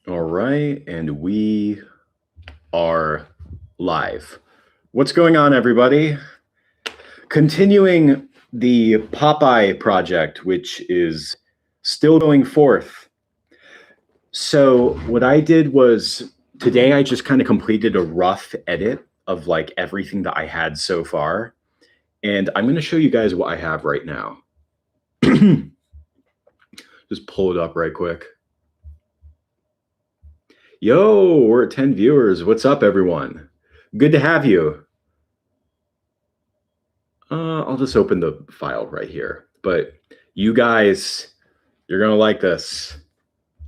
All right, and we are live. What's going on, everybody? Continuing the Popeye project, which is still going forth. So, what I did was today I just kind of completed a rough edit of like everything that I had so far. And I'm going to show you guys what I have right now. Just pull it up right quick. Yo, we're at 10 viewers. What's up, everyone? Good to have you. I'll just open the file right here. But you guys, you're going to like this.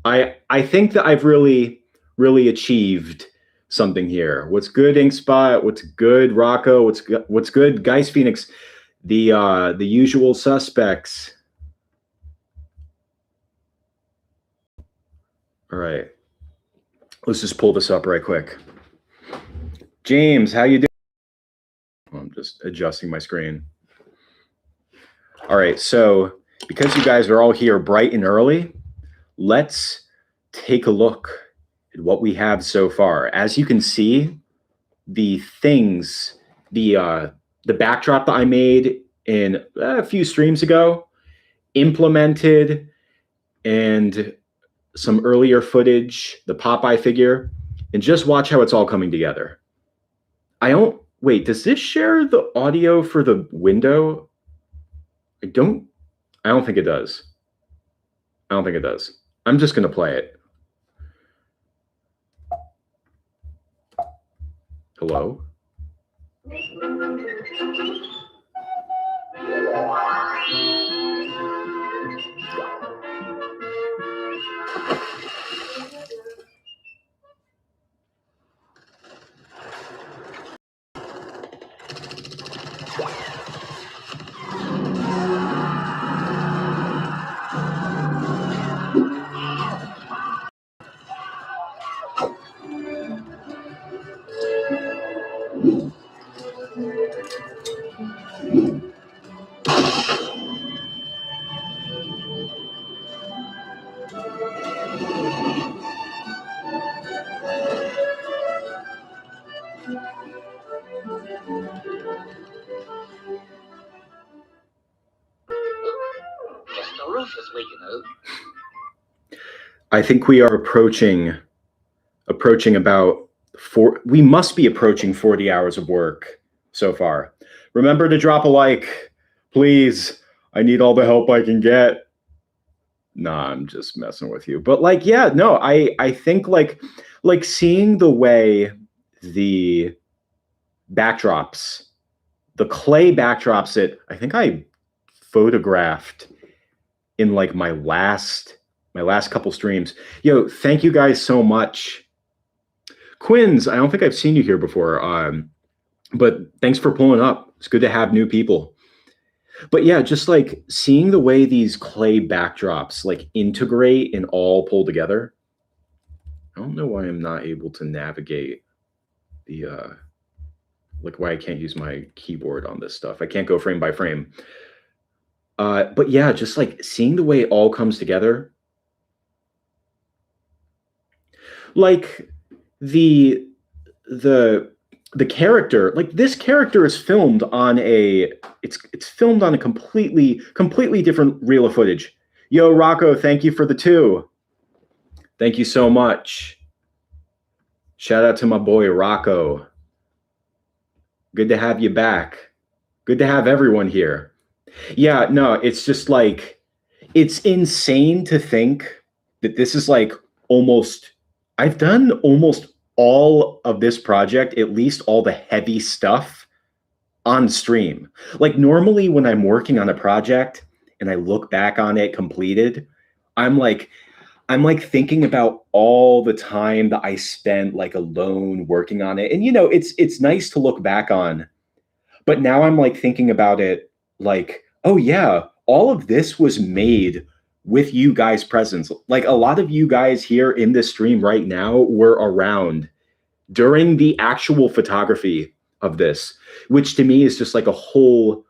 I think that I've really achieved something here. What's good, Inkspot? What's good, Rocco? What's good, Geist Phoenix? The usual suspects. All right. Let's just pull this up right quick. James, how you doing? I'm just adjusting my screen. All right, so because you guys are all here bright and early, let's take a look at what we have so far. As you can see, the things, the backdrop that I made in a few streams ago, implemented, and some earlier footage, the Popeye figure, and just watch how it's all coming together. Wait, does this share the audio for the window? I don't think it does. I don't think it does. I'm just going to play it. Hello? I think we are approaching about we must be approaching 40 hours of work so far. Remember to drop a like, please. I need all the help I can get. Nah, I'm just messing with you. But like, yeah, no, I think like seeing the way the backdrops, the clay backdrops that I think I photographed in like my last couple streams. Yo, thank you guys so much. Quinns, I don't think I've seen you here before, but thanks for pulling up. It's good to have new people. But yeah, just like seeing the way these clay backdrops like integrate and all pull together. I don't know why I'm not able to navigate the like why I can't use my keyboard on this stuff. I can't go frame by frame. But yeah, just like seeing the way it all comes together. Like the character, like this character is filmed on it's filmed on a completely different reel of footage. Yo, Rocco, thank you for the 2. Thank you so much. Shout out to my boy Rocco. Good to have you back. Good to have everyone here. Yeah, no, it's just like, it's insane to think that this is like I've done almost all of this project, at least all the heavy stuff, on stream. Like normally when I'm working on a project and I look back on it completed, I'm like thinking about all the time that I spent like alone working on it. And you know, it's nice to look back on. But now I'm like thinking about it like, oh yeah, all of this was made with you guys' presence. Like a lot of you guys here in this stream right now were around during the actual photography of this, which to me is just like a whole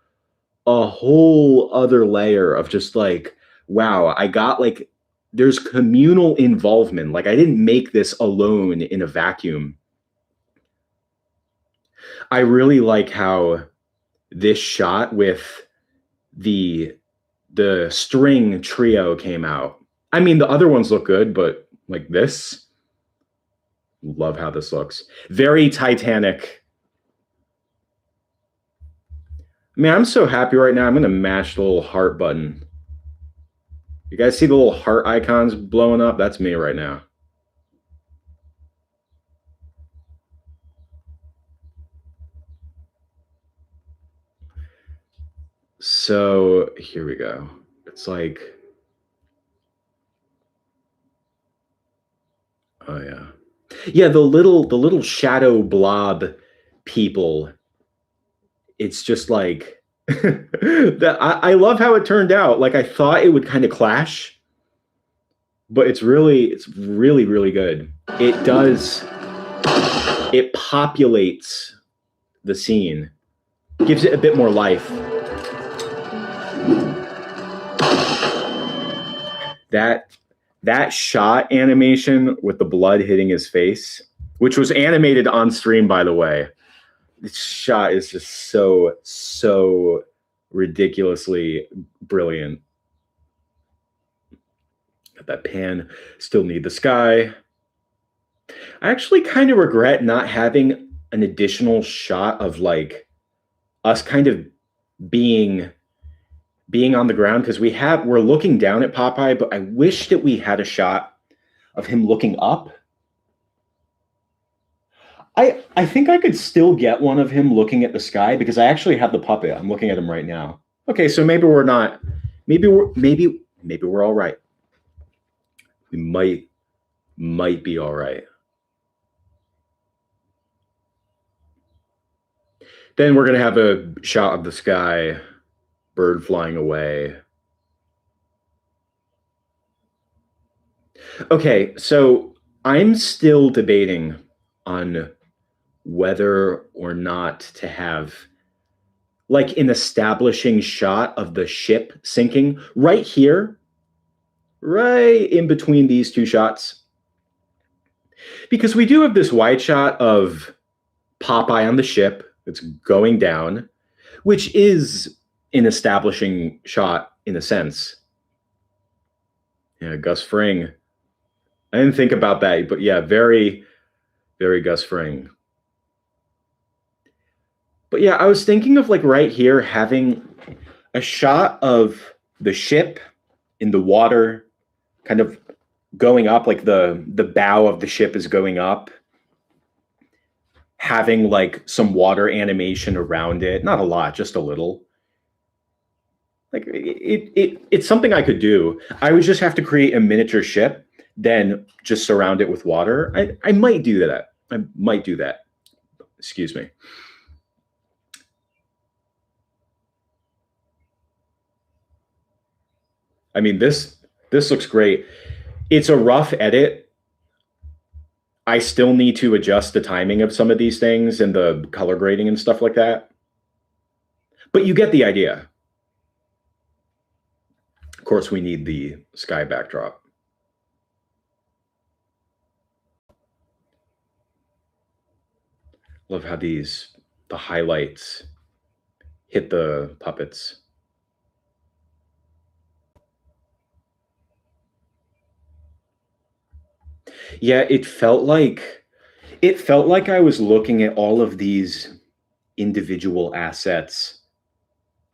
other layer of just like, wow, I got like there's communal involvement. Like I didn't make this alone in a vacuum. I really like how this shot with the string trio came out. I mean, the other ones look good, but like this, love how this looks. Very Titanic. Man, I'm so happy right now. I'm going to mash the little heart button. You guys see the little heart icons blowing up? That's me right now. So here we go. It's like, oh yeah. Yeah, the little shadow blob people. It's just like that. I love how it turned out. Like I thought it would kind of clash, but it's really really good. It populates the scene, gives it a bit more life. That shot animation with the blood hitting his face, which was animated on stream, by the way. This shot is just so ridiculously brilliant. Got that pan, still need the sky. I actually kind of regret not having an additional shot of like us kind of being on the ground, because we're looking down at Popeye, but I wish that we had a shot of him looking up. I think I could still get one of him looking at the sky, because I actually have the puppet. I'm looking at him right now. Okay, so maybe we're not. Maybe we're all right. We might be all right. Then we're gonna have a shot of the sky, bird flying away. Okay, so I'm still debating on whether or not to have like an establishing shot of the ship sinking right here, right in between these two shots. Because we do have this wide shot of Popeye on the ship that's going down, which is an establishing shot in a sense. Yeah, Gus Fring. I didn't think about that, but yeah, very, very Gus Fring. But yeah, I was thinking of like right here having a shot of the ship in the water, kind of going up, like the bow of the ship is going up, having like some water animation around it. Not a lot, just a little. Like it's something I could do. I would just have to create a miniature ship, then just surround it with water. I might do that. I might do that. Excuse me. I mean, this looks great. It's a rough edit. I still need to adjust the timing of some of these things and the color grading and stuff like that. But you get the idea. Of course, we need the sky backdrop. Love how the highlights hit the puppets. Yeah, it felt like I was looking at all of these individual assets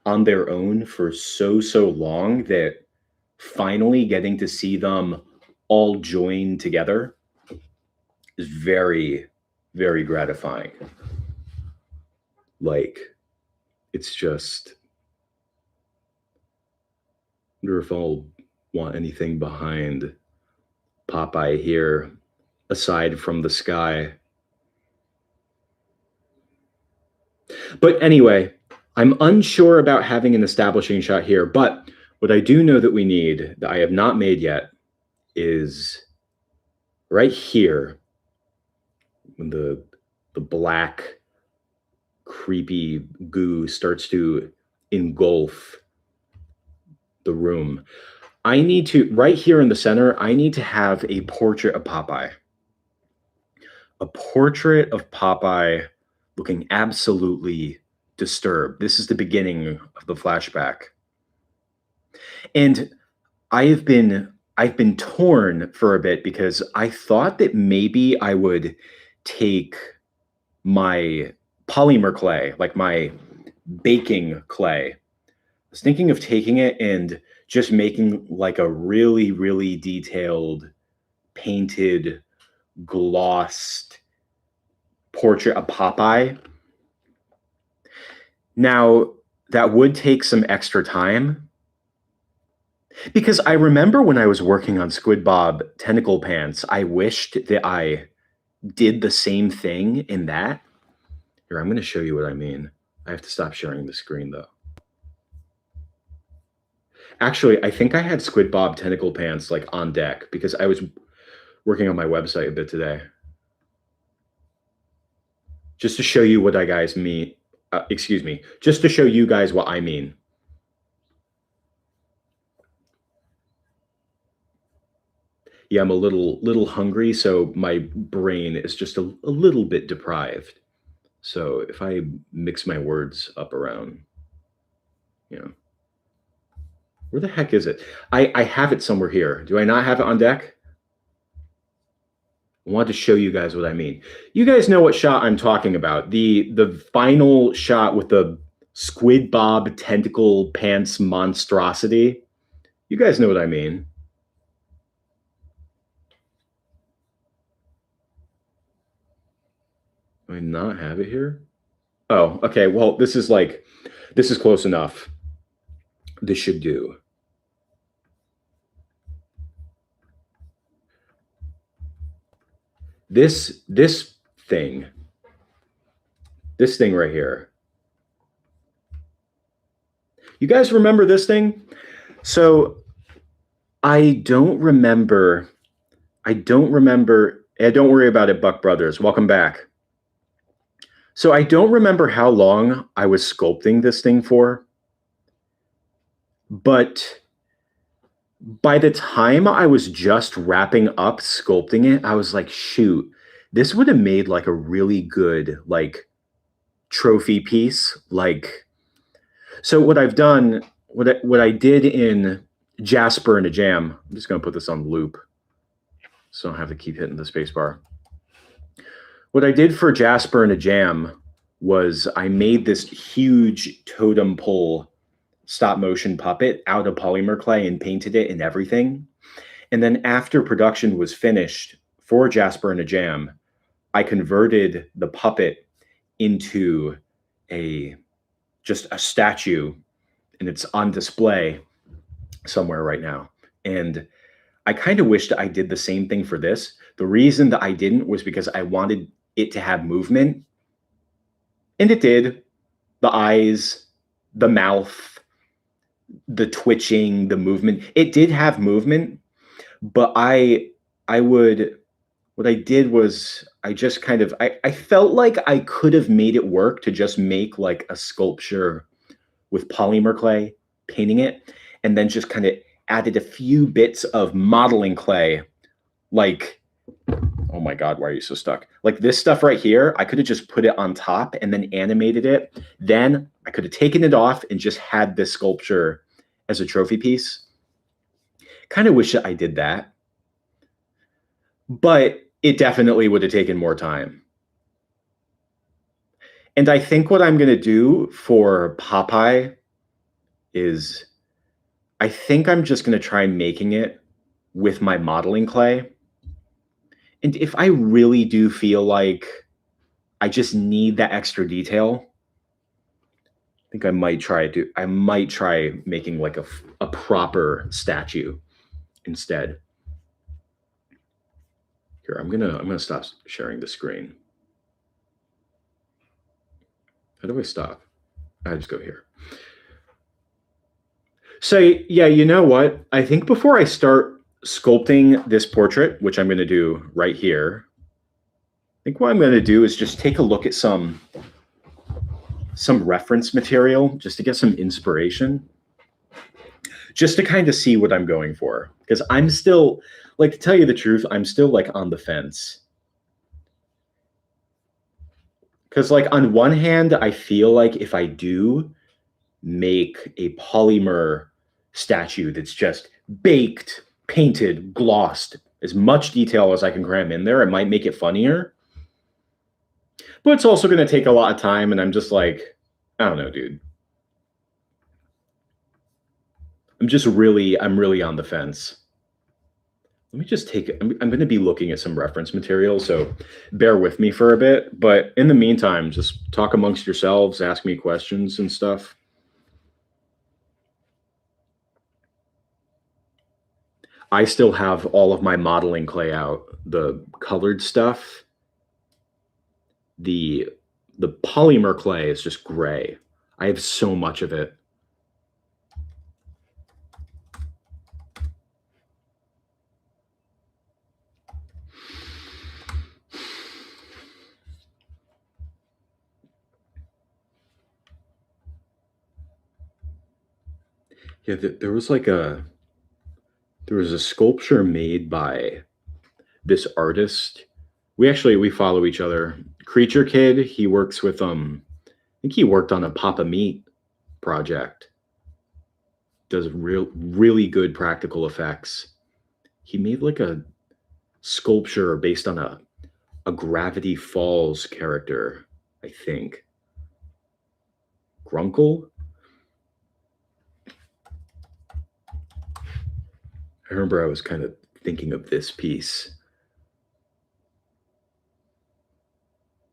on their own for so long that finally getting to see them all join together is very, very gratifying. Like, it's just, I wonder if I'll want anything behind Popeye here aside from the sky. But anyway, I'm unsure about having an establishing shot here, but what I do know that we need, that I have not made yet, is right here, when the black creepy goo starts to engulf the room. I need to, right here in the center, I need to have a portrait of Popeye. A portrait of Popeye looking absolutely disturbed. This is the beginning of the flashback. And I've been torn for a bit because I thought that maybe I would take my polymer clay, like my baking clay. I was thinking of taking it and just making like a really, really detailed, painted, glossed portrait of Popeye. Now, that would take some extra time because I remember when I was working on Squid Bob Tentacle Pants, I wished that I did the same thing in that. Here, I'm going to show you what I mean. I have to stop sharing the screen though. Actually, I think I had Squid Bob Tentacle Pants like on deck because I was working on my website a bit today. Just to show you what I guys mean. Excuse me. Just to show you guys what I mean. Yeah, I'm a little hungry, so my brain is just a little bit deprived. So if I mix my words up around, you know, where the heck is it? I have it somewhere here. Do I not have it on deck? I wanted to show you guys what I mean. You guys know what shot I'm talking about. The final shot with the Squid Bob Tentacle Pants monstrosity. You guys know what I mean. Do I not have it here? Oh, okay. Well, this is close enough. This should do. This thing right here. You guys remember this thing? So I don't remember. Don't worry about it, Buck Brothers. Welcome back. So I don't remember how long I was sculpting this thing for, but by the time I was just wrapping up sculpting it, I was like, shoot, this would have made like a really good like trophy piece. Like, so what I've done, what I did in Jasper in a Jam, I'm just going to put this on loop so I don't have to keep hitting the space bar. What I did for Jasper in a Jam was I made this huge totem pole stop motion puppet out of polymer clay and painted it and everything. And then after production was finished for Jasper in a Jam, I converted the puppet into just a statue, and it's on display somewhere right now. And I kind of wished I did the same thing for this. The reason that I didn't was because I wanted it to have movement. And it did. The eyes, the mouth, the twitching, the movement. It did have movement, but what I did was I just kind of, I felt like I could have made it work to just make like a sculpture with polymer clay, painting it, and then just kind of added a few bits of modeling clay, like, oh my God, why are you so stuck? Like this stuff right here, I could have just put it on top and then animated it. Then I could have taken it off and just had this sculpture as a trophy piece. Kind of wish that I did that. But it definitely would have taken more time. And I think what I'm going to do for Popeye is I think I'm just going to try making it with my modeling clay. And if I really do feel like I just need that extra detail, I think I might try making like a proper statue instead. Here, I'm gonna stop sharing the screen. How do I stop? I just go here. So yeah, you know what? I think before I start sculpting this portrait, which I'm going to do right here, I think what I'm going to do is just take a look at some reference material just to get some inspiration. just to kind of see what I'm going for. Because I'm still, like, to tell you the truth, I'm still like on the fence. Because, like, on one hand, I feel like if I do make a polymer statue that's just baked, painted, glossed, as much detail as I can cram in there, it might make it funnier. But it's also going to take a lot of time, and I'm just like, I don't know, dude. I'm really on the fence. Let me just take it. I'm going to be looking at some reference material, so bear with me for a bit. But in the meantime, just talk amongst yourselves, ask me questions and stuff. I still have all of my modeling clay out, the colored stuff. The polymer clay is just gray. I have so much of it. Yeah, there was a sculpture made by this artist. We follow each other. Creature Kid, he works with I think he worked on a Papa Meat project. Does really good practical effects. He made like a sculpture based on a Gravity Falls character, I think. Grunkle? I remember I was kind of thinking of this piece.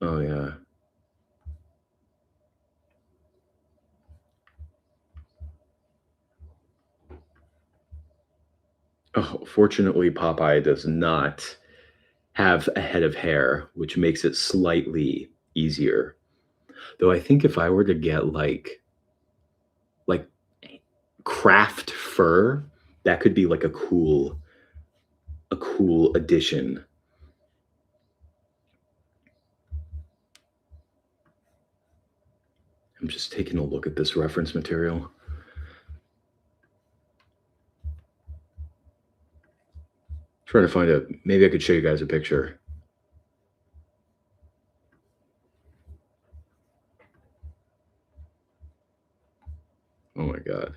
Oh yeah. Oh, fortunately, Popeye does not have a head of hair, which makes it slightly easier. Though I think if I were to get like craft fur, that could be like a cool addition. I'm just taking a look at this reference material. Trying to find a maybe I could show you guys a picture. Oh my god.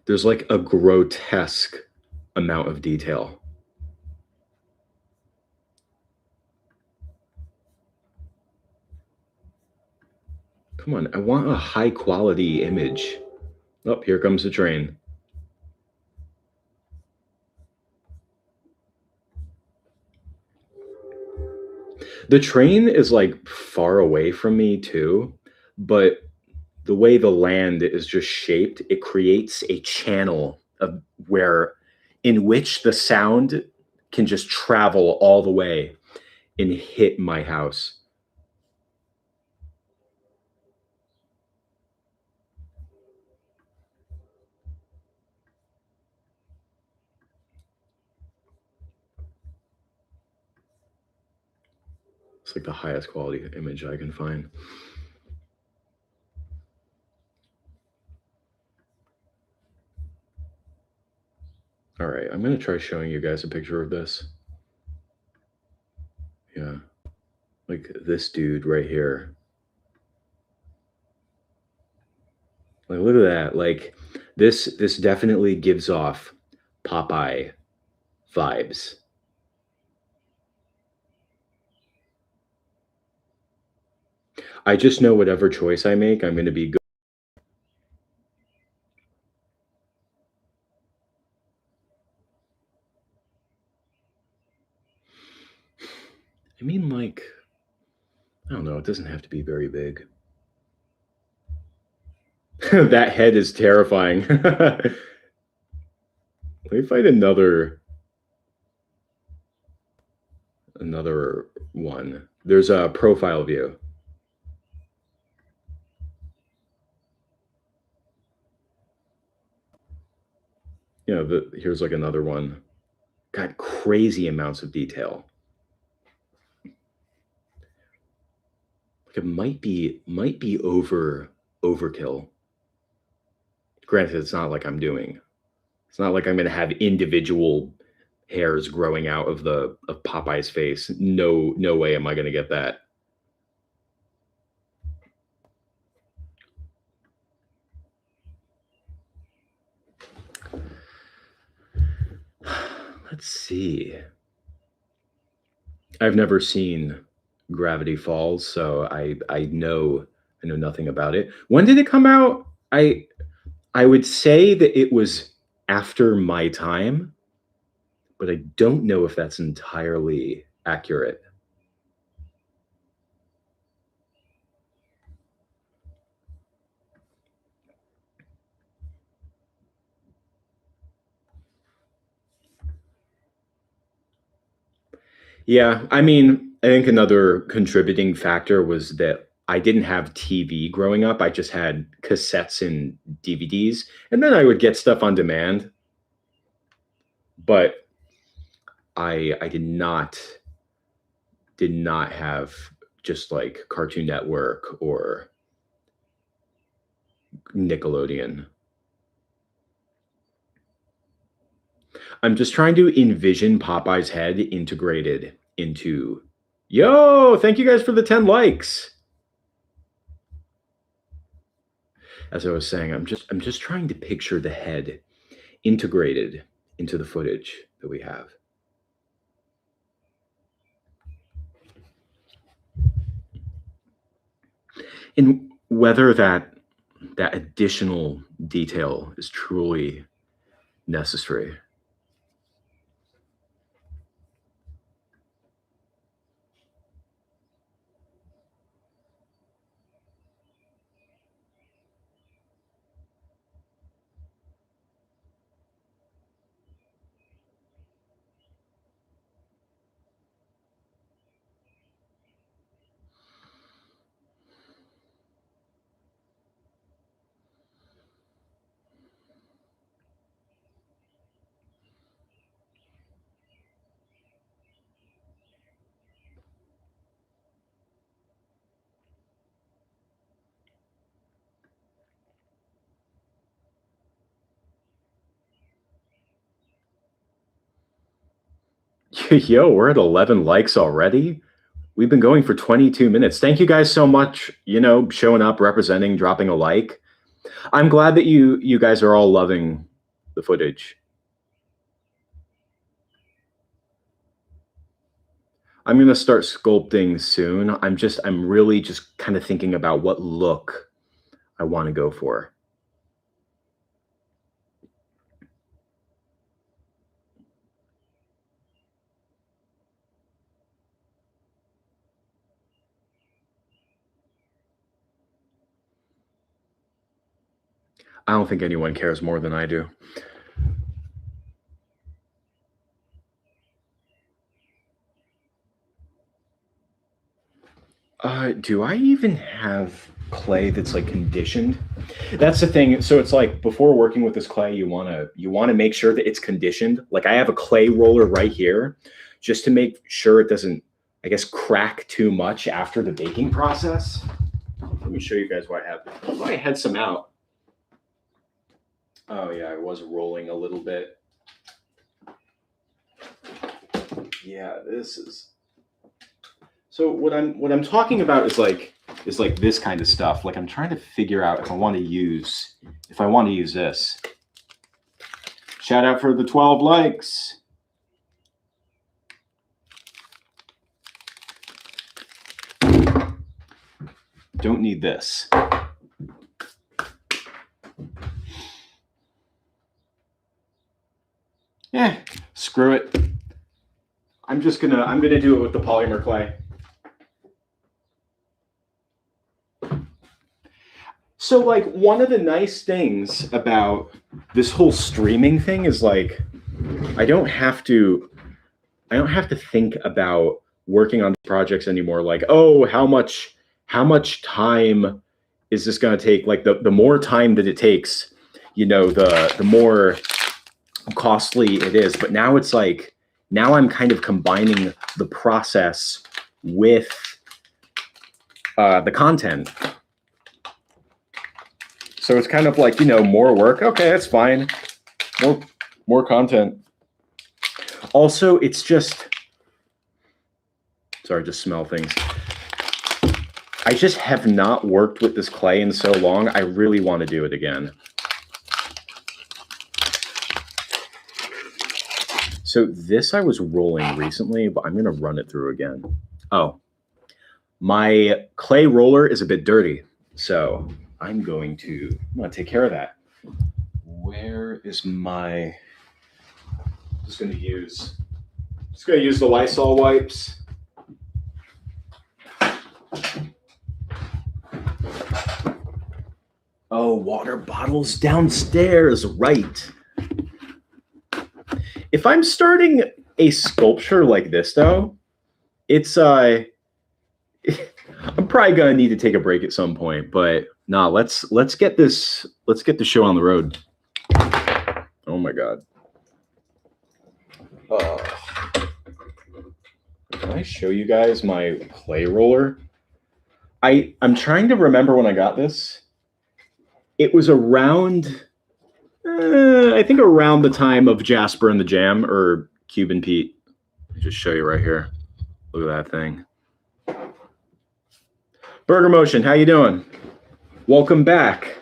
There's like a grotesque amount of detail. Come on, I want a high quality image. Oh, here comes the train. The train is like far away from me too, but the way the land is just shaped, it creates a channel of where in which the sound can just travel all the way and hit my house. It's like the highest quality image I can find. All right, I'm gonna try showing you guys a picture of this. Yeah, like this dude right here. Like, look at that. Like, this definitely gives off Popeye vibes. I just know whatever choice I make, I'm gonna be good. I mean, like, I don't know. It doesn't have to be very big. That head is terrifying. Let me find another one. There's a profile view. You know, here's like another one. Got crazy amounts of detail. Like it might be overkill. Granted, it's not like I'm going to have individual hairs growing out of Popeye's face. No way am I going to get that. Let's see. I've never seen Gravity Falls, so I know nothing about it. When did it come out? I would say that it was after my time, but I don't know if that's entirely accurate. Yeah, I mean, I think another contributing factor was that I didn't have TV growing up. I just had cassettes and DVDs, and then I would get stuff on demand. But I did not have just like Cartoon Network or Nickelodeon. I'm just trying to envision Popeye's head integrated into. Yo, thank you guys for the 10 likes. As I was saying, I'm just trying to picture the head integrated into the footage that we have. And whether that additional detail is truly necessary. Yo, we're at 11 likes already. We've been going for 22 minutes. Thank you guys so much, showing up, representing, dropping a like. I'm glad that you guys are all loving the footage. I'm going to start sculpting soon. I'm really just kind of thinking about what look I want to go for. I don't think anyone cares more than I do. Do I even have clay that's like conditioned? That's the thing. So it's like before working with this clay, you wanna make sure that it's conditioned. Like I have a clay roller right here, just to make sure it doesn't, I guess, crack too much after the baking process. Let me show you guys what I have. Oh, I had some out. Oh yeah, I was rolling a little bit. Yeah, this is. So what I'm talking about is like this kind of stuff. Like I'm trying to figure out if I want to use this. Shout out for the 12 likes. Don't need this. Yeah, screw it. I'm gonna do it with the polymer clay. So like one of the nice things about this whole streaming thing is like I don't have to think about working on projects anymore. Like, oh, how much time is this going to take? Like the more time that it takes, the more costly it is. But now it's like, now I'm kind of combining the process with the content. So it's kind of like, you know, more work. Okay, that's fine. More content. Also, it's just, sorry, just smell things. I just have not worked with this clay in so long. I really want to do it again. So this I was rolling recently, but I'm going to run it through again. Oh, my clay roller is a bit dirty, so I'm going to take care of that. Where is my... Just going to use the Lysol wipes. Oh, water bottles downstairs, right. If I'm starting a sculpture like this, though, it's I'm probably gonna need to take a break at some point. But nah, let's get the show on the road. Oh my god. Can I show you guys my clay roller? I'm trying to remember when I got this. It was around, I think around the time of Jasper and the Jam, or Cube and Pete. I'll just show you right here. Look at that thing. Burger Motion, how you doing? Welcome back.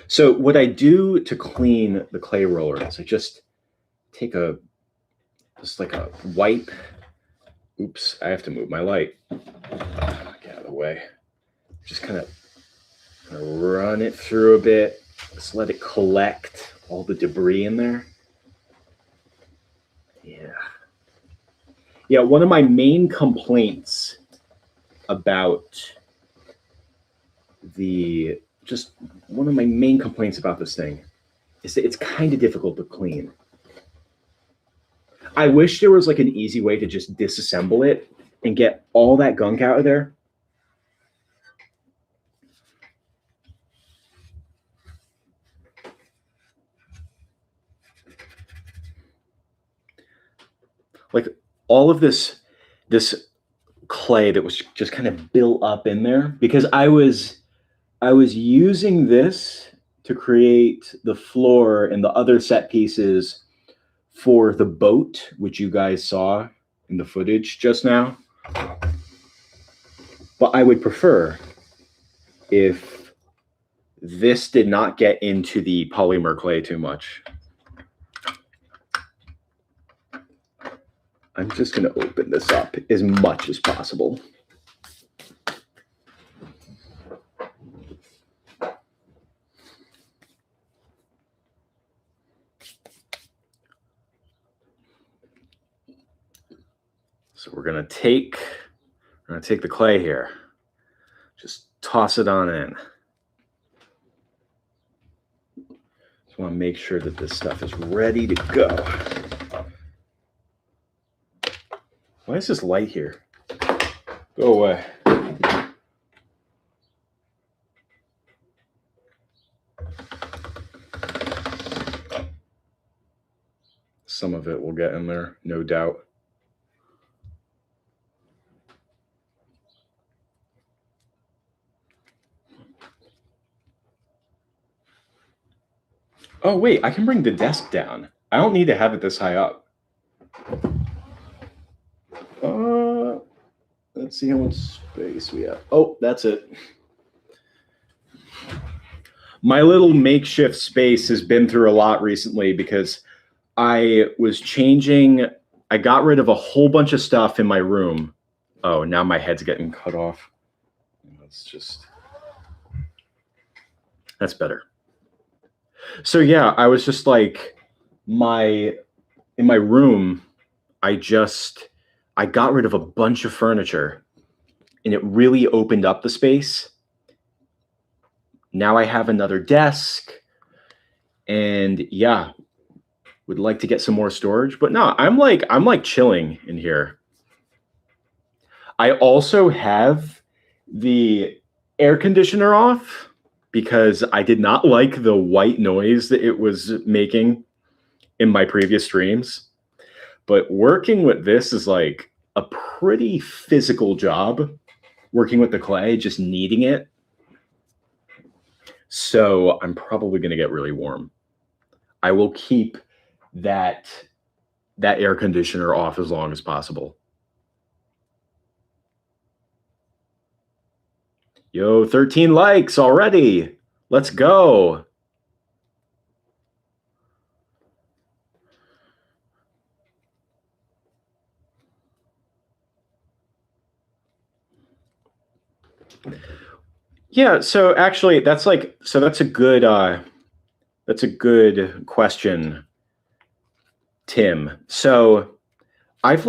So what I do to clean the clay roller is I just take like a wipe. Oops, I have to move my light. Get out of the way. Just kind of run it through a bit. Just let it collect all the debris in there. Yeah, one of my main complaints about this thing is that it's kind of difficult to clean. I wish there was like an easy way to just disassemble it and get all that gunk out of there. Like all of this clay that was just kind of built up in there, because I was using this to create the floor and the other set pieces for the boat, which you guys saw in the footage just now. But I would prefer if this did not get into the polymer clay too much. I'm just going to open this up as much as possible. So we're going to take the clay here. Just toss it on in. Just want to make sure that this stuff is ready to go. Why is this light here? Go away. Some of it will get in there, no doubt. Oh, wait, I can bring the desk down. I don't need to have it this high up. Let's see how much space we have. Oh, that's it. My little makeshift space has been through a lot recently because I got rid of a whole bunch of stuff in my room. Oh, now my head's getting cut off. That's better. So yeah, I was just like, in my room, I got rid of a bunch of furniture and it really opened up the space. Now I have another desk and yeah, would like to get some more storage, but no, I'm like chilling in here. I also have the air conditioner off because I did not like the white noise that it was making in my previous streams. But working with this is like a pretty physical job, working with the clay, just kneading it. So I'm probably going to get really warm. I will keep that air conditioner off as long as possible. Yo, 13 likes already. Let's go. Yeah, so actually that's a good question, Tim. So I've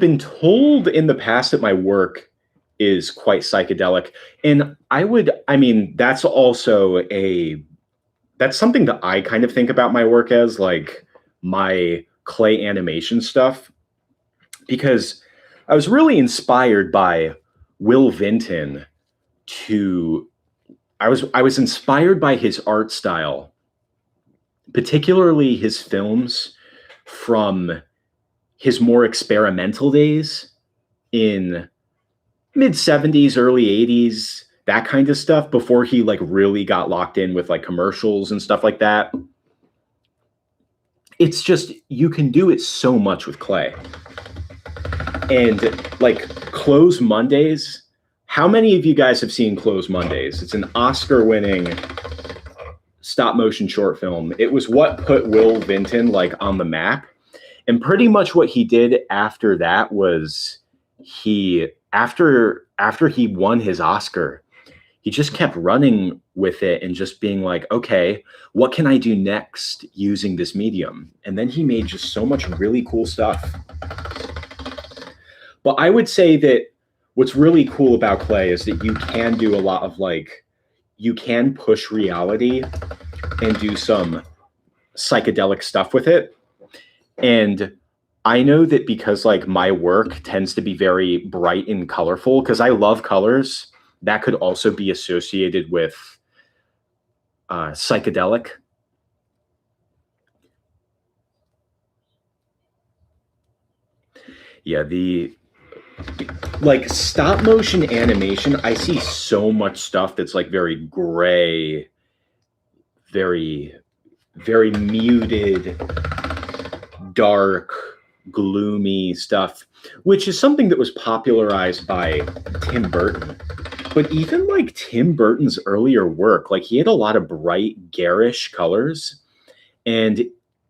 been told in the past that my work is quite psychedelic. And that's something that I kind of think about my work as, like my clay animation stuff, because I was really inspired by Will Vinton I was inspired by his art style, particularly his films from his more experimental days in mid 70s, early 80s, that kind of stuff, before he like really got locked in with like commercials and stuff like that. It's just, you can do it so much with clay. And like Close Mondays, how many of you guys have seen Close Mondays? It's an Oscar-winning stop-motion short film. It was what put Will Vinton like on the map. And pretty much what he did after that was after he won his Oscar, he just kept running with it and just being like, okay, what can I do next using this medium? And then he made just so much really cool stuff. But I would say that what's really cool about clay is that you can do a lot of you can push reality and do some psychedelic stuff with it. And I know that because like my work tends to be very bright and colorful, because I love colors, that could also be associated with psychedelic. Yeah, like stop motion animation, I see so much stuff that's like very gray, very, very muted, dark, gloomy stuff, which is something that was popularized by Tim Burton. But even like Tim Burton's earlier work, like he had a lot of bright, garish colors, and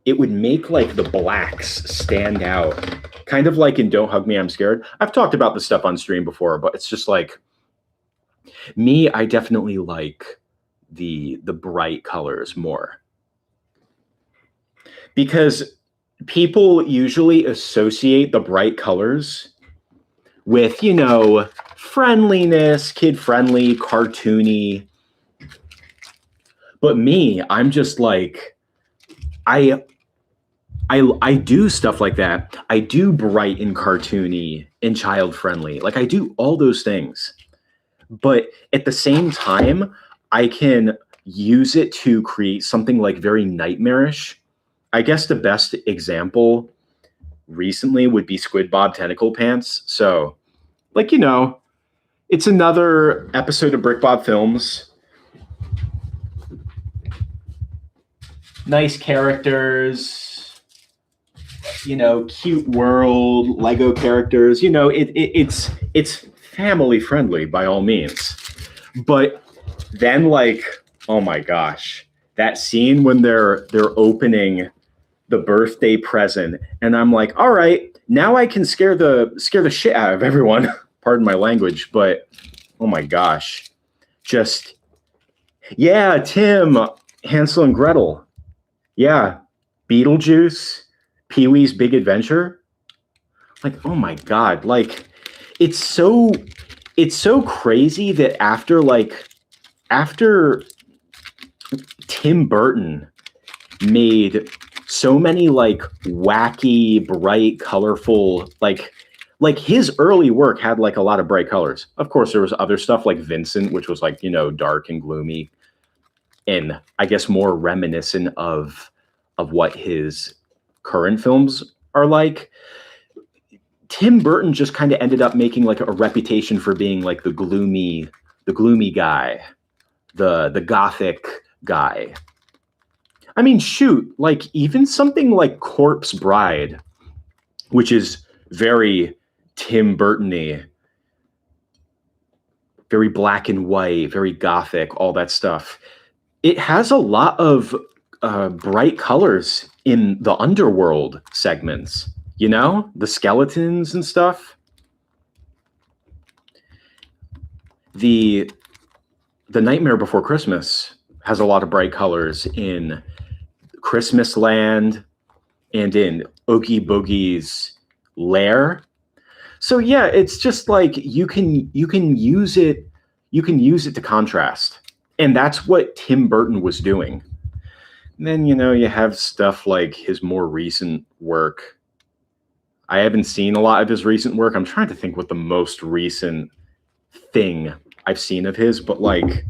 it would make like the blacks stand out. Kind of like in Don't Hug Me, I'm Scared. I've talked about this stuff on stream before, but it's just like, me, I definitely like the bright colors more. Because people usually associate the bright colors with, you know, friendliness, kid-friendly, cartoony. But me, I'm just like, I do stuff like that. I do bright and cartoony and child-friendly. Like I do all those things. But at the same time, I can use it to create something like very nightmarish. I guess the best example recently would be Squid Bob Tentacle Pants. So, like, you know, it's another episode of Brick Bob Films. Nice characters, you know, cute world, Lego characters. You know, it's family friendly by all means. But then, like, oh my gosh, that scene when they're opening the birthday present, and I'm like, all right, now I can scare the shit out of everyone. Pardon my language, but oh my gosh, just yeah, Tim, Hansel and Gretel, yeah, Beetlejuice, Pee-wee's Big Adventure. Like, oh my god, like it's so crazy that after Tim Burton made so many like wacky, bright, colorful, like his early work had like a lot of bright colors. Of course, there was other stuff like Vincent, which was like, you know, dark and gloomy, and I guess more reminiscent of what his current films are like. Tim Burton just kind of ended up making like a reputation for being like the gloomy guy, the gothic guy. I mean, shoot, like even something like Corpse Bride, which is very Tim Burton-y, very black and white, very gothic, all that stuff. It has a lot of bright colors in the underworld segments, you know, the skeletons and stuff. The Nightmare Before Christmas has a lot of bright colors in Christmas Land and in Oogie Boogie's lair. So yeah, it's just like you can use it to contrast. And that's what Tim Burton was doing. And then, you know, you have stuff like his more recent work. I haven't seen a lot of his recent work. I'm trying to think what the most recent thing I've seen of his, but like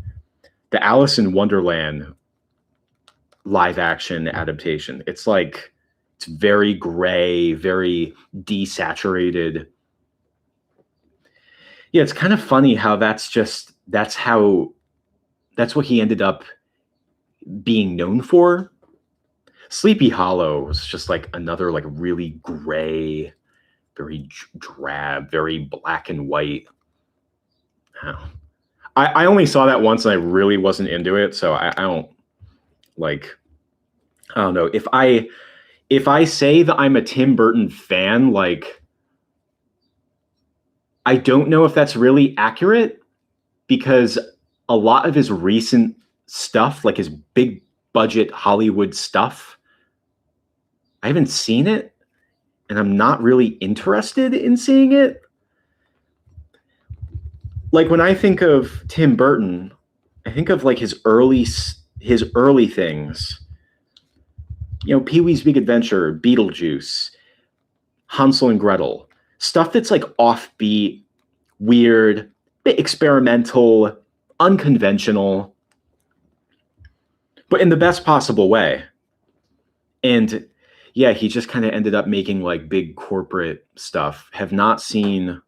the Alice in Wonderland live action adaptation. It's like, it's very gray, very desaturated. Yeah, it's kind of funny how that's what he ended up being known for. Sleepy Hollow was just like another like really gray, very drab, very black and white. I only saw that once and I really wasn't into it, so I don't like. I don't know if I say that I'm a Tim Burton fan, like I don't know if that's really accurate because a lot of his recent stuff, like his big budget Hollywood stuff, I haven't seen it and I'm not really interested in seeing it. Like when I think of Tim Burton, I think of like his early things. You know, Pee-wee's Big Adventure, Beetlejuice, Hansel and Gretel. Stuff that's like offbeat, weird, bit experimental, unconventional, but in the best possible way. And yeah, he just kind of ended up making like big corporate stuff. Have not seen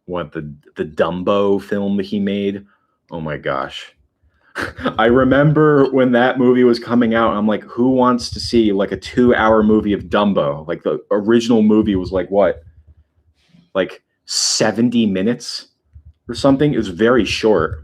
what the Dumbo film that he made. Oh my gosh. I remember when that movie was coming out, I'm like, who wants to see like a 2-hour movie of Dumbo? Like the original movie was like what? Like 70 minutes or something. It was very short.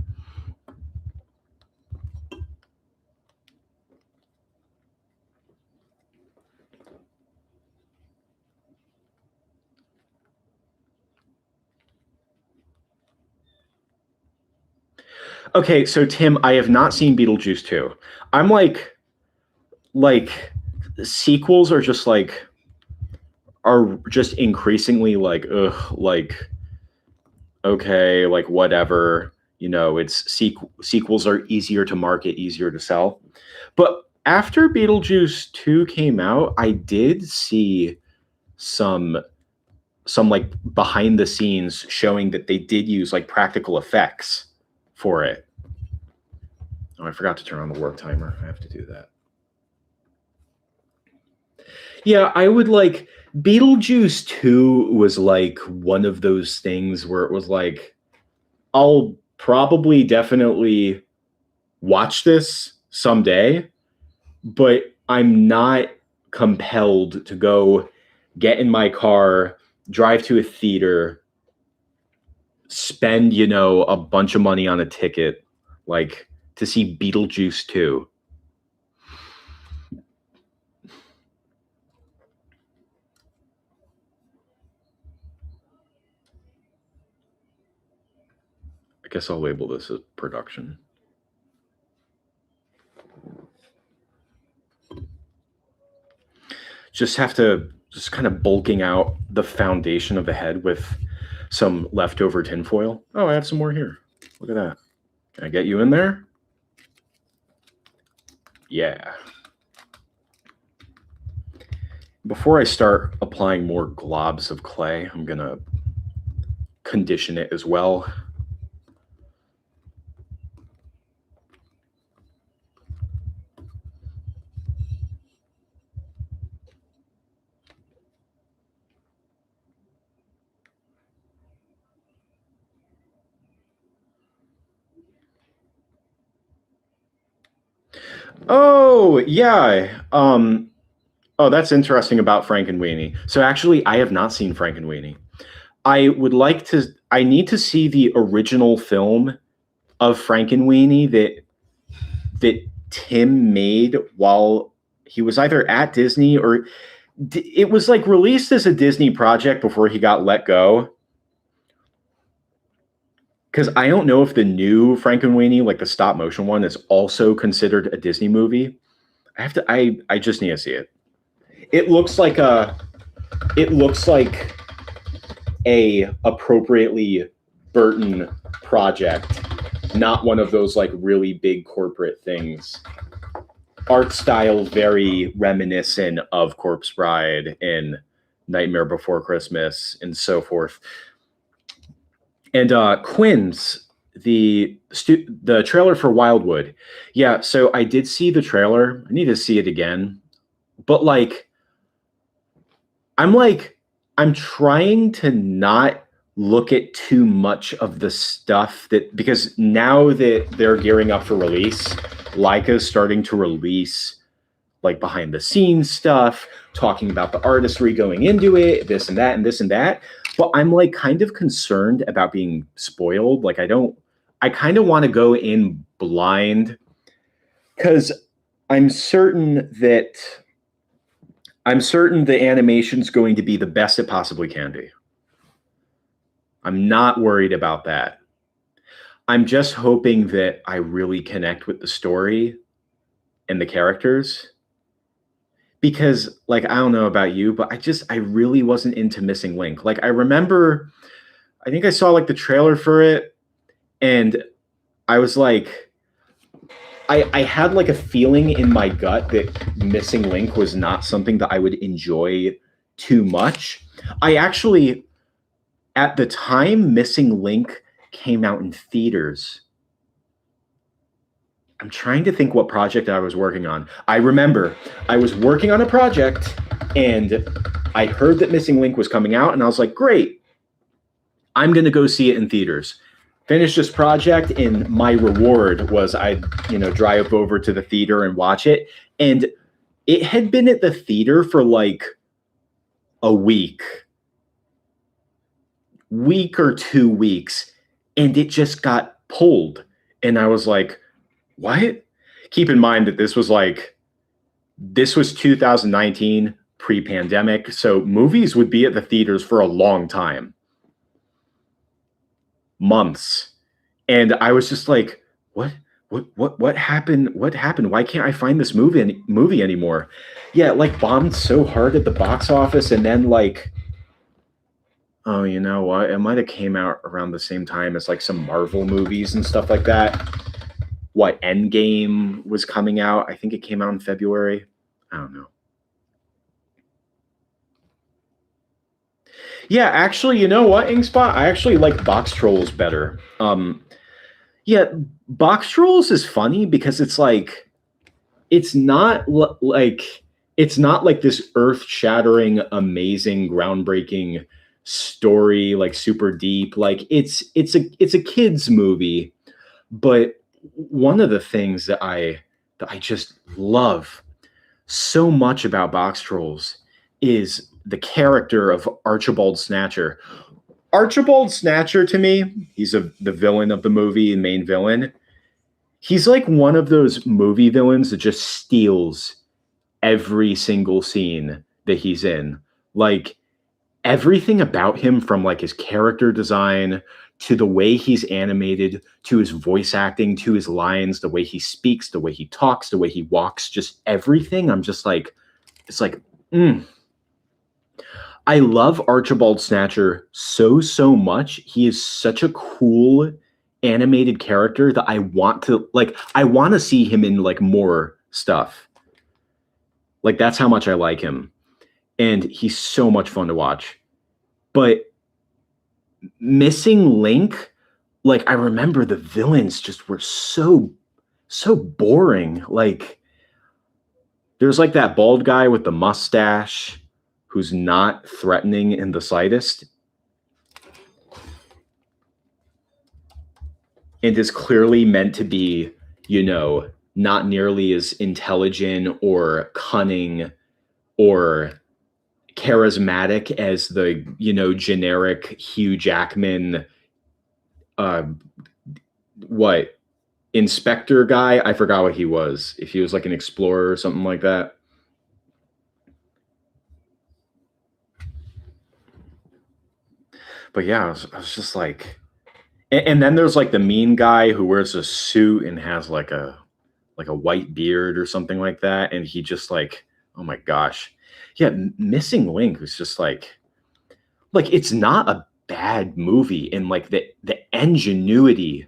Okay, so Tim, I have not seen Beetlejuice 2. I'm like sequels are just increasingly like ugh, like okay, like whatever, you know, it's sequels are easier to market, easier to sell. But after Beetlejuice 2 came out, I did see some like behind the scenes showing that they did use like practical effects for it. Oh, I forgot to turn on the work timer. I have to do that. Yeah, I would like Beetlejuice 2 was like one of those things where it was like, I'll probably definitely watch this someday, but I'm not compelled to go get in my car, drive to a theater, spend, you know, a bunch of money on a ticket, like to see Beetlejuice 2. I guess I'll label this as production. Just have to just kind of bulking out the foundation of the head with some leftover tinfoil. Oh, I have some more here. Look at that. Can I get you in there? Yeah. Before I start applying more globs of clay, I'm going to condition it as well. Oh, yeah. Oh, that's interesting about Frankenweenie. So actually, I have not seen Frankenweenie. I would like to. I need to see the original film of Frankenweenie that Tim made while he was either at Disney or it was like released as a Disney project before he got let go. Because I don't know if the new Frankenweenie, like the stop motion one, is also considered a Disney movie. I have to. I just need to see it. It looks like a. It looks like a appropriately Burton project, not one of those like really big corporate things. Art style very reminiscent of Corpse Bride and Nightmare Before Christmas and so forth. And Quinn's the trailer for Wildwood. Yeah, so I did see the trailer. I need to see it again. But I'm trying to not look at too much of the stuff that because now that they're gearing up for release, Leica's starting to release like behind the scenes stuff, talking about the artistry going into it, this and that and this and that. But I'm like kind of concerned about being spoiled. Like I kind of want to go in blind because I'm certain that the animation's going to be the best it possibly can be. I'm not worried about that. I'm just hoping that I really connect with the story and the characters. Because, like, I don't know about you, but I really wasn't into Missing Link. Like, I remember, I think I saw like the trailer for it, and I was like, I had like a feeling in my gut that Missing Link was not something that I would enjoy too much. I actually, at the time Missing Link came out in theaters, I'm trying to think what project I was working on. I remember I was working on a project and I heard that Missing Link was coming out, and I was like, great, I'm going to go see it in theaters. Finish this project, and my reward was I'd, drive over to the theater and watch it. And it had been at the theater for like a week or 2 weeks, and it just got pulled. And I was like, what? Keep in mind that this was 2019, pre-pandemic, so movies would be at the theaters for a long time. Months. And I was just like, what happened? What happened? Why can't I find this movie anymore? Yeah, it like bombed so hard at the box office, and then like, oh, you know what? It might have came out around the same time as like some Marvel movies and stuff like that. What, Endgame was coming out? I think it came out in February. I don't know. Yeah, actually, you know what, Ingspot? I actually like Box Trolls better. Yeah, Box Trolls is funny because it's like it's not like this earth-shattering, amazing, groundbreaking story, like super deep. Like it's a kids movie, but one of the things that I just love so much about Box Trolls is the character of Archibald Snatcher. Archibald Snatcher, to me, he's the villain of the movie, main villain. He's like one of those movie villains that just steals every single scene that he's in. Like everything about him, from like his character design to the way he's animated, to his voice acting, to his lines, the way he speaks, the way he talks, the way he walks, just everything. I'm just like, it's like, I love Archibald Snatcher so much. He is such a cool animated character that I want to see him in like more stuff. Like that's how much I like him. And he's so much fun to watch. But Missing Link, like I remember the villains just were so boring. Like there's like that bald guy with the mustache who's not threatening in the slightest and is clearly meant to be, not nearly as intelligent or cunning or charismatic as the, generic Hugh Jackman, uh, what, inspector guy? I forgot what he was. If he was like an explorer or something like that. But yeah, I was just like, and then there's like the mean guy who wears a suit and has like a white beard or something like that, and he just like, oh my gosh, yeah, Missing Link was just like it's not a bad movie, and like the ingenuity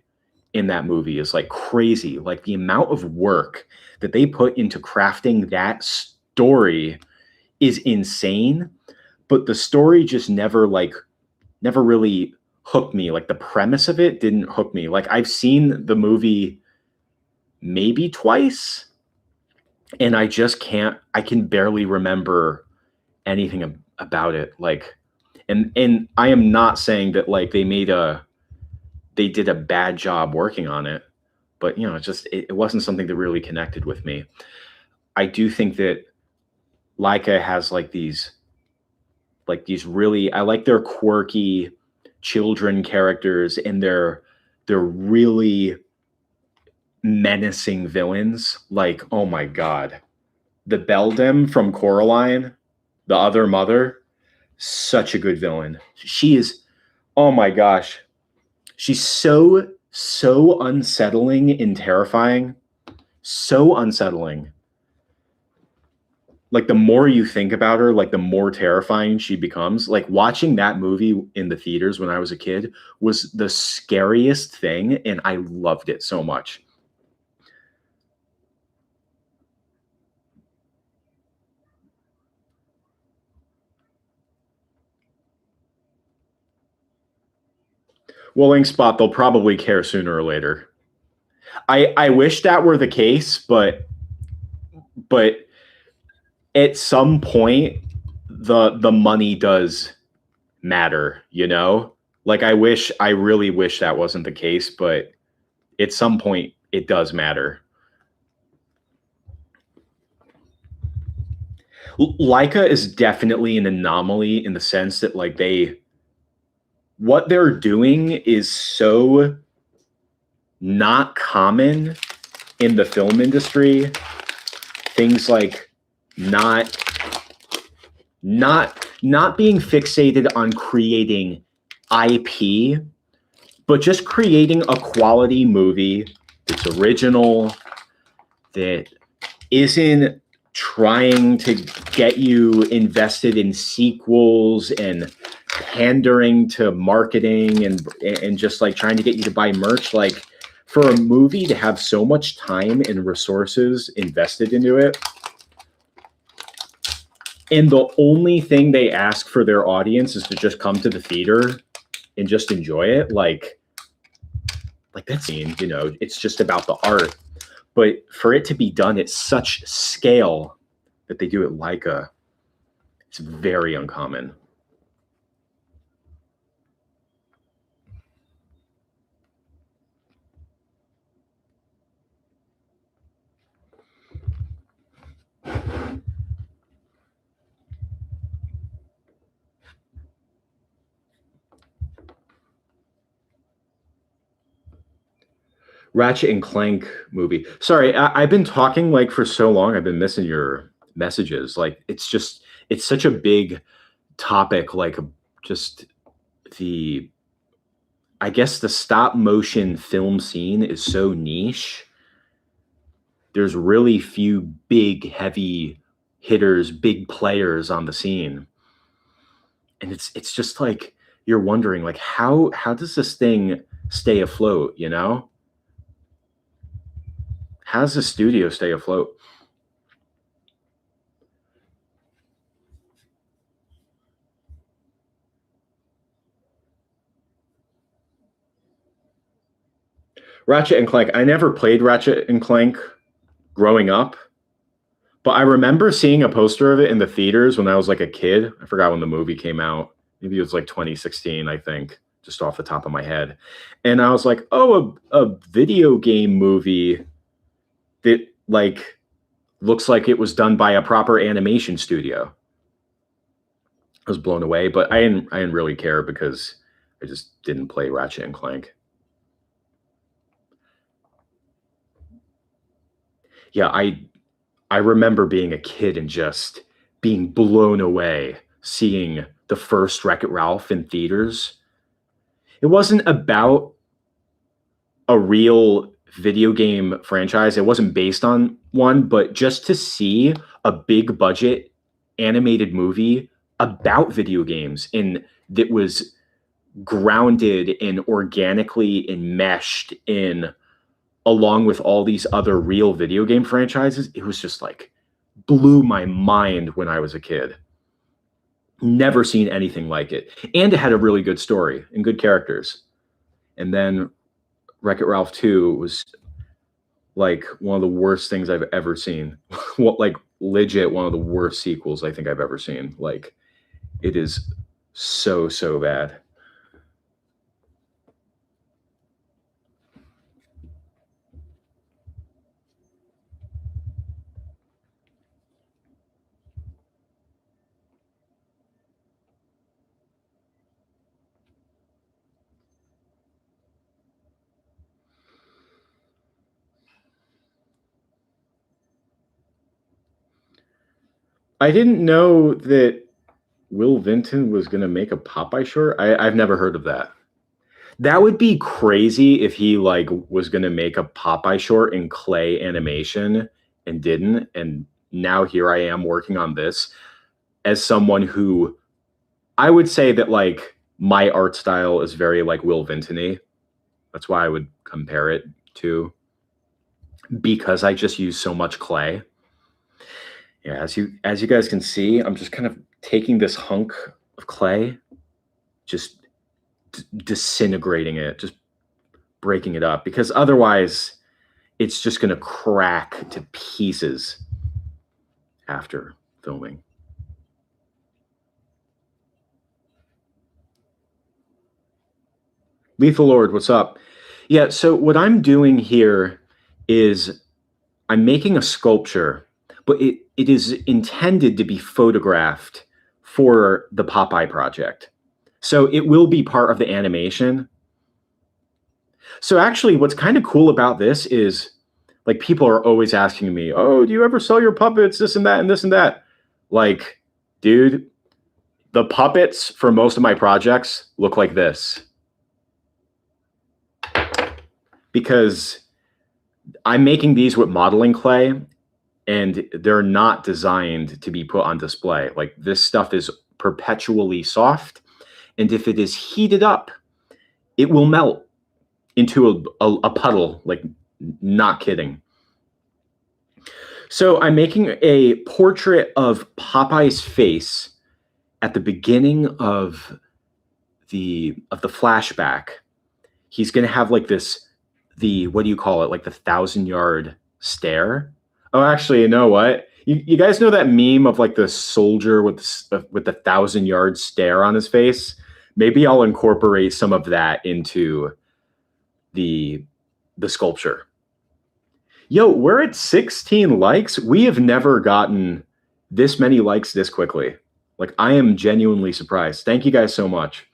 in that movie is like crazy. Like the amount of work that they put into crafting that story is insane, but the story just never really hooked me. Like the premise of it didn't hook me. Like I've seen the movie maybe twice, and I can barely remember anything about it. Like, and I am not saying that like they did a bad job working on it, but it wasn't something that really connected with me. I do think that Leica has like these really, I like their quirky children characters, and they're really menacing villains. Like, oh my god, the Beldam from Coraline, the other mother, such a good villain. She is, oh my gosh, she's so unsettling and terrifying, so unsettling. Like the more you think about her, like the more terrifying she becomes. Like watching that movie in the theaters when I was a kid was the scariest thing, and I loved it so much. Well, Spot, they'll probably care sooner or later. I wish that were the case, but at some point the money does matter, you know? Like I really wish that wasn't the case, but at some point it does matter. Leica is definitely an anomaly in the sense that like what they're doing is so not common in the film industry. Things like not being fixated on creating IP, but just creating a quality movie that's original, that isn't trying to get you invested in sequels and pandering to marketing and just like trying to get you to buy merch. Like for a movie to have so much time and resources invested into it, and the only thing they ask for their audience is to just come to the theater and just enjoy it, like that's, it's just about the art. But for it to be done at such scale that they do it Leica, it's very uncommon. Ratchet and Clank movie. Sorry, I've been talking like for so long. I've been missing your messages. Like it's such a big topic. Like just the, I guess the stop motion film scene is so niche. There's really few big, heavy hitters, big players on the scene, and it's just like you're wondering like how does this thing stay afloat? How does the studio stay afloat? Ratchet and Clank. I never played Ratchet and Clank growing up, but I remember seeing a poster of it in the theaters when I was like a kid. I forgot when the movie came out. Maybe it was like 2016, I think, just off the top of my head. And I was like, oh, a video game movie that like looks like it was done by a proper animation studio. I was blown away, but I didn't really care because I just didn't play Ratchet and Clank. Yeah, I remember being a kid and just being blown away seeing the first Wreck-It Ralph in theaters. It wasn't about a real video game franchise. It wasn't based on one, but just to see a big budget animated movie about video games and that was grounded and organically enmeshed in along with all these other real video game franchises, it was just like blew my mind when I was a kid. Never seen anything like it. And it had a really good story and good characters. And then Wreck-It Ralph 2 was like one of the worst things I've ever seen. What, like legit one of the worst sequels I think I've ever seen. Like it is so bad. I didn't know that Will Vinton was going to make a Popeye short. I've never heard of that. That would be crazy if he like was going to make a Popeye short in clay animation and didn't. And now here I am working on this as someone who I would say that like my art style is very like Will Vinton-y. That's why I would compare it to, because I just use so much clay. Yeah, as you guys can see, I'm just kind of taking this hunk of clay, just disintegrating it, just breaking it up, because otherwise it's just going to crack to pieces after filming. Lethal Lord, what's up? Yeah, so what I'm doing here is I'm making a sculpture, but it is intended to be photographed for the Popeye project. So it will be part of the animation. So actually, what's kind of cool about this is like people are always asking me, "Oh, do you ever sell your puppets? This and that and this and that." Like, dude, the puppets for most of my projects look like this. Because I'm making these with modeling clay and they're not designed to be put on display. Like this stuff is perpetually soft. And if it is heated up, it will melt into a puddle, like not kidding. So I'm making a portrait of Popeye's face at the beginning of the flashback. He's going to have like what do you call it? Like the 1,000-yard stare. Oh, actually, you know what? You guys know that meme of like the soldier with the 1,000-yard stare on his face? Maybe I'll incorporate some of that into the sculpture. Yo, we're at 16 likes. We have never gotten this many likes this quickly. Like, I am genuinely surprised. Thank you guys so much.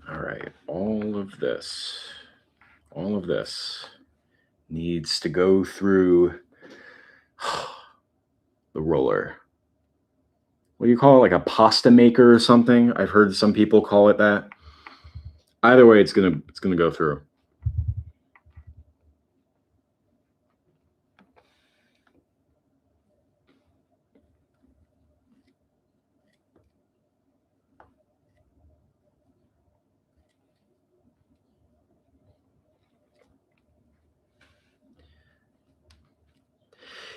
All right, all of this needs to go through the roller. What do you call it? Like a pasta maker or something? I've heard some people call it that. Either way, it's gonna go through.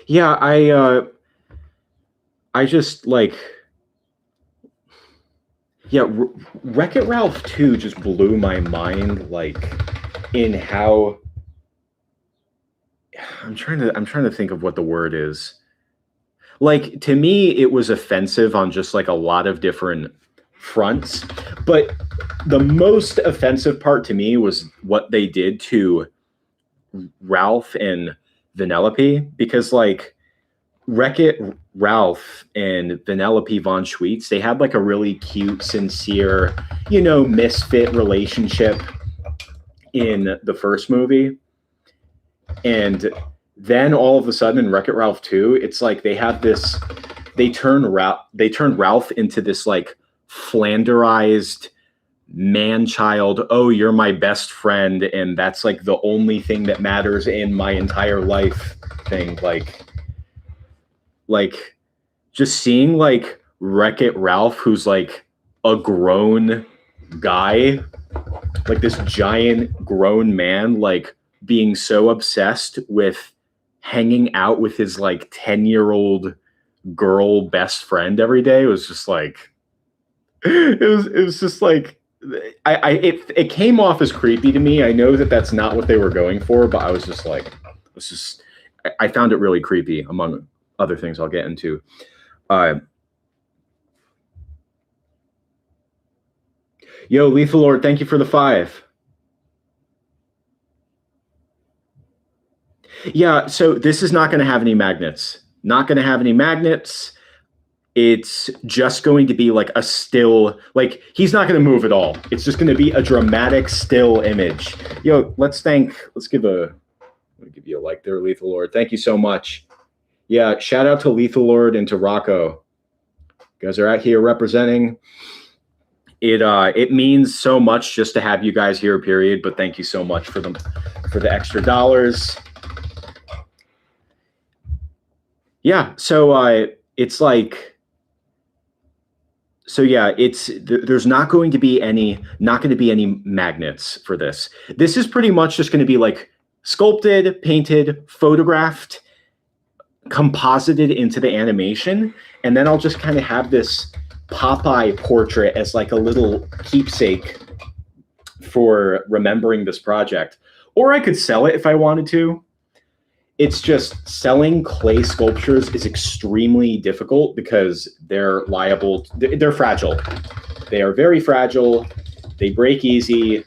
Yeah, I just like Yeah, Wreck-It Ralph 2 just blew my mind, like, in how I'm trying to think of what the word is. Like, to me, it was offensive on just like a lot of different fronts, but the most offensive part to me was what they did to Ralph and Vanellope, because like Wreck-It Ralph and Vanellope von Schweetz, they had like a really cute, sincere, misfit relationship in the first movie. And then all of a sudden in Wreck-It Ralph 2, it's like they turn Ralph into this like flanderized man-child, oh, you're my best friend, and that's like the only thing that matters in my entire life thing. Like just seeing like Wreck-It Ralph, who's like a grown guy, like this giant grown man, like being so obsessed with hanging out with his like 10-year-old girl best friend every day was just like it was just like it came off as creepy to me. I know that that's not what they were going for, but I was just like, I found it really creepy, among other things I'll get into. Yo, Lethal Lord, thank you for the 5. Yeah, so this is not going to have any magnets. Not going to have any magnets. It's just going to be like a still, like he's not going to move at all. It's just going to be a dramatic still image. Yo, let's give you a like there, Lethal Lord. Thank you so much. Yeah, shout out to Lethal Lord and to Rocco. You guys are out here representing. It means so much just to have you guys here, period. But thank you so much for the extra dollars. Yeah, so it's like, so yeah, there's not going to be any magnets for this. This is pretty much just going to be like sculpted, painted, photographed, composited into the animation, and then I'll just kind of have this Popeye portrait as like a little keepsake for remembering this project. Or I could sell it if I wanted to. It's just selling clay sculptures is extremely difficult because they're fragile. They are very fragile. They break easy.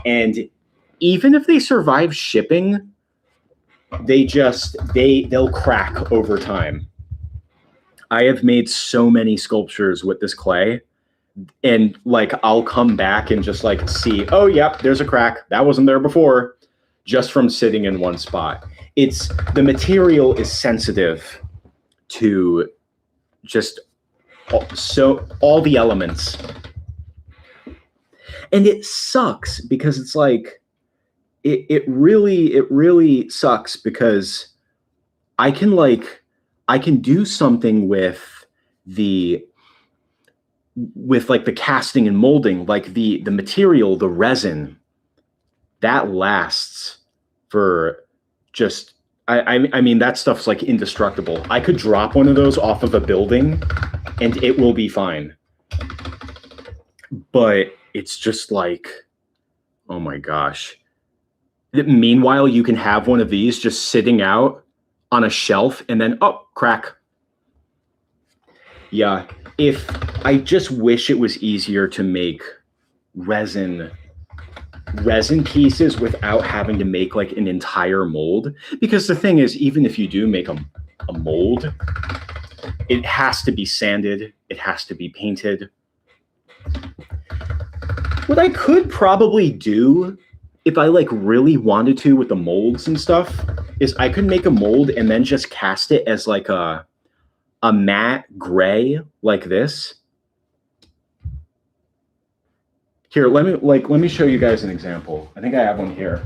And even if they survive shipping, they'll crack over time. I have made so many sculptures with this clay, and like I'll come back and just like see, oh, yep, there's a crack. That wasn't there before, just from sitting in one spot. The material is sensitive to just all the elements. And it sucks because it's like, it really sucks because I can do something with like the casting and molding, like the material, the resin, that lasts for just, I mean, that stuff's like indestructible. I could drop one of those off of a building and it will be fine. But it's just like, oh my gosh. Meanwhile, you can have one of these just sitting out on a shelf and then, oh, crack. Yeah, I just wish it was easier to make resin pieces without having to make like an entire mold. Because the thing is, even if you do make a mold, it has to be sanded, it has to be painted. What I could probably do, if I like really wanted to with the molds and stuff, is I could make a mold and then just cast it as like a matte gray like this. Here, let me show you guys an example. I think I have one here.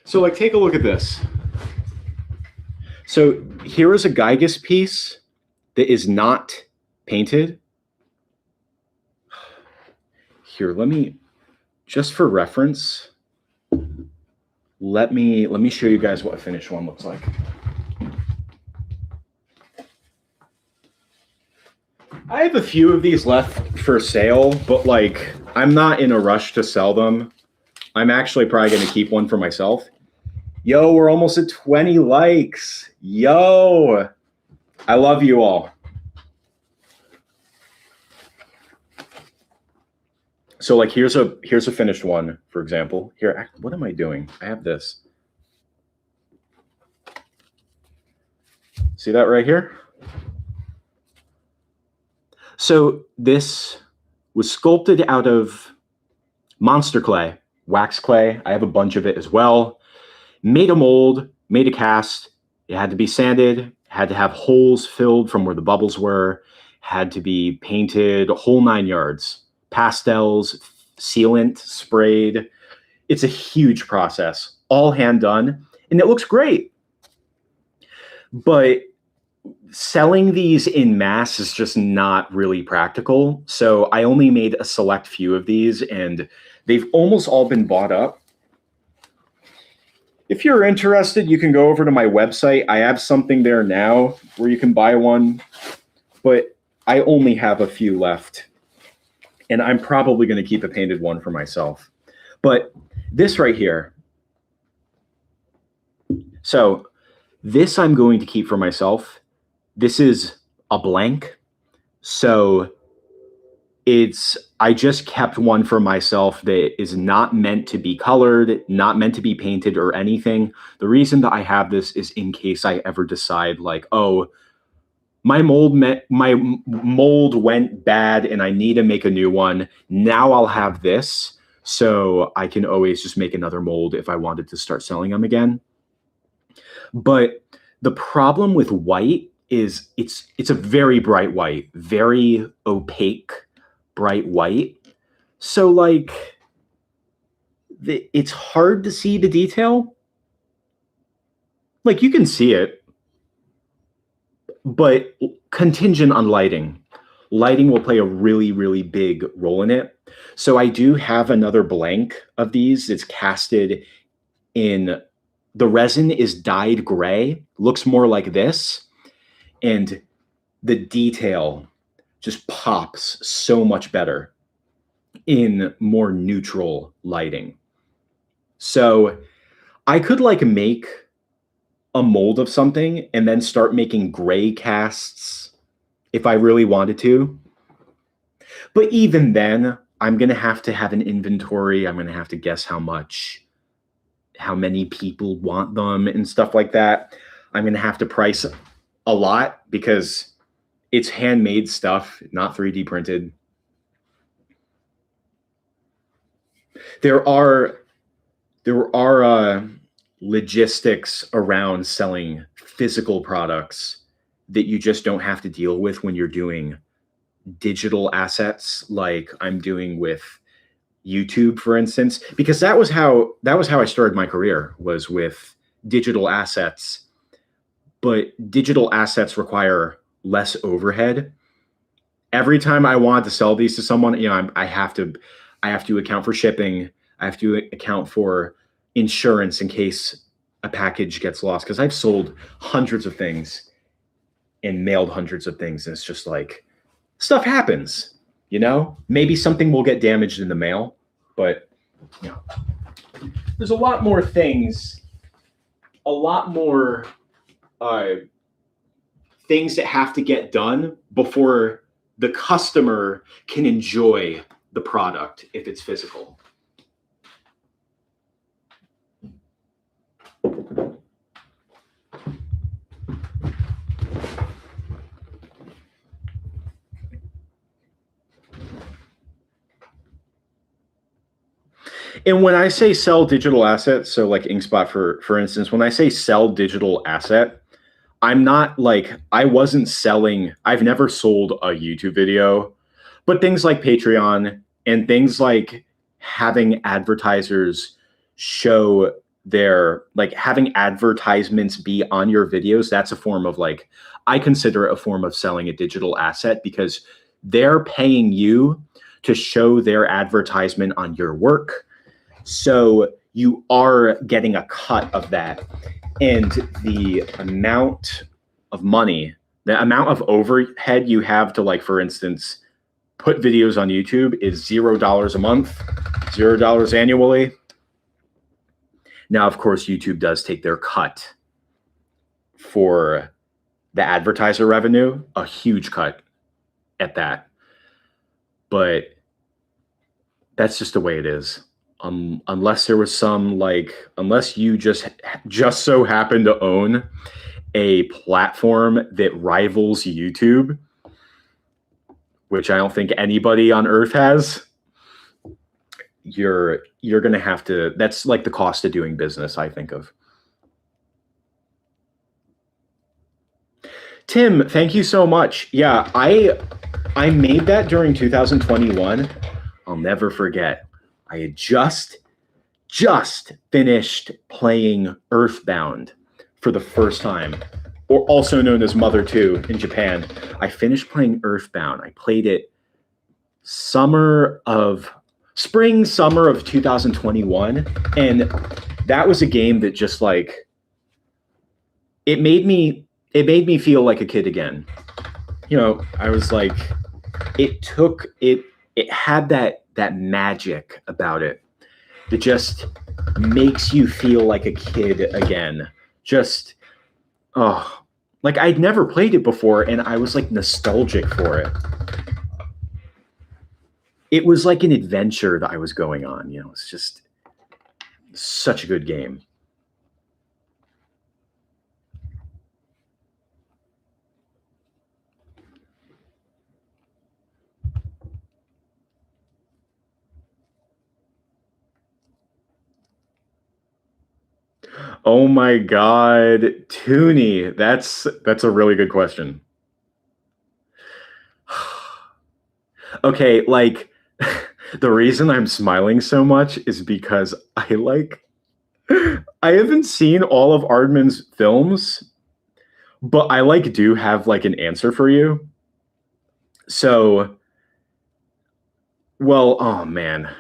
So like, take a look at this. So here is a Gygas piece that is not painted. Here, let me, just for reference, let me show you guys what a finished one looks like. I have a few of these left for sale, but like I'm not in a rush to sell them. I'm actually probably going to keep one for myself. Yo, we're almost at 20 likes. Yo, I love you all. So like here's a finished one, for example. Here, what am I doing? I have this. See that right here? So this was sculpted out of monster clay, wax clay. I have a bunch of it as well. Made a mold, made a cast. It had to be sanded, had to have holes filled from where the bubbles were, had to be painted, whole 9 yards. Pastels, sealant, sprayed. It's a huge process, all hand done, and it looks great. But selling these in mass is just not really practical. So I only made a select few of these, and they've almost all been bought up. If you're interested, you can go over to my website. I have something there now where you can buy one, but I only have a few left. And I'm probably going to keep a painted one for myself. But this right here. So this I'm going to keep for myself. This is a blank. So I just kept one for myself that is not meant to be colored, not meant to be painted or anything. The reason that I have this is in case I ever decide like, oh, my mold went bad and I need to make a new one. Now I'll have this, so I can always just make another mold if I wanted to start selling them again. But the problem with white is it's a very bright white, very opaque, bright white. So like it's hard to see the detail. Like you can see it, but contingent on lighting. Lighting will play a really, really big role in it. So I do have another blank of these. It's casted in, the resin is dyed gray, looks more like this. And the detail just pops so much better in more neutral lighting. So I could like make a mold of something and then start making gray casts if I really wanted to. But even then, I'm going to have an inventory. I'm going to have to guess how many people want them and stuff like that. I'm going to have to price a lot because it's handmade stuff, not 3D printed. There are logistics around selling physical products that you just don't have to deal with when you're doing digital assets like I'm doing with YouTube, for instance, because that was how I started my career, was with digital assets. But digital assets require less overhead. Every time I wanted to sell these to someone, I have to account for shipping. I have to account for insurance in case a package gets lost, because I've sold hundreds of things and mailed hundreds of things, and it's just like stuff happens, maybe something will get damaged in the mail, but there's a lot more things, things that have to get done before the customer can enjoy the product if it's physical. And when I say sell digital assets, so like InkSpot, for instance, when I say sell digital asset, I'm not like, I've never sold a YouTube video, but things like Patreon and things like having advertisers show having advertisements be on your videos, that's a form of I consider it a form of selling a digital asset, because they're paying you to show their advertisement on your work. So you are getting a cut of that. And the amount of money The amount of overhead you have to, like, for instance, put videos on YouTube is $0 a month, $0 annually. Now, of course, YouTube does take their cut for the advertiser revenue, a huge cut at that. But that's just the way it is. Unless there was some, like, unless you just so happen to own a platform that rivals YouTube, which I don't think anybody on earth has, you're going to have to, that's like the cost of doing business, I think of. Tim, thank you so much. Yeah, I made that during 2021. I'll never forget. I had just finished playing Earthbound for the first time, or also known as Mother 2 in Japan. I finished playing Earthbound. I played it spring, summer of 2021. And that was a game that just, like, it made me feel like a kid again. You know, I was like, it had that magic about it that just makes you feel like a kid again. Just, like, I'd never played it before, and I was, like, nostalgic for it. It was like an adventure that I was going on, you know. It's just such a good game. Oh my God, Toonie, that's a really good question. Okay, like, the reason I'm smiling so much is because I haven't seen all of Aardman's films, but I, like, do have, like, an answer for you. So, well, oh man.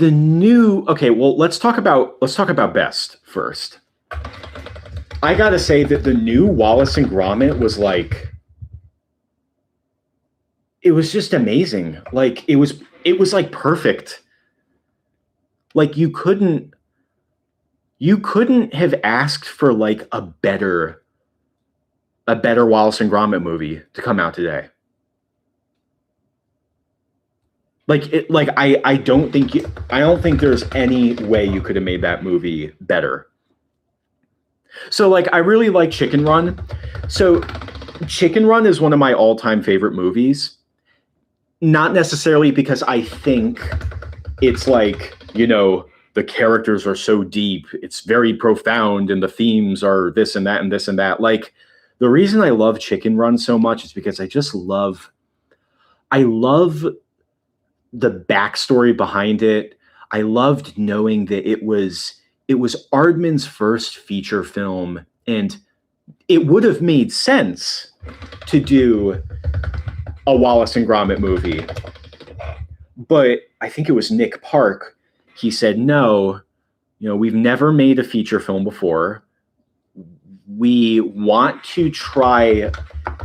Okay, well, let's talk about best first. I gotta say that the new Wallace and Gromit was, like, it was just amazing. Like, it was like perfect. Like, you couldn't have asked for, like, a better Wallace and Gromit movie to come out today. I don't think there's any way you could have made that movie better. So, like, I really like Chicken Run. So Chicken Run is one of my all-time favorite movies. Not necessarily because I think it's, like, you know, the characters are so deep, it's very profound, and the themes are this and that and this and that. Like, the reason I love Chicken Run so much is because I love the backstory behind it. I loved knowing that it was Aardman's first feature film, and it would have made sense to do a Wallace and Gromit movie. But I think it was Nick Park. He said, no, you know, we've never made a feature film before. We want to try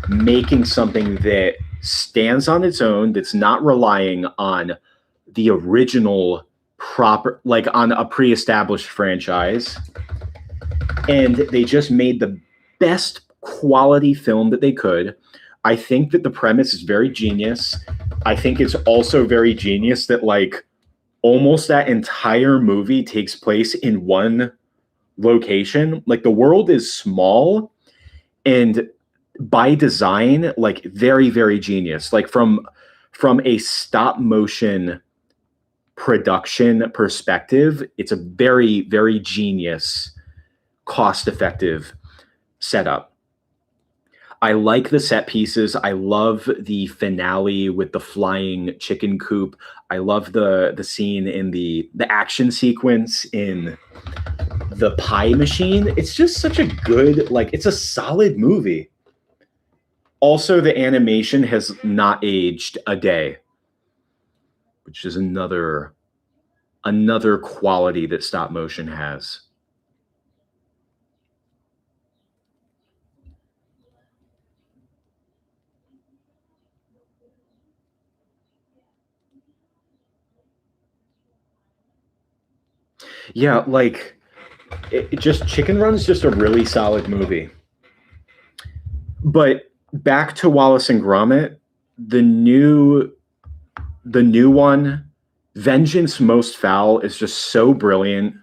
making something that stands on its own, that's not relying on the original proper, like, on a pre-established franchise. And they just made the best quality film that they could. I think that the premise is very genius. I think it's also very genius that, like, almost that entire movie takes place in one location. Like, the world is small, and by design, like, very, very genius. Like, from a stop motion production perspective, it's a very, very genius, cost-effective setup. I like the set pieces. I love the finale with the flying chicken coop. I love the scene in the action sequence in the pie machine. It's just such a good, like, it's a solid movie. Also, the animation has not aged a day, which is another quality that stop motion has. Yeah, like it just Chicken Run's just a really solid movie. But back to Wallace and Gromit, the new the new one, Vengeance Most Foul, is just so brilliant.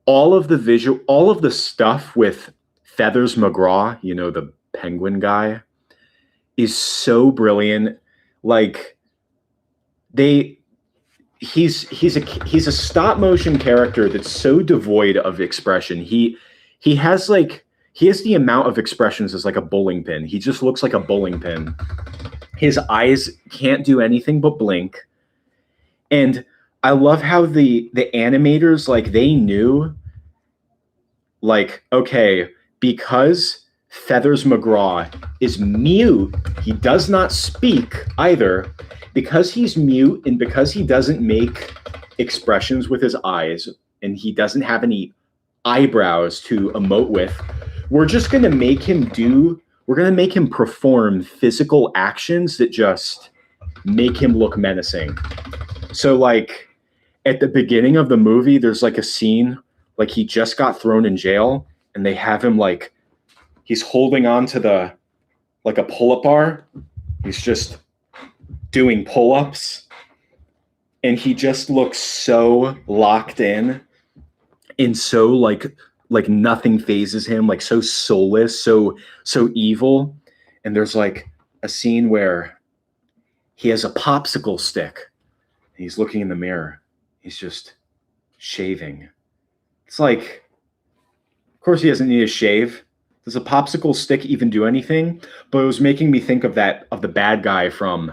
All of the stuff with Feathers McGraw, you know, the penguin guy, is so brilliant. Like they he's a stop motion character that's so devoid of expression. He has like he has the amount of expressions as like a bowling pin. He just looks like a bowling pin. His eyes can't do anything but blink. And I love how the animators, like, they knew, like, okay, because Feathers McGraw is mute, he does not speak either. Because he's mute and because he doesn't make expressions with his eyes and he doesn't have any eyebrows to emote with, we're going to make him perform physical actions that just make him look menacing. So, like, at the beginning of the movie, there's like a scene, like he just got thrown in jail and they have him, like, he's holding on to like a pull-up bar. He's just doing pull-ups and he just looks so locked in and so like nothing phases him, like so soulless, so evil. And there's like a scene where he has a popsicle stick and he's looking in the mirror. He's just shaving. It's like, of course he doesn't need a shave. Does a popsicle stick even do anything? But it was making me think of the bad guy from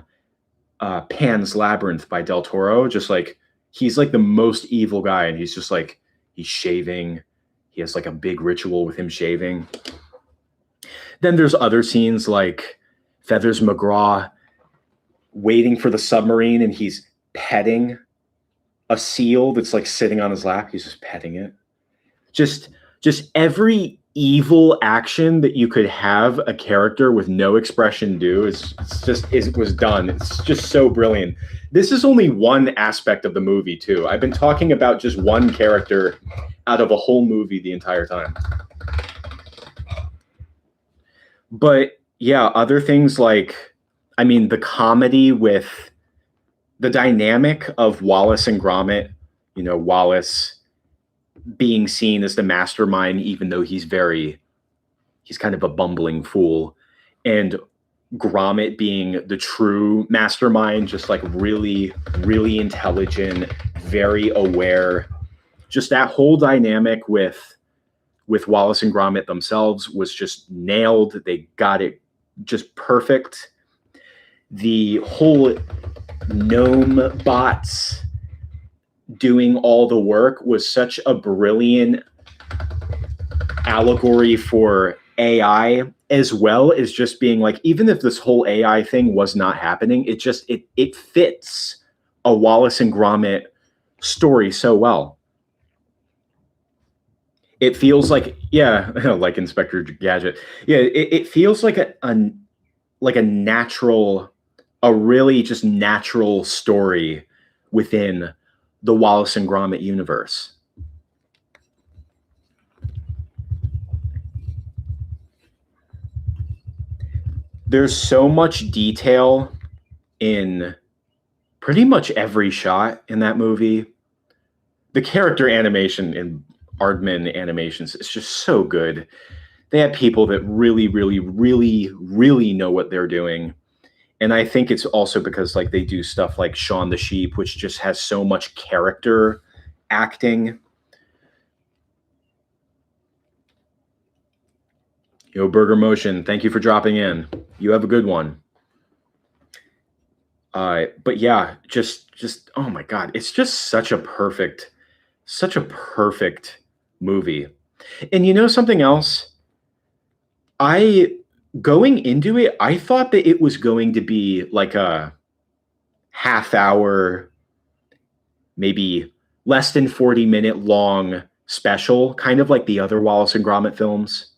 Pan's Labyrinth by Del Toro. Just like, he's like the most evil guy and he's just like, he's shaving. He has like a big ritual with him shaving. Then there's other scenes like Feathers McGraw waiting for the submarine and he's petting a seal that's like sitting on his lap. He's just petting it. Just every evil action that you could have a character with no expression do was done. It's just so brilliant. This is only one aspect of the movie too. I've been talking about just one character out of a whole movie the entire time. But yeah, other things like, I mean, the comedy with the dynamic of Wallace and Gromit, you know, Wallace being seen as the mastermind, even though he's kind of a bumbling fool, and Gromit being the true mastermind, just like really, really intelligent, very aware. Just that whole dynamic with Wallace and Gromit themselves was just nailed. They got it just perfect. The whole gnome bots doing all the work was such a brilliant allegory for AI, as well as just being like, even if this whole AI thing was not happening, it fits a Wallace and Gromit story so well. It feels like, yeah, like Inspector Gadget. Yeah, it feels like a natural, a really just natural story within the Wallace and Gromit universe. There's so much detail in pretty much every shot in that movie. The character animation in Aardman Animations is just so good. They have people that really, really, really, really know what they're doing. And I think it's also because like they do stuff like Shaun the Sheep, which just has so much character acting. Yo, Burger Motion, thank you for dropping in. You have a good one. But yeah, just oh my God, it's just such a perfect movie. And you know something else? Going into it, I thought that it was going to be like a half hour, maybe less than 40-minute long special, kind of like the other Wallace and Gromit films.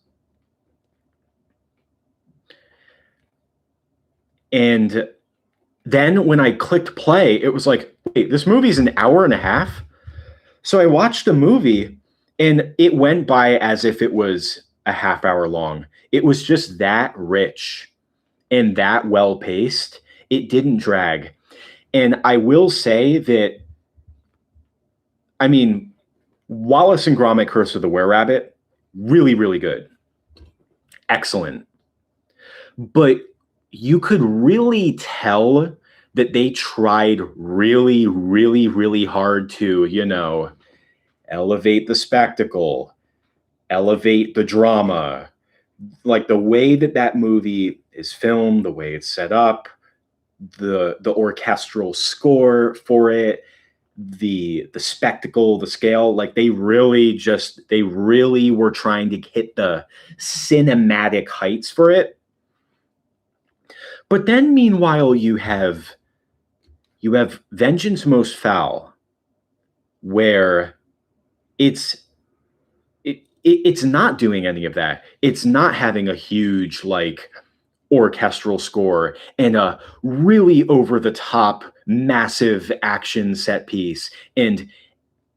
And then when I clicked play, it was like, wait, this movie's an hour and a half? So I watched the movie and it went by as if it was a half hour long. It was just that rich and that well paced. It didn't drag. And I will say that, I mean, Wallace and Gromit Curse of the Were-Rabbit, really, really good. Excellent. But you could really tell that they tried really, really, really hard to, elevate the spectacle, elevate the drama. Like the way that movie is filmed, the way it's set up, the orchestral score for it, the spectacle, the scale, like they really were trying to hit the cinematic heights for it. But then meanwhile you have Vengeance Most Foul, where it's not doing any of that. It's not having a huge like orchestral score and a really over the top massive action set piece, and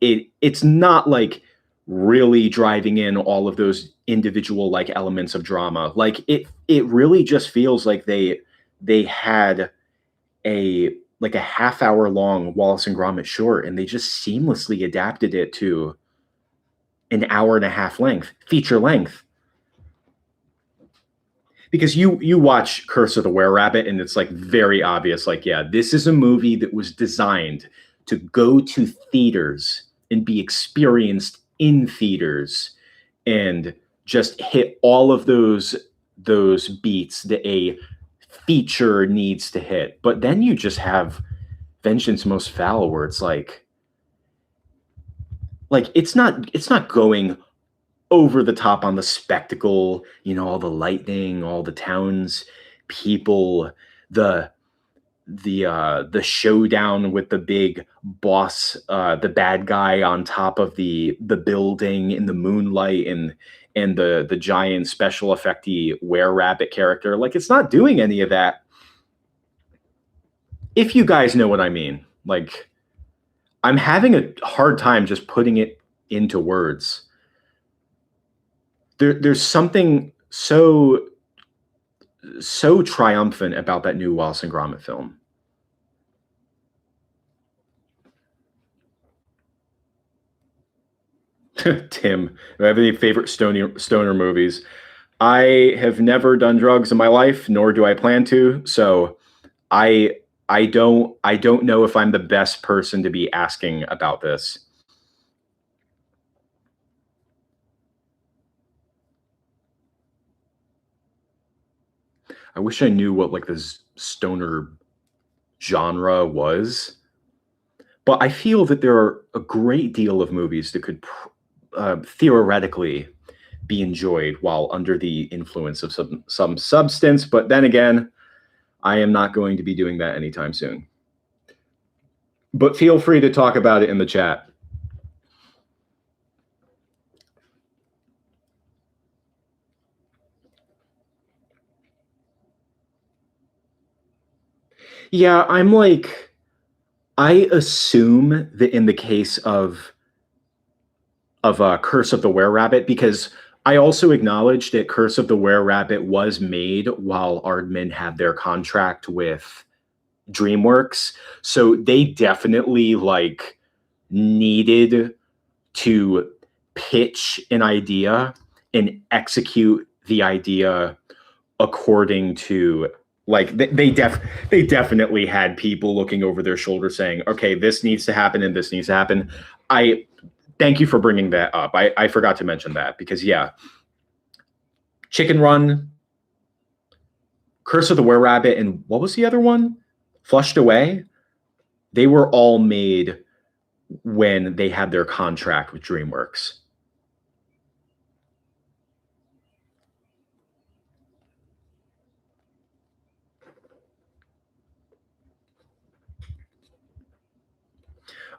it's not like really driving in all of those individual like elements of drama. Like it really just feels like they had a half hour long Wallace and Gromit short and they just seamlessly adapted it to an hour and a half length, feature length. Because you watch Curse of the Were-Rabbit and it's like very obvious, like, yeah, this is a movie that was designed to go to theaters and be experienced in theaters and just hit all of those beats that a feature needs to hit. But then you just have Vengeance Most Foul, where it's like it's not going over the top on the spectacle, all the lightning, all the towns people, the showdown with the big boss, the bad guy on top of the building in the moonlight, and the giant special effecty were-rabbit character. Like, it's not doing any of that. If you guys know what I mean. Like, I'm having a hard time just putting it into words. There's something so triumphant about that new Wallace and Gromit film. Tim, do I have any favorite stoner movies? I have never done drugs in my life, nor do I plan to. So I don't know if I'm the best person to be asking about this. I wish I knew what like this stoner genre was, but I feel that there are a great deal of movies that could theoretically be enjoyed while under the influence of some substance. But then again, I am not going to be doing that anytime soon. But feel free to talk about it in the chat. Yeah, I assume that in the case of Curse of the Were-Rabbit, because I also acknowledge that Curse of the Were-Rabbit was made while Aardman had their contract with DreamWorks, so they definitely like needed to pitch an idea and execute the idea according to like they definitely had people looking over their shoulder saying, okay, this needs to happen and this needs to happen. I thank you for bringing that up. I forgot to mention that because, yeah, Chicken Run, Curse of the Were-Rabbit, and what was the other one? Flushed Away. They were all made when they had their contract with DreamWorks.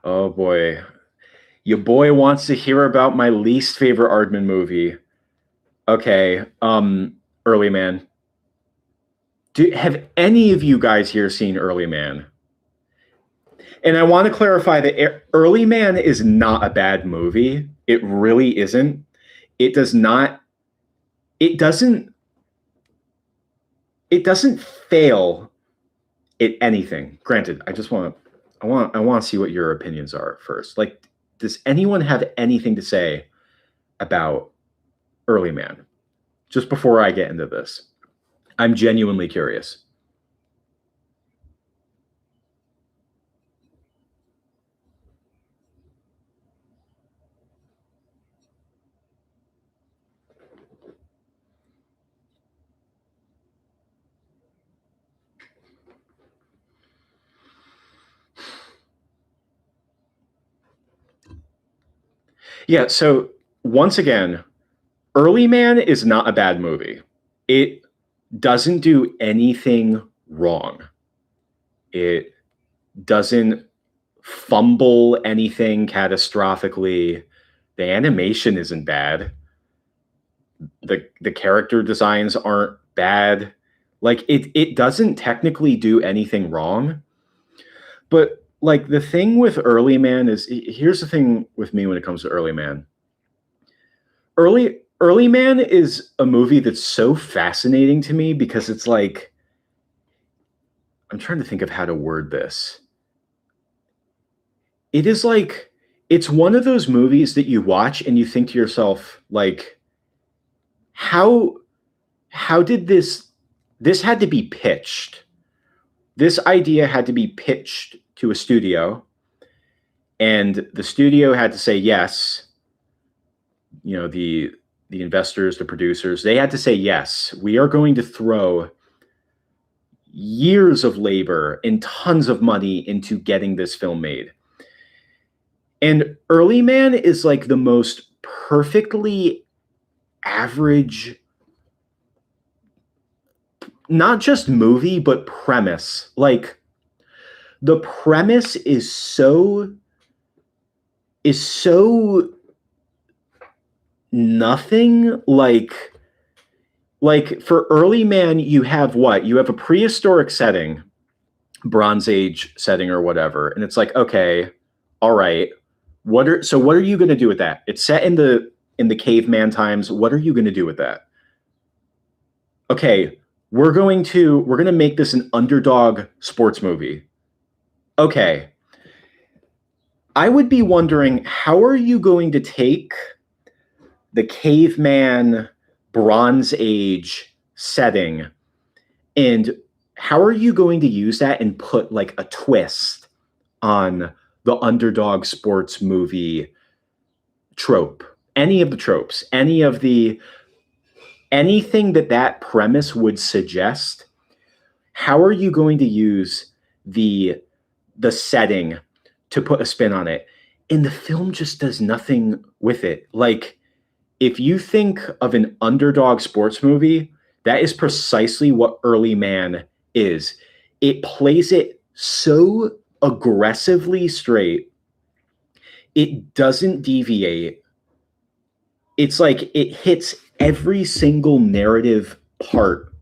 Oh boy. Your boy wants to hear about my least favorite Aardman movie. Okay, Early Man. Have any of you guys here seen Early Man? And I want to clarify that Early Man is not a bad movie. It really isn't. It does not. It doesn't. It doesn't fail at anything. Granted, I want to see what your opinions are first. Like, does anyone have anything to say about Early Man? Just before I get into this, I'm genuinely curious. Yeah, so once again, Early Man is not a bad movie. It doesn't do anything wrong. It doesn't fumble anything catastrophically. The animation isn't bad. The character designs aren't bad. Like it doesn't technically do anything wrong. But like the thing with Early Man is here's the thing with me when it comes to Early Man. Early Man is a movie that's so fascinating to me because it's like I'm trying to think of how to word this. It is like it's one of those movies that you watch and you think to yourself like how did this had to be pitched. This idea had to be pitched to a studio and the studio had to say yes. You know, the investors, the producers, they had to say yes. We are going to throw years of labor and tons of money into getting this film made. And Early Man is like the most perfectly average, not just movie, but premise. Like the premise is so nothing. Like for Early Man, you have what? You have a prehistoric setting, Bronze Age setting or whatever. And it's like, okay, all right. What are you going to do with that? It's set in the caveman times. What are you going to do with that? Okay, we're going to make this an underdog sports movie. Okay. I would be wondering, how are you going to take the caveman Bronze Age setting and how are you going to use that and put like a twist on the underdog sports movie trope? Any of the tropes, anything that premise would suggest, how are you going to use the setting to put a spin on it? And the film just does nothing with it. Like, if you think of an underdog sports movie, that is precisely what Early Man is. It plays it so aggressively straight. It doesn't deviate. It's like it hits every single narrative part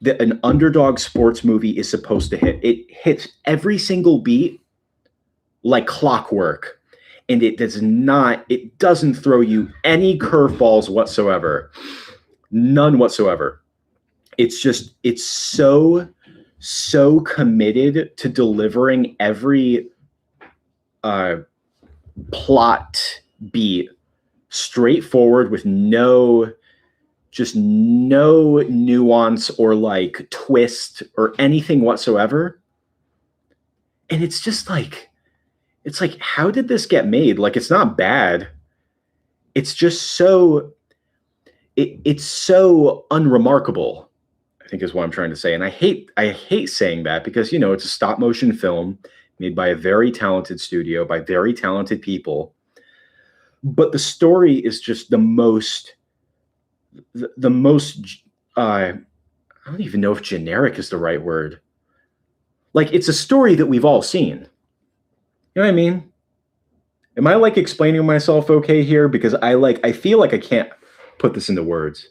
that an underdog sports movie is supposed to hit. It hits every single beat like clockwork. And it doesn't throw you any curveballs whatsoever. None whatsoever. It's so committed to delivering every plot beat straightforward with no nuance or like twist or anything whatsoever. And it's just like, it's like, how did this get made? Like, it's not bad. It's just it's so unremarkable, I think is what I'm trying to say. And I hate saying that because, you know, it's a stop motion film made by a very talented studio, by very talented people. But the story is just the most, I don't even know if generic is the right word. Like, it's a story that we've all seen. You know what I mean? Am I like explaining myself okay here? Because I feel like I can't put this into words.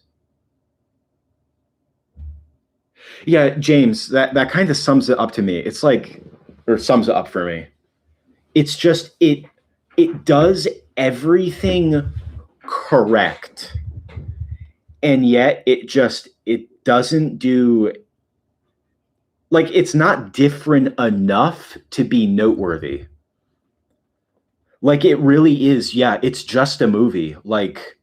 Yeah, James, that kind of sums it up to me. It's like or sums it up for me. It's just it does everything correct, and yet it doesn't do, like, it's not different enough to be noteworthy. Like, it really is, yeah, it's just a movie. Like,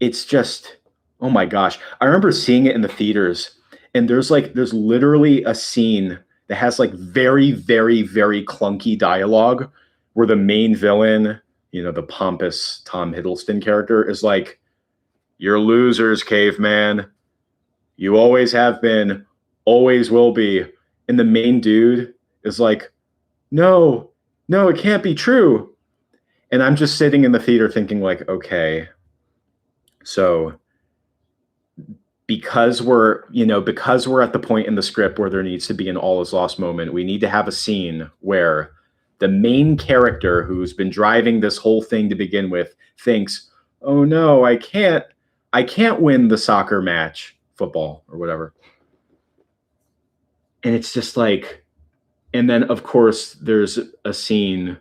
it's just, oh my gosh. I remember seeing it in the theaters, and there's literally a scene that has like very, very, very clunky dialogue where the main villain, the pompous Tom Hiddleston character, is like, "You're losers, caveman. You always have been, always will be." And the main dude is like, "No, no, it can't be true." And I'm just sitting in the theater thinking, like, okay, so because we're at the point in the script where there needs to be an all is lost moment, we need to have a scene where the main character, who's been driving this whole thing to begin with, thinks, "Oh no, I can't win the soccer match, football or whatever." And it's just like, and then of course there's a scene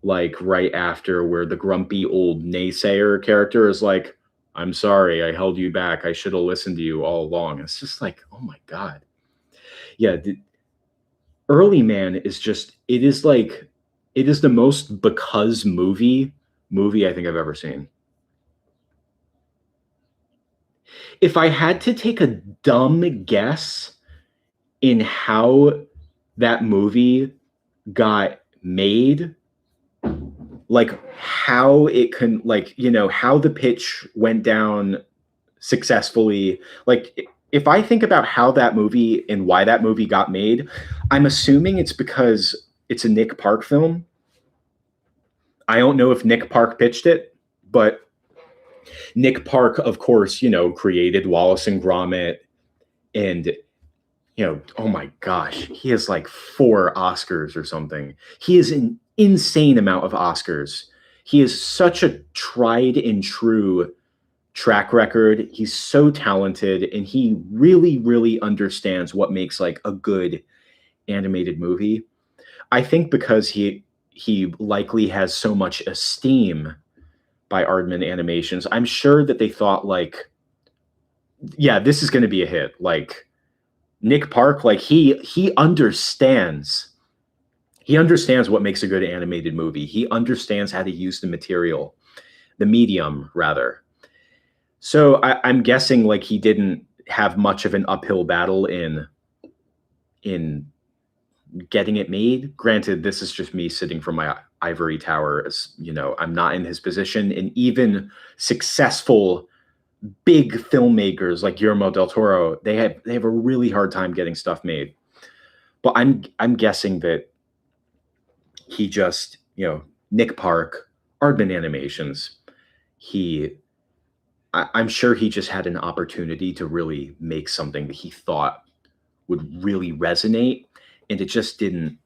like right after where the grumpy old naysayer character is like, "I'm sorry, I held you back. I should have listened to you all along." It's just like, oh my God. Yeah, Early Man is just, it is like, it is the most because movie I think I've ever seen. If I had to take a dumb guess in how that movie got made, like how it can, like, how the pitch went down successfully, like, if I think about how that movie and why that movie got made, I'm assuming it's because it's a Nick Park film. I don't know if Nick Park pitched it, but Nick Park, of course, created Wallace and Gromit, and oh my gosh, he has like 4 Oscars or something. He has an insane amount of Oscars. He is such a tried and true track record. He's so talented, and he really, really understands what makes like a good animated movie. I think because he likely has so much esteem by Aardman Animations, I'm sure that they thought like, yeah, this is going to be a hit. Like, Nick Park, like, he understands. He understands what makes a good animated movie. He understands how to use the material, the medium rather. So I'm guessing like he didn't have much of an uphill battle in getting it made. Granted, this is just me sitting from my ivory tower, as I'm not in his position, and even successful big filmmakers like Guillermo del Toro, they have a really hard time getting stuff made. But I'm guessing that he just, Nick Park, Aardman Animations, I'm sure he just had an opportunity to really make something that he thought would really resonate, and it just didn't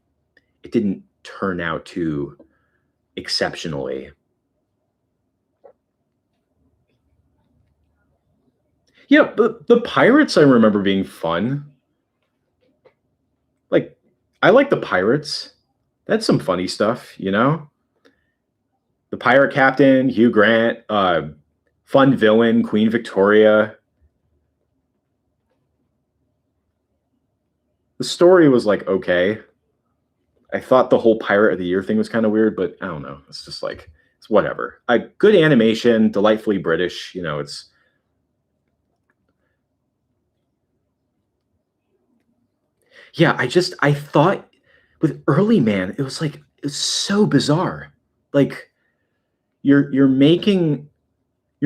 turn out too exceptionally. Yeah, but the Pirates I remember being fun. Like, I like the Pirates. That's some funny stuff, The pirate captain, Hugh Grant, fun villain, Queen Victoria. The story was like okay. I thought the whole Pirate of the Year thing was kind of weird, but I don't know. It's just like, it's whatever. Good animation, delightfully British. It's, yeah. I thought with Early Man, it was like, it's so bizarre. Like, you're making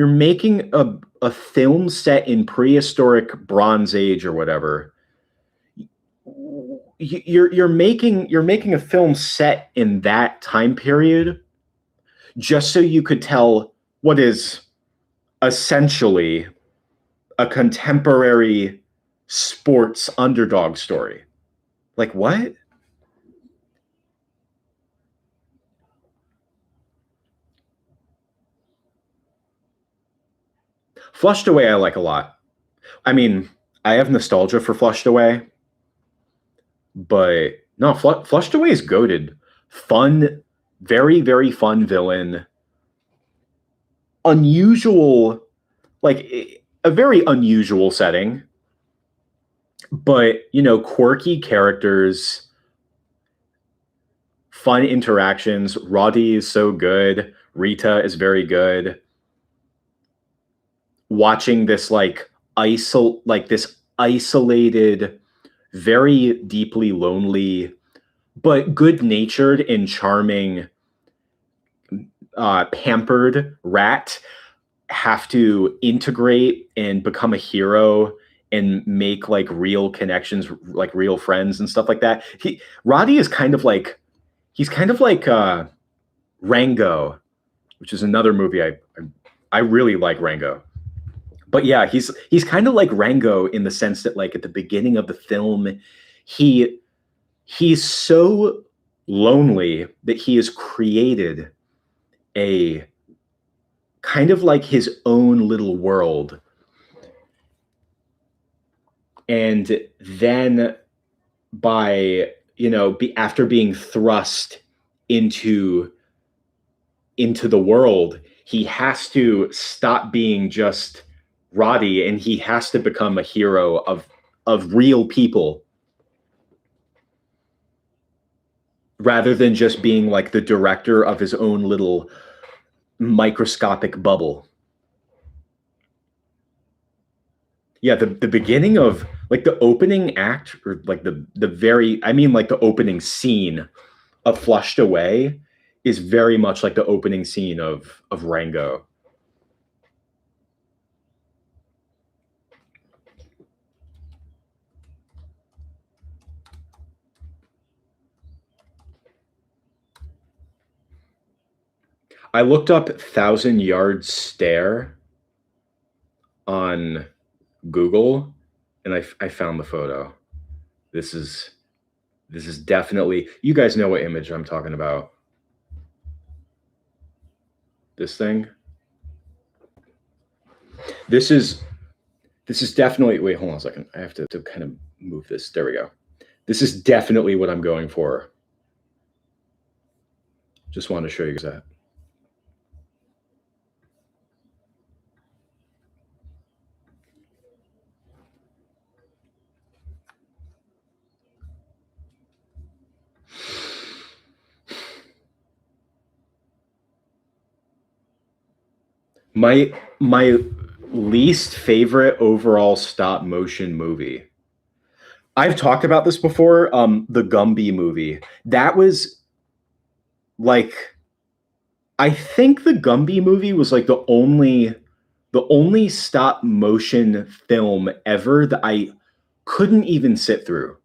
a film set in prehistoric Bronze Age or whatever. You're making a film set in that time period just so you could tell what is essentially a contemporary sports underdog story. Like, what? Flushed Away I like a lot. I mean, I have nostalgia for Flushed Away, but No, Flushed Away is goated. Fun, very, very fun villain. Unusual, like a very unusual setting. But, you know, quirky characters, fun interactions. Roddy is so good. Rita is very good. Watching this like this isolated, very deeply lonely, but good-natured and charming, pampered rat have to integrate and become a hero and make like real connections, like real friends and stuff like that. Roddy is kind of like Rango, which is another movie I really like Rango. But yeah, he's kind of like Rango in the sense that like at the beginning of the film, he's so lonely that he has created a kind of like his own little world. And then after being thrust into the world, he has to stop being just Roddy, and he has to become a hero of real people rather than just being like the director of his own little microscopic bubble. Yeah, the beginning of like the opening act, or like the opening scene of Flushed Away is very much like the opening scene of Rango. I looked up 1,000-yard stare on Google, and I found the photo. This is definitely, you guys know what image I'm talking about. This thing. This is definitely, wait, hold on a second. I have to kind of move this. There we go. This is definitely what I'm going for. Just wanted to show you guys that. My least favorite overall stop motion movie. I've talked about this before. The Gumby movie. That was like, I think the Gumby movie was like the only stop motion film ever that I couldn't even sit through.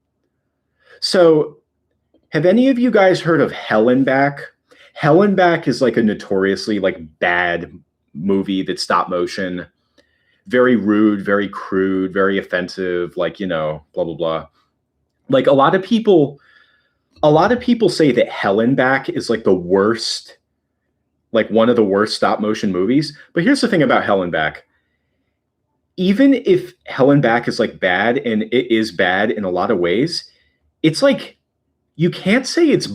So, have any of you guys heard of Hell and Back? Hell and Back is like a notoriously like bad movie that's stop motion, very rude, very crude, very offensive, like, you know, blah blah blah. Like a lot of people say that Hell and Back is like the worst, like one of the worst stop motion movies. But here's the thing about Hell and Back. Even if Hell and Back is like bad, and it is bad in a lot of ways, it's like you can't say it's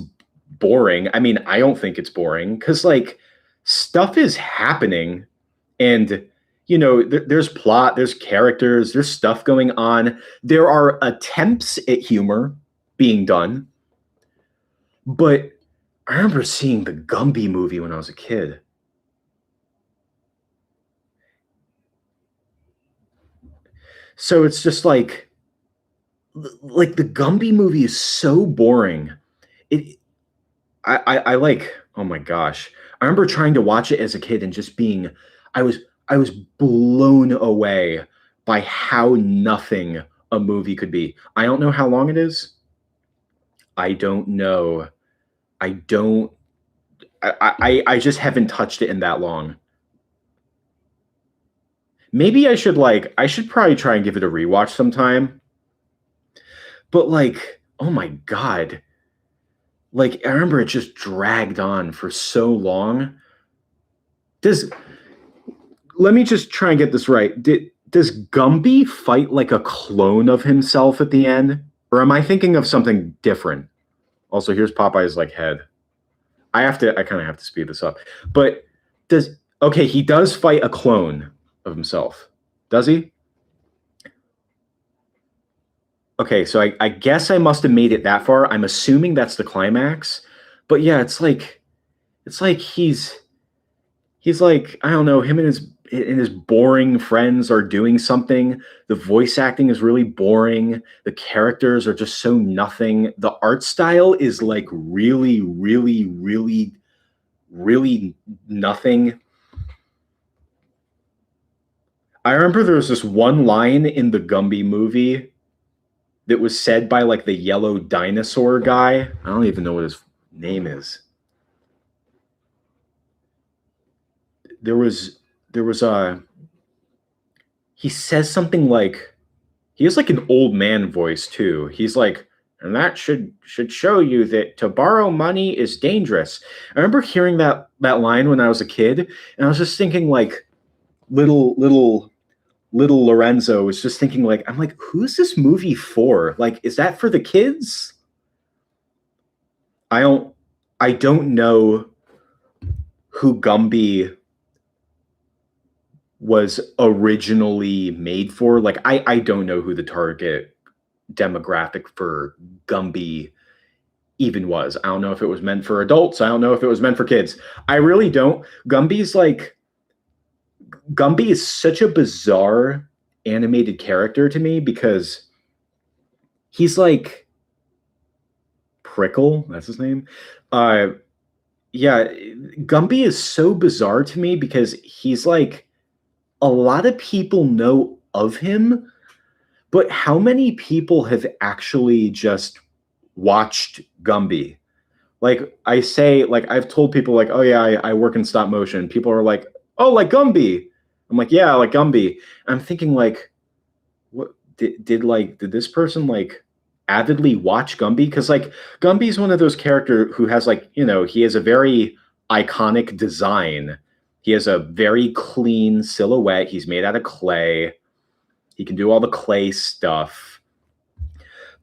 boring. I mean, I don't think it's boring because like stuff is happening, and you know, there's plot, there's characters, there's stuff going on. There are attempts at humor being done. But I remember seeing the Gumby movie when I was a kid. So it's just like the Gumby movie is so boring. I like, oh my gosh. I remember trying to watch it as a kid and just being, I was blown away by how nothing a movie could be. I don't know how long it is. I don't know. I just haven't touched it in that long. Maybe I should probably try and give it a rewatch sometime. But like, oh my God. Like, I remember it just dragged on for so long. Let me just try and get this right. Does Gumby fight like a clone of himself at the end? Or am I thinking of something different? Also, here's Popeye's like head. I kind of have to speed this up. But okay, he does fight a clone of himself. Does he? Okay, so I guess I must have made it that far. I'm assuming that's the climax. But yeah, it's like he's like, I don't know, him and his boring friends are doing something. The voice acting is really boring. The characters are just so nothing. The art style is like really, really, really, really nothing. I remember there was this one line in the Gumby movie that was said by like the yellow dinosaur guy. I don't even know what his name is. There was a he says something like he has like an old man voice too. He's like, and that should show you that to borrow money is dangerous. I remember hearing that line when I was a kid, and I was just thinking like little Lorenzo was just thinking like, I'm like, who's this movie for? Like, is that for the kids? I don't know who Gumby was originally made for. Like, I don't know who the target demographic for Gumby even was. I don't know if it was meant for adults. I don't know if it was meant for kids. I really don't. Gumby is such a bizarre animated character to me because he's like Prickle, that's his name. Yeah, Gumby is so bizarre to me because he's like a lot of people know of him, but how many people have actually just watched Gumby? Like I say, like I've told people like, oh yeah, I work in stop motion. People are like, oh, like Gumby. I'm like, yeah, like Gumby. I'm thinking like, what did this person like avidly watch Gumby? Because like Gumby's one of those character who has like, he has a very iconic design. He has a very clean silhouette. He's made out of clay. He can do all the clay stuff.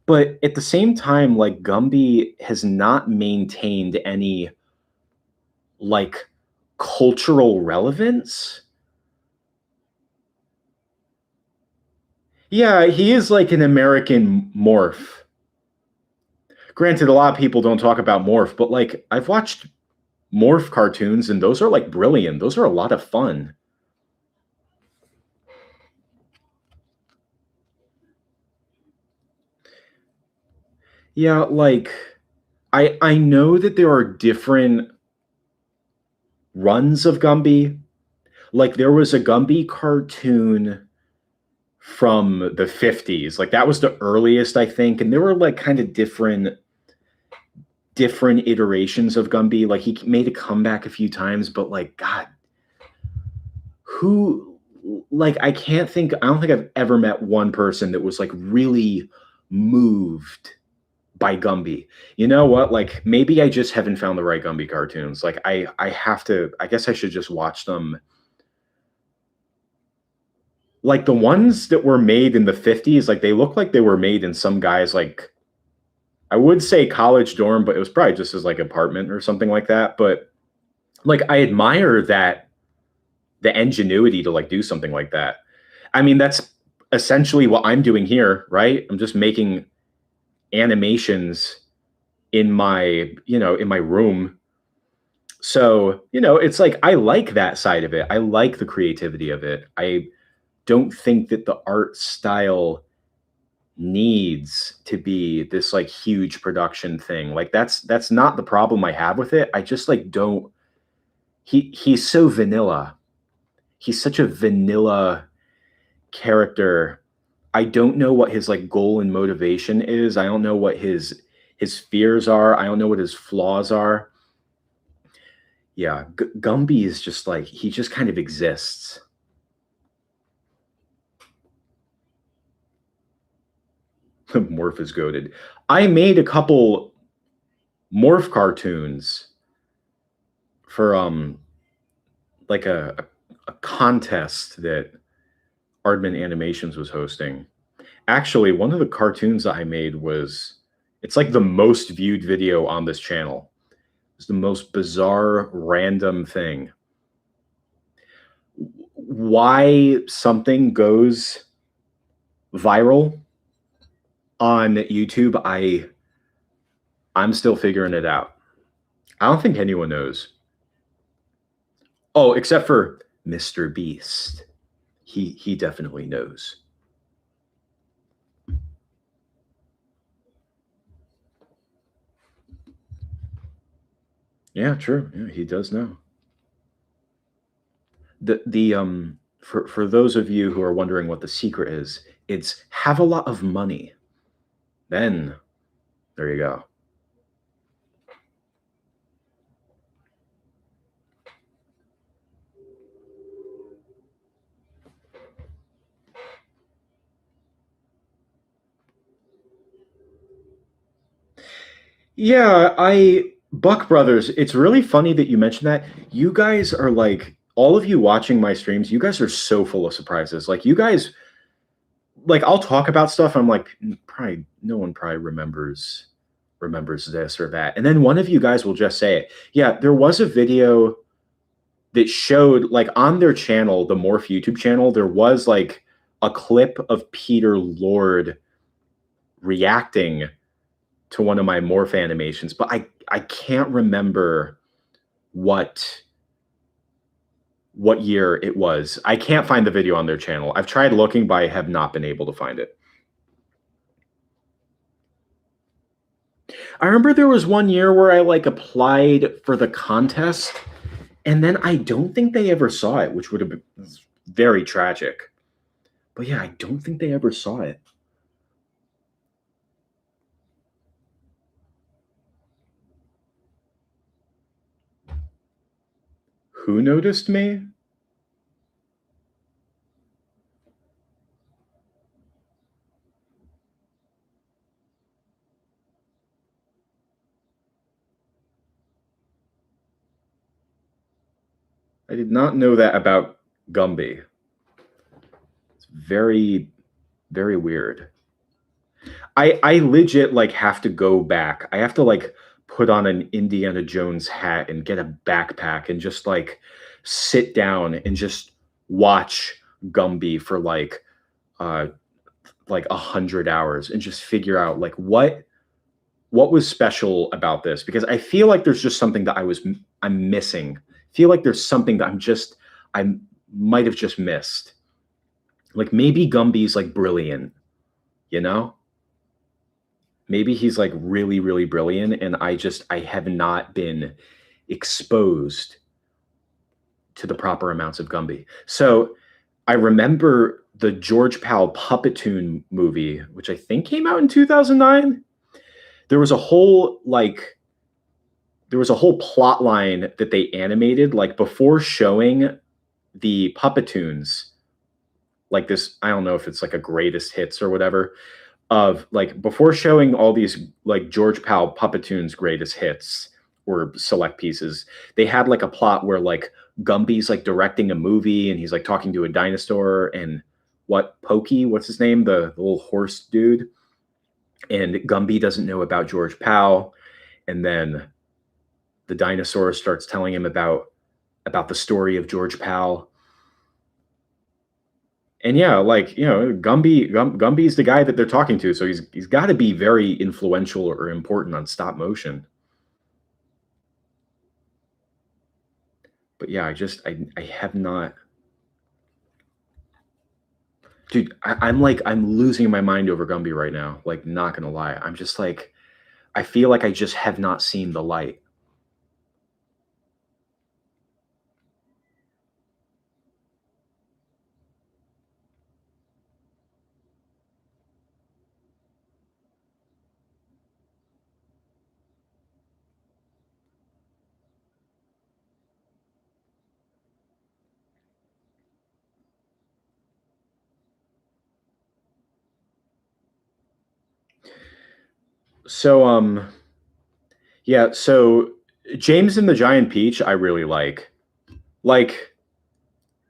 But at the same time, like Gumby has not maintained any like cultural relevance. Yeah, he is like an American Morph. Granted, a lot of people don't talk about Morph, but like I've watched Morph cartoons and those are like brilliant. Those are a lot of fun. Yeah, like I know that there are different runs of Gumby. Like there was a Gumby cartoon from the 50s. Like that was the earliest, I think, and there were like kind of different iterations of Gumby. Like he made a comeback a few times, but like God, who like I don't think I've ever met one person that was like really moved by Gumby. You know what? Like maybe I just haven't found the right Gumby cartoons. Like I have to I guess I should just watch them. Like the ones that were made in the 50s, like they look like they were made in some guy's like I would say college dorm, but it was probably just his like apartment or something like that. But like I admire that the ingenuity to like do something like that. I mean, that's essentially what I'm doing here, right? I'm just making animations in my, in my room. So, it's like I like that side of it. I like the creativity of it. I don't think that the art style needs to be this like huge production thing. Like that's not the problem I have with it. I just like don't he's so vanilla. He's such a vanilla character. I don't know what his like goal and motivation is. I don't know what his fears are. I don't know what his flaws are. Yeah, Gumby is just like he just kind of exists. Morph is goated. I made a couple Morph cartoons for like a contest that Aardman Animations was hosting. Actually, one of the cartoons that I made was It's like the most viewed video on this channel. It's the most bizarre, random thing. Why something goes viral on YouTube, I'm still figuring it out. I don't think anyone knows. Oh, except for Mr. Beast. He definitely knows. Yeah, true. Yeah, he does know. For those of you who are wondering what the secret is, it's have a lot of money. Then there you go. Yeah, Buck Brothers, it's really funny that you mentioned that. You guys are like, all of you watching my streams, you guys are so full of surprises. Like, you guys, like, I'll talk about stuff. I'm like, probably no one probably remembers this or that. And then one of you guys will just say it. Yeah, there was a video that showed, like, on their channel, the Morph YouTube channel, there was like a clip of Peter Lord reacting to one of my Morph animations, but I can't remember what year it was. I can't find the video on their channel. I've tried looking, but I have not been able to find it. I remember there was one year where I like applied for the contest, and then I don't think they ever saw it, which would have been very tragic. But yeah, I don't think they ever saw it. Who noticed me? I did not know that about Gumby. It's very, very weird. I legit like have to go back. I have to like put on an Indiana Jones hat and get a backpack and just like sit down and just watch Gumby for like 100 hours and just figure out like what was special about this, because I feel like there's just something that I'm missing. I feel like there's something that I might have just missed. Like maybe Gumby's like brilliant, you know? Maybe he's like really, really brilliant, and I have not been exposed to the proper amounts of Gumby. So I remember the George Powell Puppetoon movie, which I think came out in 2009. There was a whole plot line that they animated like before showing the Puppetoons, like this, I don't know if it's like a greatest hits or whatever, of like before showing all these like George Powell Puppetoons greatest hits or select pieces, they had like a plot where like Gumby's like directing a movie and he's like talking to a dinosaur, and Pokey, what's his name? The little horse dude. And Gumby doesn't know about George Powell. And then the dinosaur starts telling him about the story of George Powell. And yeah, like, you know, Gumby's the guy that they're talking to, so he's got to be very influential or important on stop motion. But yeah, I have not. Dude, I'm losing my mind over Gumby right now. Like, not gonna lie, I'm just like, I feel like I just have not seen the light. So yeah, so James and the Giant Peach I really like. Like,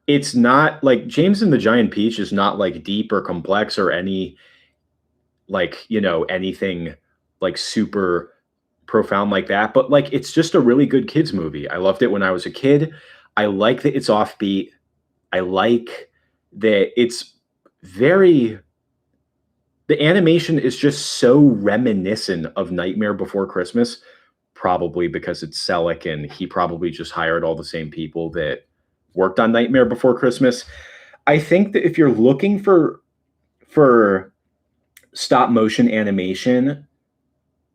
it's not like James and the Giant Peach is not like deep or complex or any like, you know, anything like super profound like that, but like it's just a really good kids movie. I loved it when I was a kid. I like that it's offbeat. I like that it's very the animation is just so reminiscent of Nightmare Before Christmas, probably because it's Selleck and he probably just hired all the same people that worked on Nightmare Before Christmas. I think that if you're looking for stop motion animation,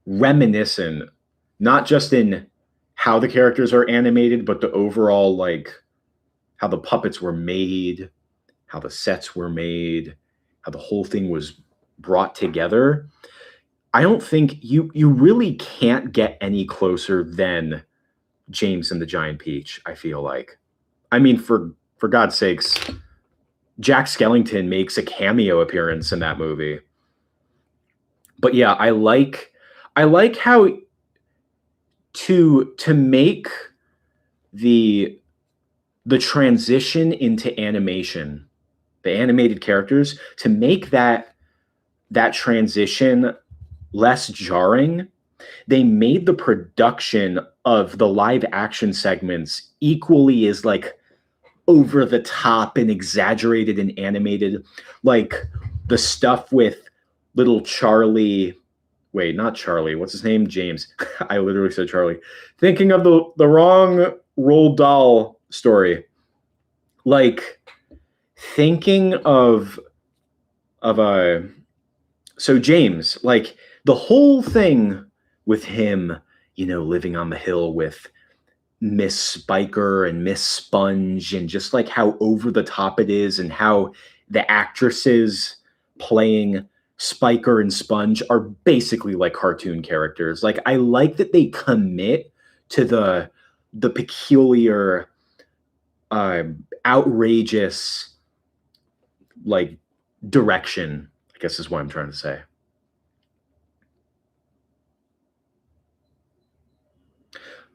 reminiscent, not just in how the characters are animated, but the overall like how the puppets were made, how the sets were made, how the whole thing was brought together. I don't think you really can't get any closer than James and the Giant Peach, I feel like. I mean, for God's sakes, Jack Skellington makes a cameo appearance in that movie. But yeah, I like how to make the transition into animation, the animated characters, to make that transition less jarring, they made the production of the live action segments equally as like over the top and exaggerated and animated. Like the stuff with little Charlie, wait, not Charlie, what's his name? James. I literally said Charlie. Thinking of the wrong Roald Dahl story. Like thinking of a so James, like the whole thing with him, you know, living on the hill with Miss Spiker and Miss Sponge, and just like how over the top it is, and how the actresses playing Spiker and Sponge are basically like cartoon characters. Like I like that they commit to the peculiar, outrageous, like direction, I guess is what I'm trying to say.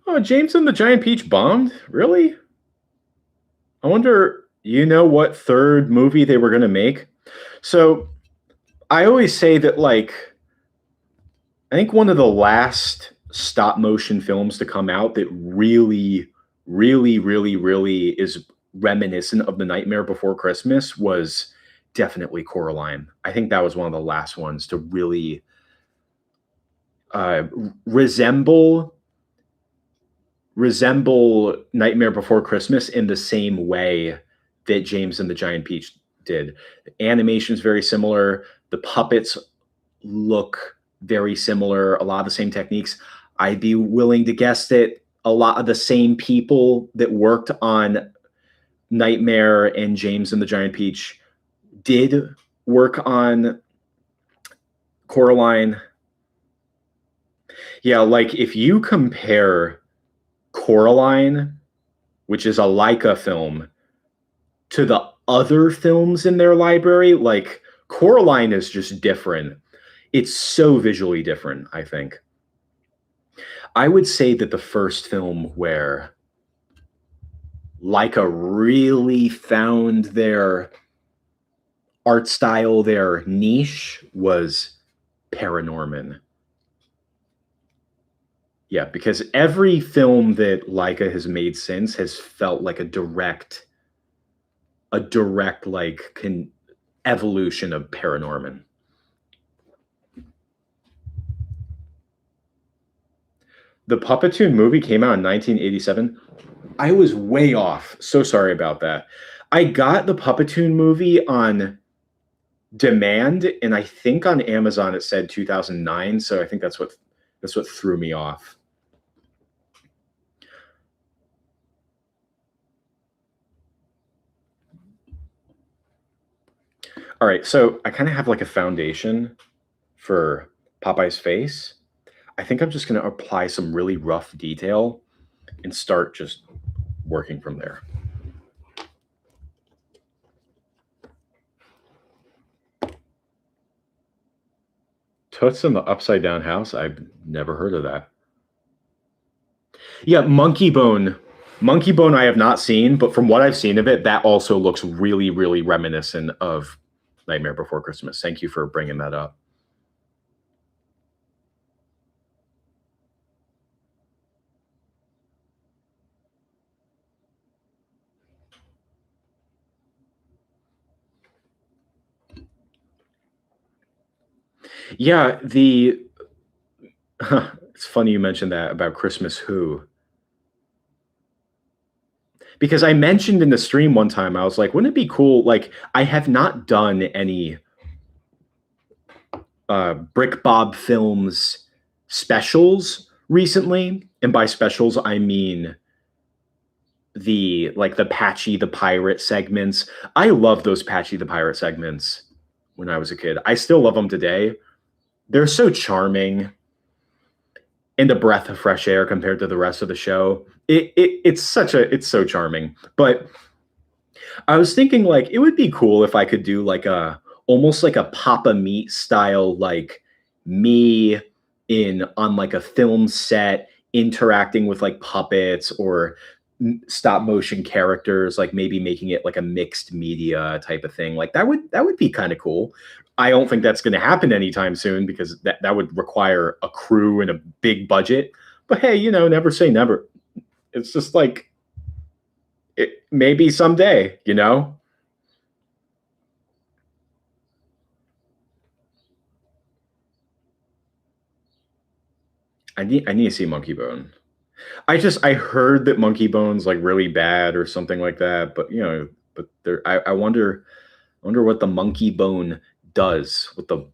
Oh, James and the Giant Peach bombed? Really? I wonder, you know what third movie they were going to make? So I always say that, like, I think one of the last stop motion films to come out that really, really, really, really is reminiscent of The Nightmare Before Christmas was definitely Coraline. I think that was one of the last ones to really resemble Nightmare Before Christmas in the same way that James and the Giant Peach did. The animation is very similar. The puppets look very similar. A lot of the same techniques. I'd be willing to guess that a lot of the same people that worked on Nightmare and James and the Giant Peach did work on Coraline. Yeah, like if you compare Coraline, which is a Leica film, to the other films in their library, like Coraline is just different. It's so visually different, I think. I would say that the first film where Leica really found their art style, their niche, was Paranorman. Yeah, because every film that Leica has made since has felt like a direct like evolution of Paranorman. The Puppetoon movie came out in 1987. I was way off. So sorry about that. I got the Puppetoon movie on demand, and I think on Amazon it said 2009. So I think that's what threw me off. All right, so I kind of have like a foundation for Popeye's face. I think I'm just going to apply some really rough detail and start just working from there. Toots in the Upside Down House? I've never heard of that. Yeah, Monkey Bone. Monkey Bone I have not seen, but from what I've seen of it, that also looks really, really reminiscent of Nightmare Before Christmas. Thank you for bringing that up. Yeah, the it's funny you mentioned that about Christmas Who. Because I mentioned in the stream one time, I was like, wouldn't it be cool? Like, I have not done any Brick Bob Films specials recently. And by specials, I mean the Patchy the Pirate segments. I love those Patchy the Pirate segments when I was a kid. I still love them today. They're so charming and a breath of fresh air compared to the rest of the show. It's so charming. But I was thinking like it would be cool if I could do like a almost like a Papa Meat style, like me in on like a film set interacting with like puppets or stop motion characters, like maybe making it like a mixed media type of thing. Like that would be kind of cool. I don't think that's going to happen anytime soon because that would require a crew and a big budget. But hey, never say never. It's just like maybe someday, I need to see Monkey Bone. I heard that Monkey Bone's like really bad or something like that, but I wonder what the Monkey Bone does with the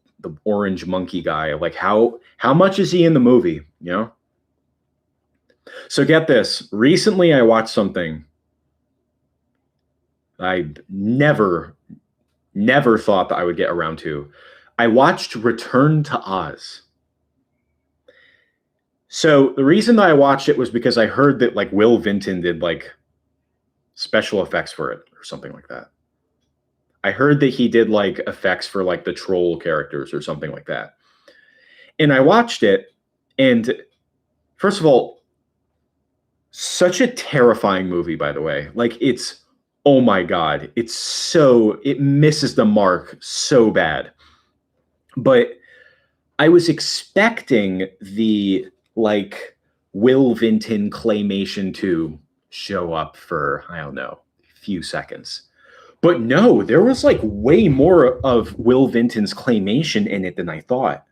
orange monkey guy. Like how much is he in the movie, So get this. Recently I watched something I never thought that I would get around to. I watched Return to Oz. So the reason that I watched it was because I heard that like Will Vinton did like special effects for it or something like that. I heard that he did like effects for like the troll characters or something like that. And I watched it, and first of all, such a terrifying movie, by the way. Like oh my God, it misses the mark so bad. But I was expecting the like Will Vinton claymation to show up for, I don't know, a few seconds. But no, there was like way more of Will Vinton's claymation in it than I thought.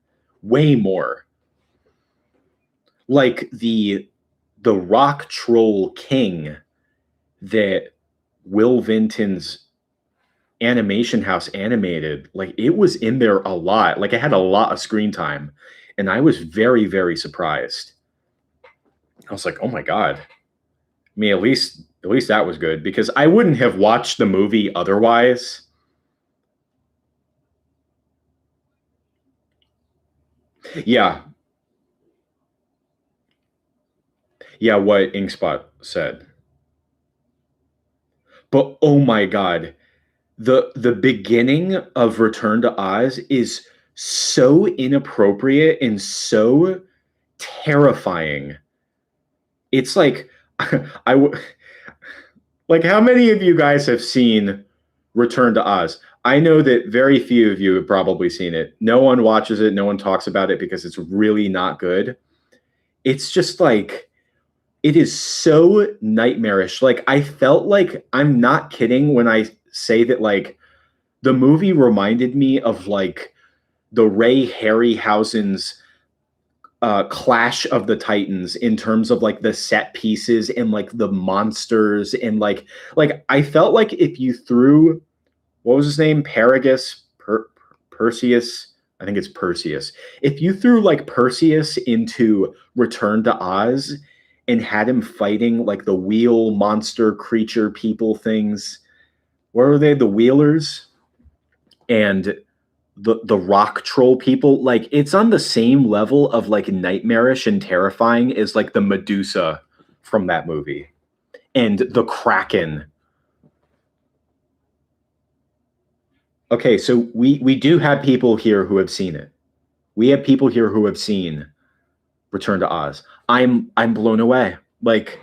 Way more. Like the rock troll king that Will Vinton's animation house animated, like it was in there a lot. Like it had a lot of screen time. And I was very, very surprised. I was like, oh my God. I mean, at least that was good because I wouldn't have watched the movie otherwise. Yeah. Yeah, what Inkspot said. But oh my God, the beginning of Return to Oz is so inappropriate and so terrifying. It's like like how many of you guys have seen Return to Oz? I know that very few of you have probably seen it. No one watches it, no one talks about it because it's really not good. It's just like it is so nightmarish. Like I felt like I'm not kidding when I say that like the movie reminded me of like the Ray Harryhausen's Clash of the Titans in terms of like the set pieces and like the monsters and like I felt like if you threw what was his name Perseus, I think it's Perseus. If you threw like Perseus into Return to Oz and had him fighting like the wheel monster creature people things, what are they, the Wheelers and the rock troll people, like it's on the same level of like nightmarish and terrifying as like the Medusa from that movie and the Kraken. Okay, so we do have people here who have seen it. We have people here who have seen Return to Oz. I'm blown away. Like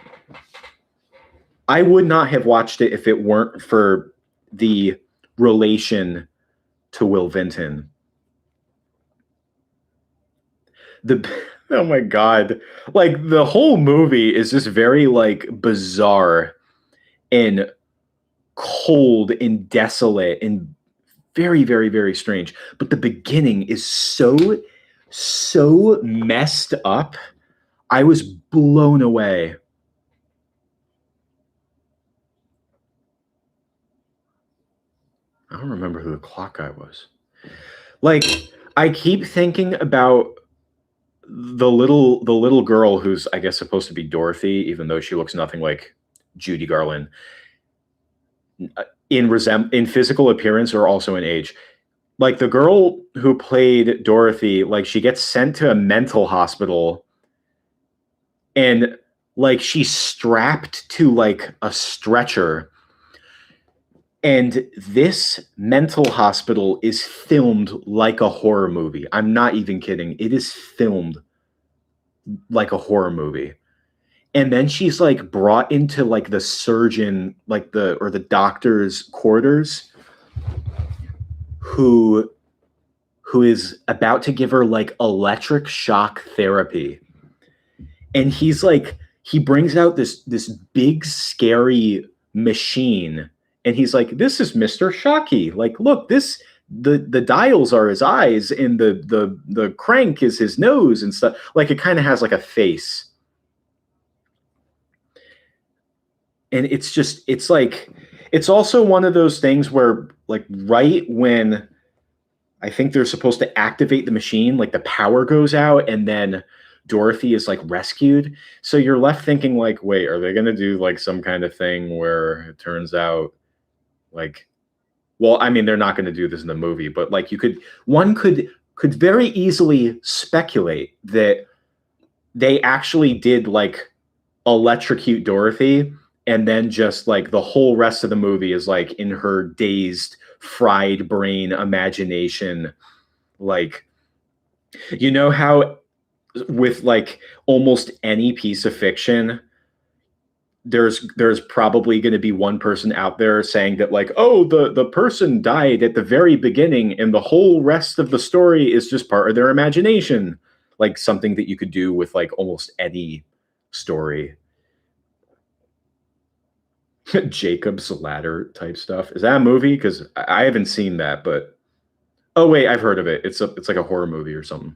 I would not have watched it if it weren't for the relation to Will Vinton. Oh my God. Like the whole movie is just very like bizarre and cold and desolate and very, very, very strange. But the beginning is so messed up. I was blown away. I don't remember who the clock guy was. Like, I keep thinking about the little girl who's, I guess, supposed to be Dorothy, even though she looks nothing like Judy Garland in physical appearance or also in age. Like, the girl who played Dorothy, like, she gets sent to a mental hospital, and like she's strapped to like a stretcher. And this mental hospital is filmed like a horror movie. I'm not even kidding. It is filmed like a horror movie. And then she's like brought into like the surgeon, like the doctor's quarters, who is about to give her like electric shock therapy. And he's like, he brings out this big scary machine, and he's like, "This is Mr. Shocky. Like, look, this the dials are his eyes, and the crank is his nose and stuff. Like, it kind of has like a face." And it's like, it's also one of those things where, like, right when I think they're supposed to activate the machine, like the power goes out, and then Dorothy is like rescued. So you're left thinking like, wait, are they going to do like some kind of thing where it turns out like, well, I mean, they're not going to do this in the movie, but like one could very easily speculate that they actually did like electrocute Dorothy, and then just like the whole rest of the movie is like in her dazed, fried brain imagination. Like, you know how with like almost any piece of fiction, there's probably going to be one person out there saying that like, oh, the person died at the very beginning and the whole rest of the story is just part of their imagination. Like something that you could do with like almost any story. Jacob's Ladder type stuff. Is that a movie? Because I haven't seen that, but oh wait, I've heard of it. It's like a horror movie or something.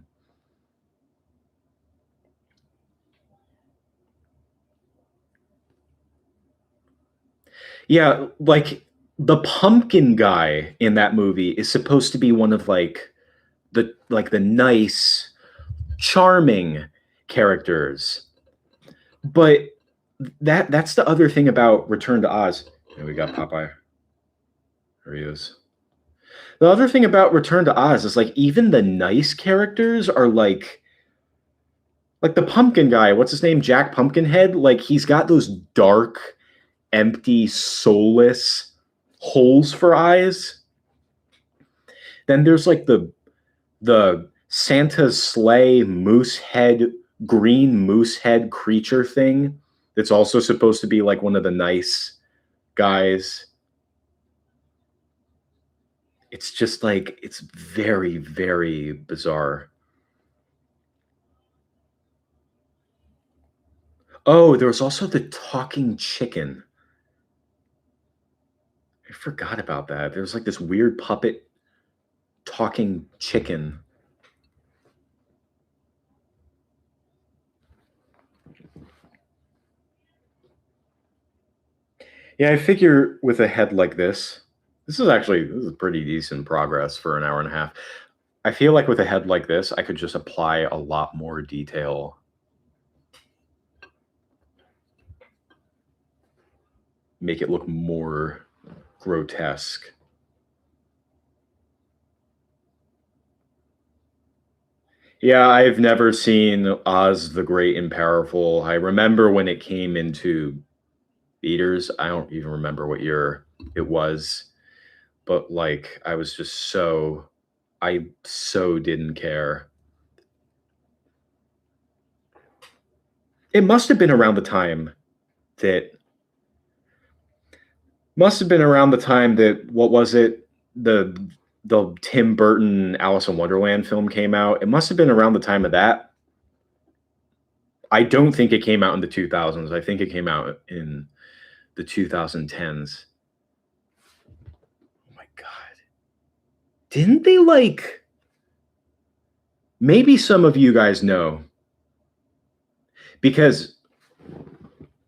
Yeah, like the pumpkin guy in that movie is supposed to be one of like the nice, charming characters. But that's the other thing about Return to Oz. And we got Popeye. There he is. The other thing about Return to Oz is like even the nice characters are like the pumpkin guy, what's his name? Jack Pumpkinhead. Like he's got those dark, empty, soulless holes for eyes. Then there's like the Santa's sleigh moose head, green moose head creature thing that's also supposed to be like one of the nice guys. It's just like, it's very, very bizarre. Oh, there was also the talking chicken. I forgot about that. There was like this weird puppet talking chicken. Yeah, I figure with a head like this is pretty decent progress for an hour and a half. I feel like with a head like this, I could just apply a lot more detail. Make it look more grotesque. Yeah, I've never seen Oz the Great and Powerful. I remember when it came into theaters. I don't even remember what year it was, but like I so didn't care. It must have been around the time that what was it? The Tim Burton Alice in Wonderland film came out. It must have been around the time of that. I don't think it came out in the 2000s. I think it came out in the 2010s. Oh my God. didn't they like, maybe some of you guys know, because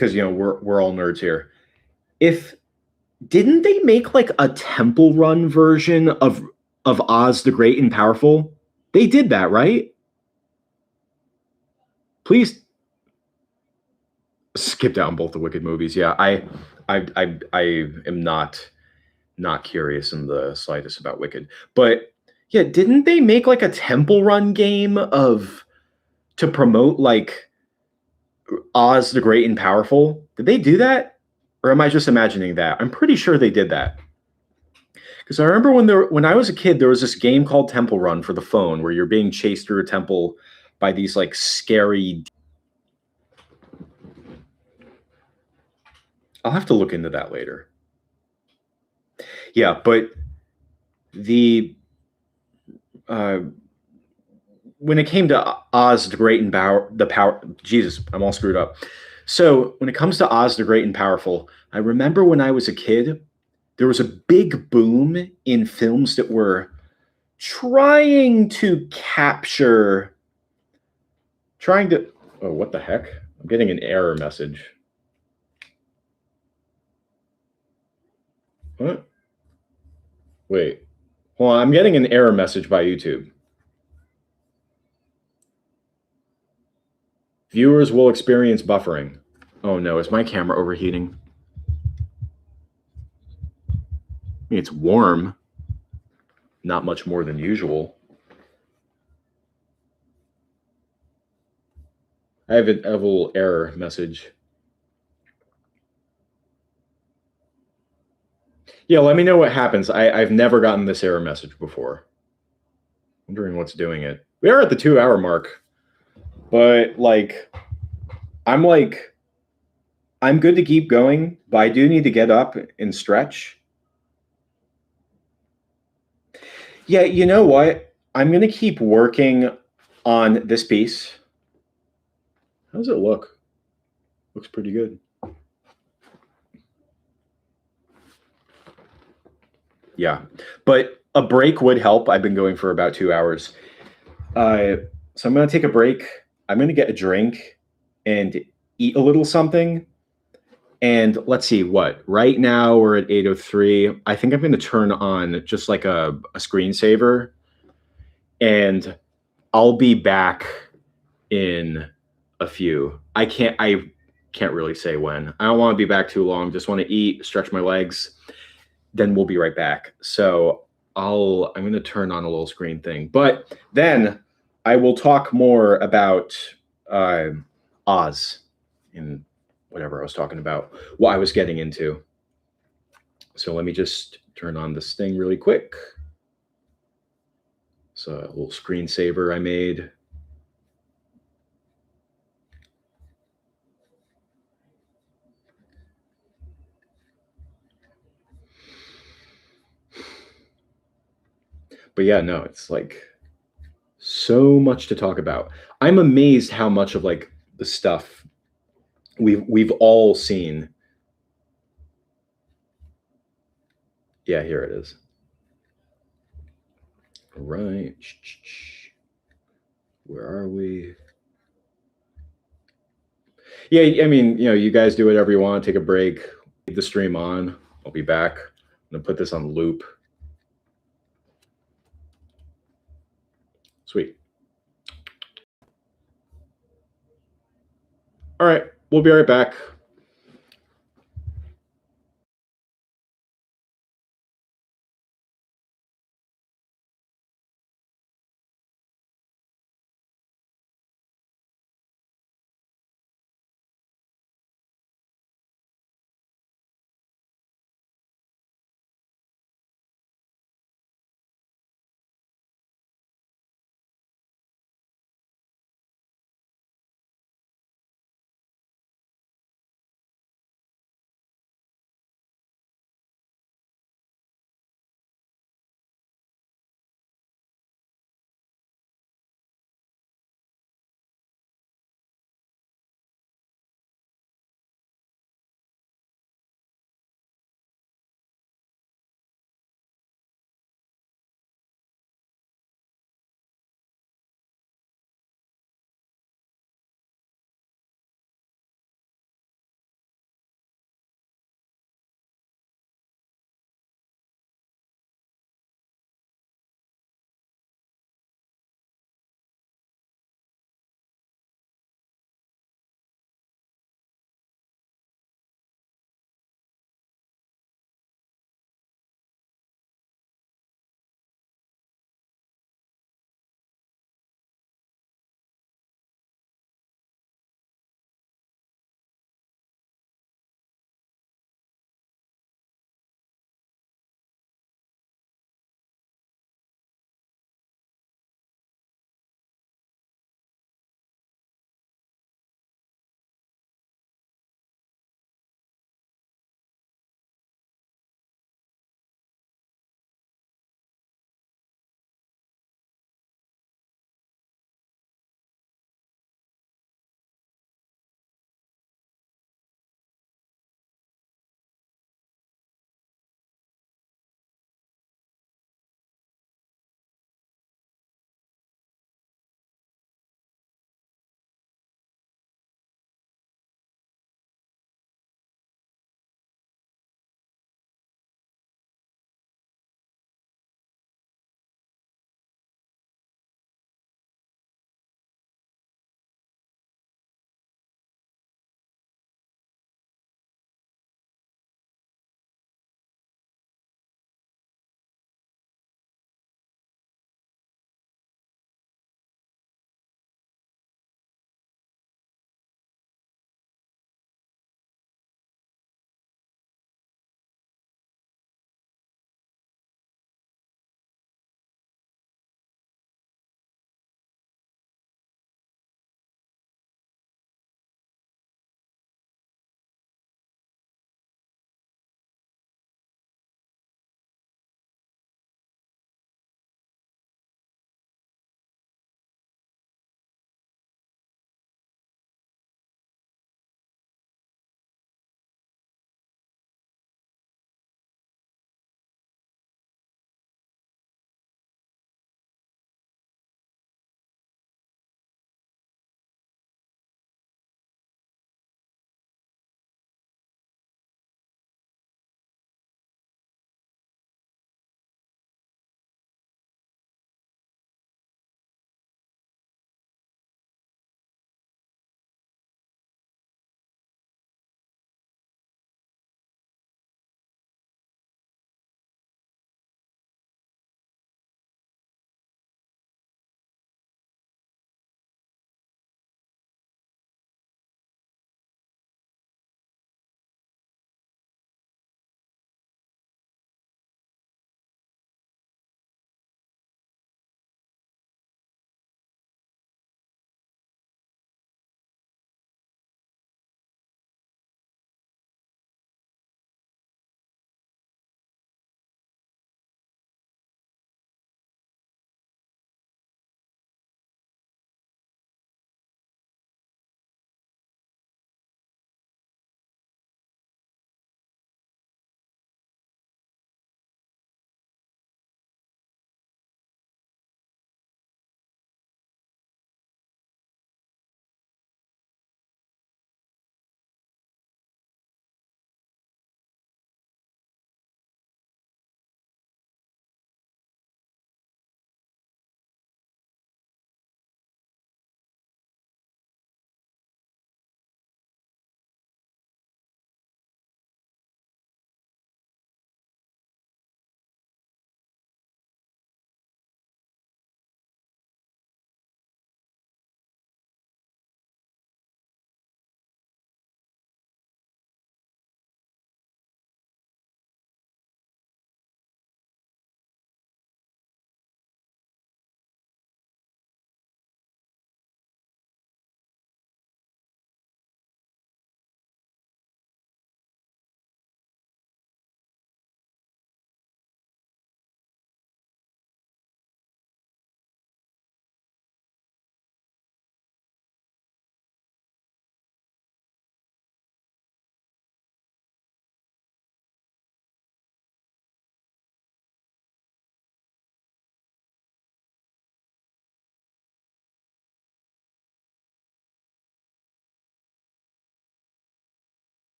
you know we're all nerds here. If didn't they make like a Temple Run version of Oz the Great and Powerful? They did that, right? Please skip down both the Wicked movies. Yeah, I am not curious in the slightest about Wicked, but yeah, didn't they make like a Temple Run game of to promote like Oz the Great and Powerful? Did they do that, or am I just imagining that? I'm pretty sure they did that. Because I remember when I was a kid, there was this game called Temple Run for the phone where you're being chased through a temple by these like scary. I'll have to look into that later. Yeah, but the when it came to Oz the Great and Power, Jesus, I'm all screwed up. So when it comes to Oz the Great and Powerful, I remember when I was a kid, there was a big boom in films that were trying to capture, trying to. Oh, what the heck? I'm getting an error message. What? Wait. Hold on. I'm getting an error message by YouTube. Viewers will experience buffering. Oh no, is my camera overheating? I mean, it's warm. Not much more than usual. I have a little error message. Yeah, let me know what happens. I've never gotten this error message before. Wondering what's doing it. We are at the 2-hour mark, but like, I'm good to keep going, but I do need to get up and stretch. Yeah, you know what? I'm going to keep working on this piece. How does it look? Looks pretty good. Yeah, but a break would help. I've been going for about 2 hours. So I'm going to take a break. I'm going to get a drink and eat a little something. And let's see what. Right now we're at 8:03. I think I'm going to turn on just like a screensaver, and I'll be back in a few. I can't really say when. I don't want to be back too long. Just want to eat, stretch my legs. Then we'll be right back. So I'm going to turn on a little screen thing. But then I will talk more about Oz and whatever I was talking about, what I was getting into. So let me just turn on this thing really quick. So a little screensaver I made. But yeah, no, it's like so much to talk about. I'm amazed how much of like the stuff we've all seen. Yeah, here it is. All right. Where are we? Yeah, I mean, you guys do whatever you want. Take a break. Leave the stream on. I'll be back. I'm gonna put this on loop. Sweet. All right, we'll be right back.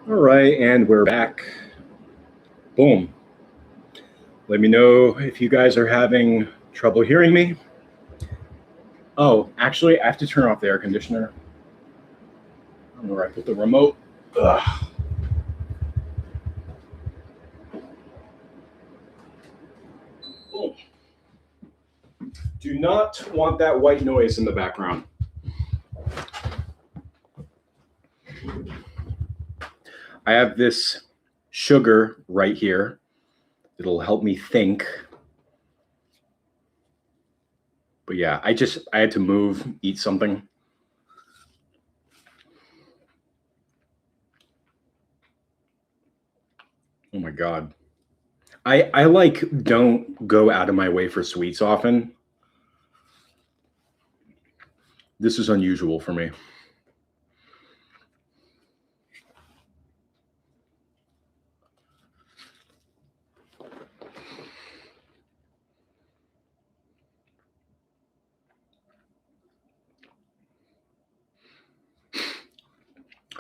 All right, and we're back. Boom. Let me know if you guys are having trouble hearing me. Oh, actually, I have to turn off the air conditioner. I don't know where I put the remote. Ugh. Boom. Do not want that white noise in the background. I have this sugar right here. It'll help me think. But yeah, I had to move, eat something. Oh my God. I like don't go out of my way for sweets often. This is unusual for me.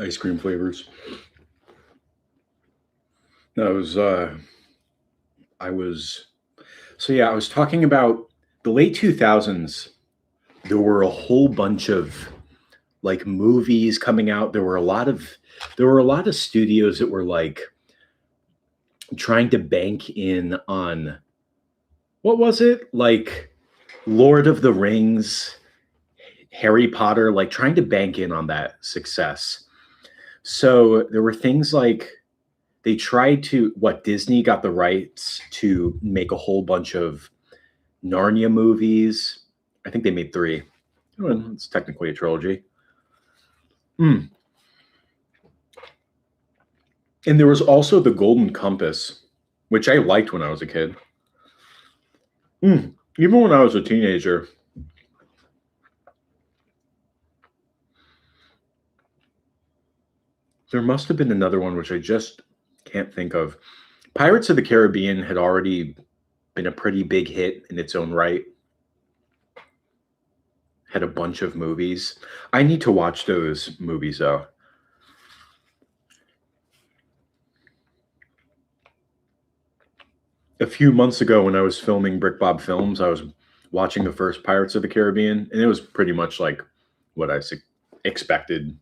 Ice cream flavors. No, it was I was talking about the late 2000s. There were a whole bunch of like movies coming out. There were a lot of studios that were like trying to bank in on what was it? Like Lord of the Rings, Harry Potter, like trying to bank in on that success. So there were things like they tried to Disney got the rights to make a whole bunch of Narnia movies. I think they made 3. Well, it's technically a trilogy. And there was also The Golden Compass, which I liked when I was a kid. Even when I was a teenager. There must have been another one which I just can't think of. Pirates of the Caribbean had already been a pretty big hit in its own right. Had a bunch of movies. I need to watch those movies though. A few months ago when I was filming Brick Bob Films, I was watching the first Pirates of the Caribbean, and it was pretty much like what I expected.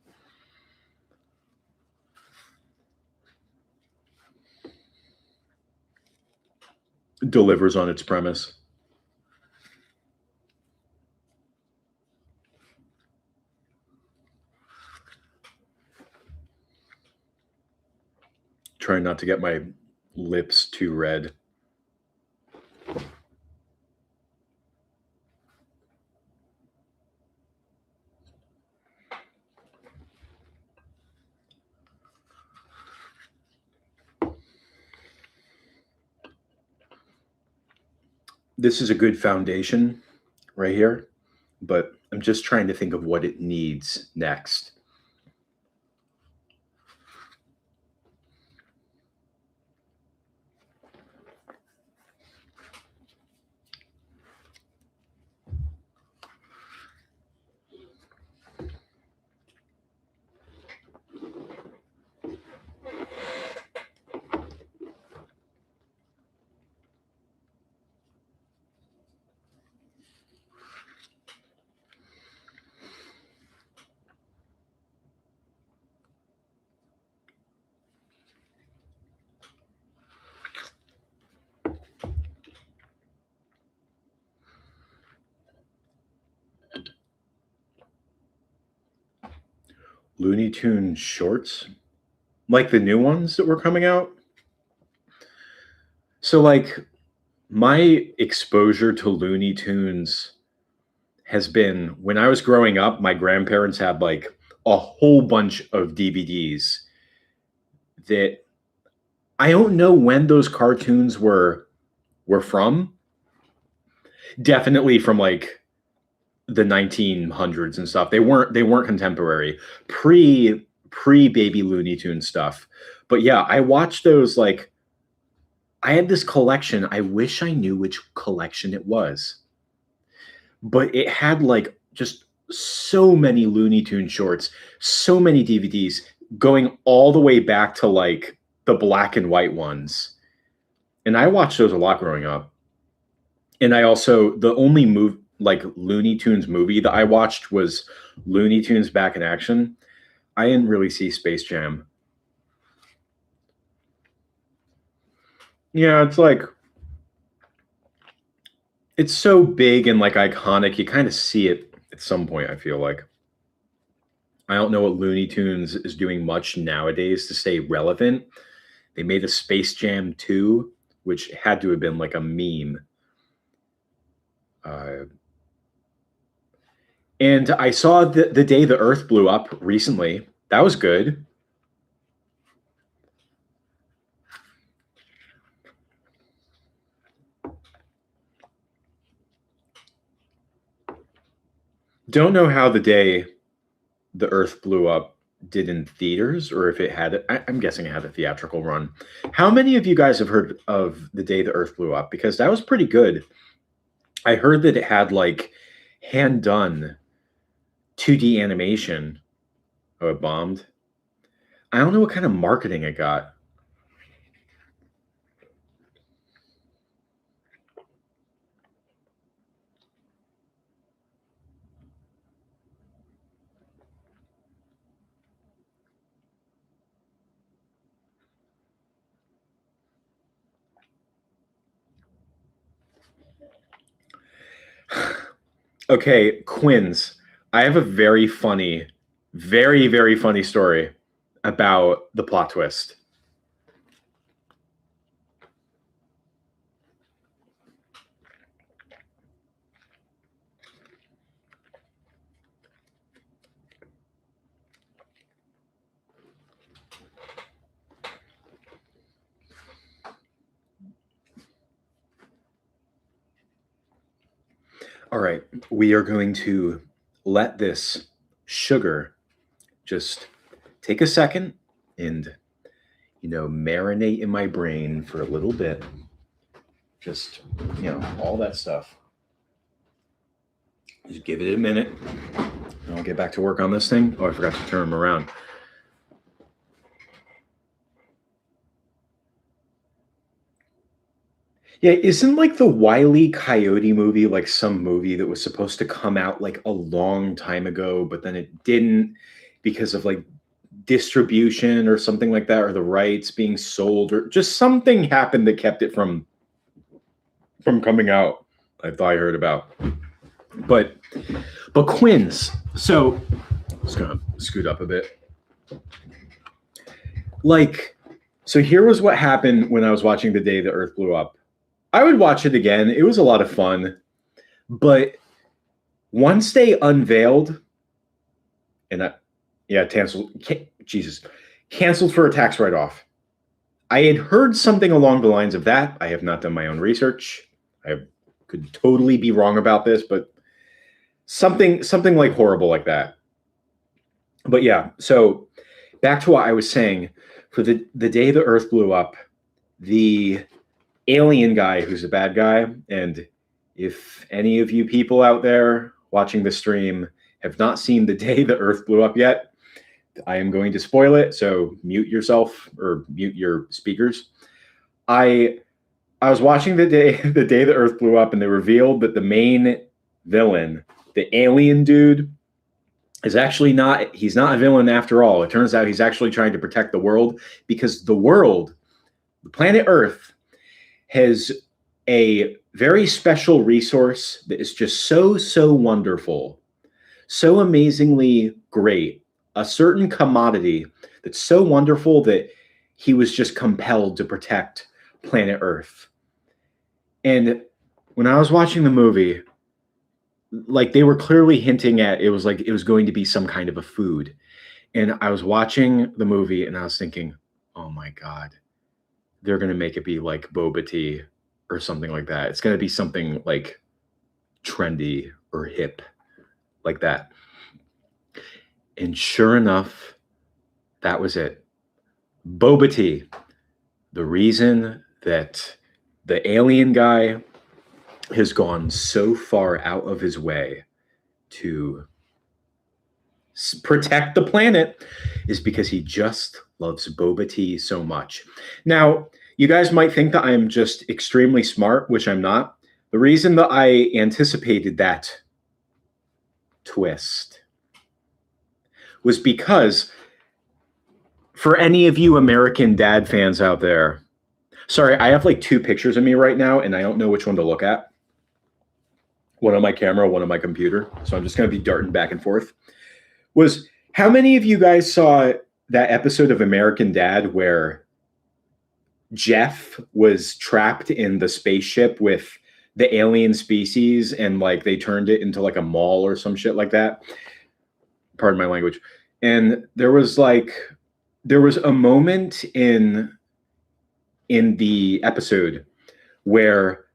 Delivers on its premise. Trying not to get my lips too red. This is a good foundation right here, but I'm just trying to think of what it needs next. Looney Tunes shorts, like the new ones that were coming out. So like my exposure to Looney Tunes has been when I was growing up, my grandparents had like a whole bunch of DVDs that I don't know when those cartoons were from. Definitely from like the 1900s and stuff. They weren't contemporary. Pre baby Looney Tune stuff. But yeah, I watched those. Like I had this collection. I wish I knew which collection it was. But it had like just so many Looney Tune shorts, so many DVDs. going all the way back to like the black and white ones. And I watched those a lot growing up. And I also, the only like Looney Tunes movie that I watched was Looney Tunes Back in Action. I didn't really see Space Jam. Yeah, it's like, it's so big and like iconic. You kind of see it at some point, I feel like. I don't know what Looney Tunes is doing much nowadays to stay relevant. They made a Space Jam 2, which had to have been like a meme. And I saw the day the Earth blew up recently. That was good. Don't know how the day the Earth blew up did in theaters, or if it had. I'm guessing it had a theatrical run. How many of you guys have heard of the day the Earth blew up? Because that was pretty good. I heard that it had like hand done 2D animation. Oh, it bombed. I don't know what kind of marketing it got. Okay, Quinns. I have a very funny, very, very funny story about the plot twist. All right, we are going to let this sugar just take a second and, marinate in my brain for a little bit. Just, all that stuff. Just give it a minute. And I'll get back to work on this thing. Oh, I forgot to turn them around. Yeah, isn't like the Wile E. Coyote movie like some movie that was supposed to come out like a long time ago, but then it didn't because of like distribution or something like that, or the rights being sold, or just something happened that kept it from coming out. I thought I heard about. But Quinns, so just gonna scoot up a bit. Like, so here was what happened when I was watching The Day the Earth Blew Up. I would watch it again. It was a lot of fun. But once they unveiled, and canceled for a tax write-off. I had heard something along the lines of that. I have not done my own research. I could totally be wrong about this, but something like horrible like that. But yeah, so back to what I was saying. For the day the Earth blew up, the alien guy who's a bad guy, and if any of you people out there watching the stream have not seen the day the Earth blew up yet, I am going to spoil it, so mute yourself or mute your speakers. I was watching the day the Earth blew up, and they revealed that the main villain, the alien dude, is actually he's not a villain after all. It turns out he's actually trying to protect the world, because the world, the planet Earth, has a very special resource that is just so wonderful, so amazingly great, a certain commodity that's so wonderful that he was just compelled to protect planet Earth. And when I was watching the movie, like, they were clearly hinting at it was going to be some kind of a food. And I was watching the movie and I was thinking, oh my God, they're going to make it be like boba tea or something like that. It's going to be something like trendy or hip like that. And sure enough, that was it. Boba tea. The reason that the alien guy has gone so far out of his way to protect the planet is because he just loves boba tea so much. Now, you guys might think that I'm just extremely smart, which I'm not. The reason that I anticipated that twist was because for any of you American Dad fans out there, sorry, I have like two pictures of me right now, and I don't know which one to look at. One on my camera, one on my computer. So I'm just going to be darting back and forth. How many of you guys saw that episode of American Dad where Jeff was trapped in the spaceship with the alien species and like they turned it into like a mall or some shit like that? Pardon my language. And there was a moment in the episode where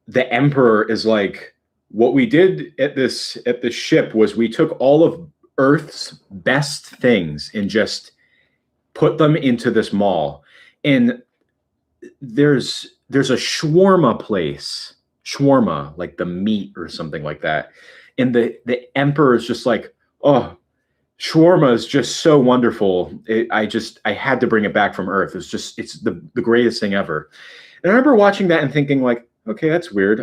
the Emperor is like, what we did at the ship was we took all of Earth's best things and just put them into this mall. And there's a shawarma place, shawarma, like the meat or something like that. And the Emperor is just like, oh, shawarma is just so wonderful. I had to bring it back from Earth. It's the greatest thing ever. And I remember watching that and thinking like, okay, that's weird.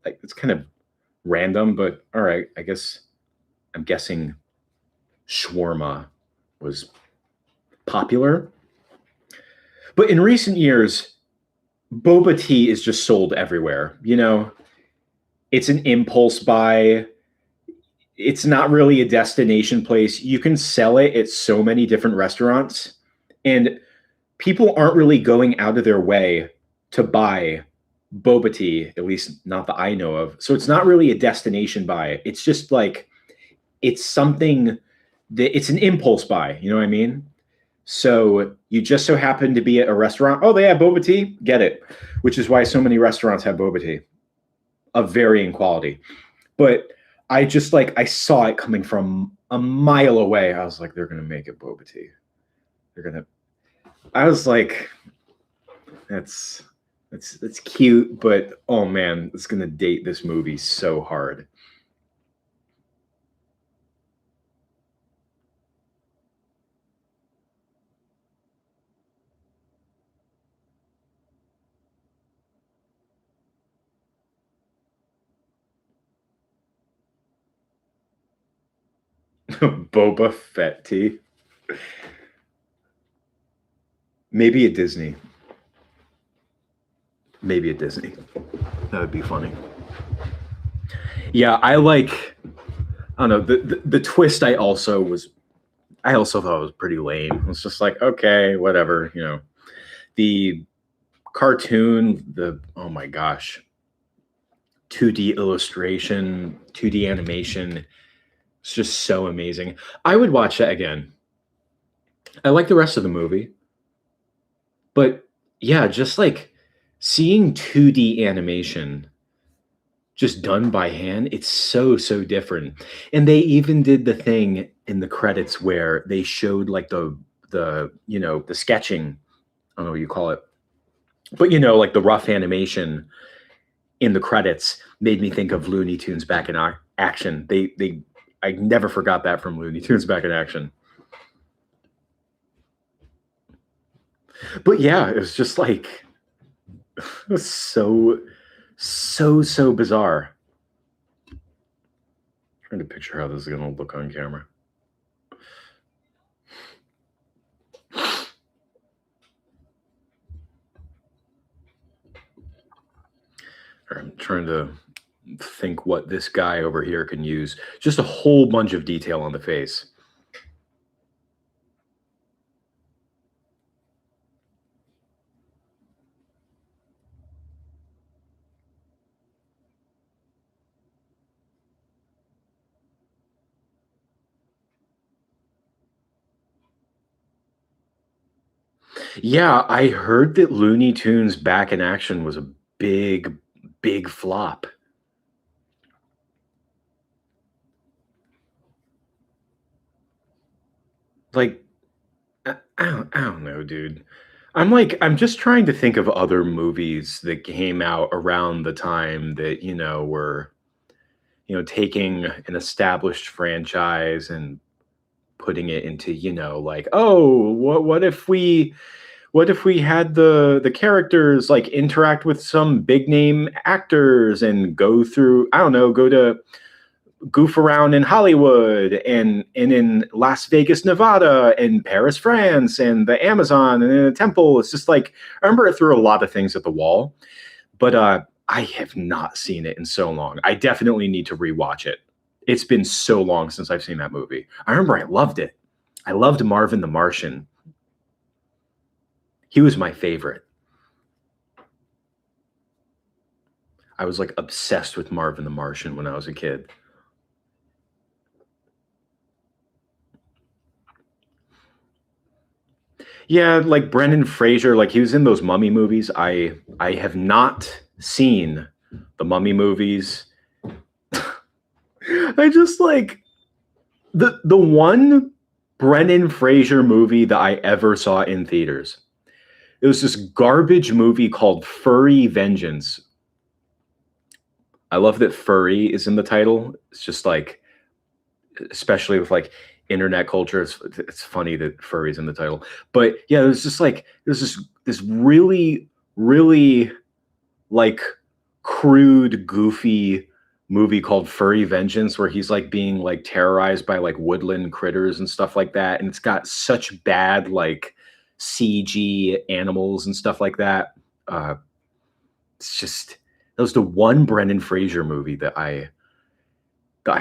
It's kind of random, but all right, I guess I'm guessing shawarma was popular. But in recent years, boba tea is just sold everywhere. You know, it's an impulse buy. It's not really a destination place. You can sell it at so many different restaurants, and people aren't really going out of their way to buy boba tea, at least not that I know of. So it's not really a destination buy. It's just like, it's something that it's an impulse buy. You know what I mean? So you just so happen to be at a restaurant. Oh, they have boba tea? Get it. Which is why so many restaurants have boba tea of varying quality. But I saw it coming from a mile away. I was like, they're going to make it boba tea. I was like, that's cute, but oh man, it's going to date this movie so hard. Boba Fett tea. Maybe at Disney. That would be funny. Yeah, I don't know, the twist I also thought it was pretty lame. It's just like, okay, whatever, you know. The cartoon, oh my gosh, 2D illustration, 2D animation, it's just so amazing. I would watch that again. I like the rest of the movie. But yeah, just like seeing 2D animation just done by hand, it's so different. And they even did the thing in the credits where they showed like the sketching, I don't know what you call it, but like the rough animation in the credits made me think of Looney Tunes Back in Action. I never forgot that from Looney Tunes Back in Action. But yeah, it was just like, it was so bizarre. I'm trying to picture how this is going to look on camera. I'm trying to think what this guy over here can use. Just a whole bunch of detail on the face. Yeah, I heard that Looney Tunes Back in Action was a big flop. Like, I don't know, dude. I'm just trying to think of other movies that came out around the time that, were, taking an established franchise and putting it into, like, oh, what if we had the characters like interact with some big name actors and go through, I don't know, go to goof around in Hollywood and in Las Vegas, Nevada, and Paris, France, and the Amazon and in a temple. It's just like, I remember it threw a lot of things at the wall, but I have not seen it in so long. I definitely need to rewatch it. It's been so long since I've seen that movie. I remember I loved it. I loved Marvin the Martian. He was my favorite. I was like obsessed with Marvin the Martian when I was a kid. Yeah, like Brendan Fraser, like he was in those Mummy movies. I have not seen the Mummy movies. I just like the one Brendan Fraser movie that I ever saw in theaters. It was this garbage movie called Furry Vengeance. I love that furry is in the title. It's just like, especially with like internet culture, it's funny that furry's in the title. But yeah, it was just like, there's this really, really like crude, goofy movie called Furry Vengeance, where he's like being like terrorized by like woodland critters and stuff like that. And it's got such bad like CG animals and stuff like that. It's just, that was the one Brendan Fraser movie that I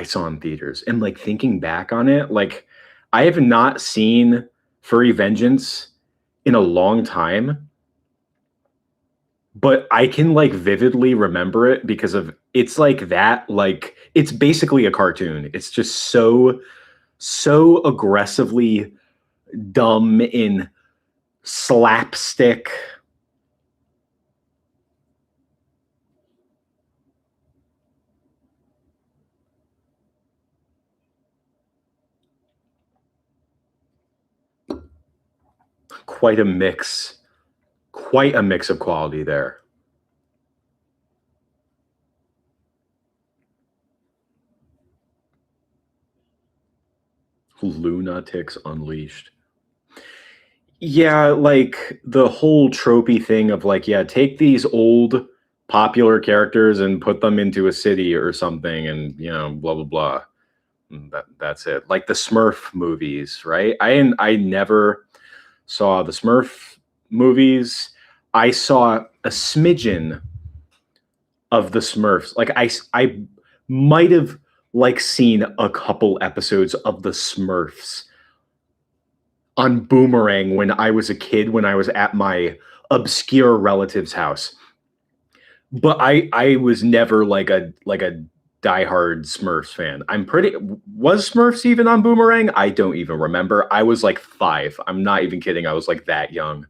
saw in theaters. And like thinking back on it, like I have not seen Furry Vengeance in a long time, but I can like vividly remember it because of, it's like that, like it's basically a cartoon. It's just so aggressively dumb in slapstick. Quite a mix of quality there. Lunatics Unleashed. Yeah, like the whole tropey thing of like, yeah, take these old popular characters and put them into a city or something, and blah blah blah. That's it. Like the Smurf movies, right? I never saw the Smurf movies. I saw a smidgen of the Smurfs. Like I might have like seen a couple episodes of the Smurfs on Boomerang when I was a kid, when I was at my obscure relative's house. But I was never like a diehard Smurfs fan. Was Smurfs even on Boomerang? I don't even remember. I was like 5. I'm not even kidding. I was like that young.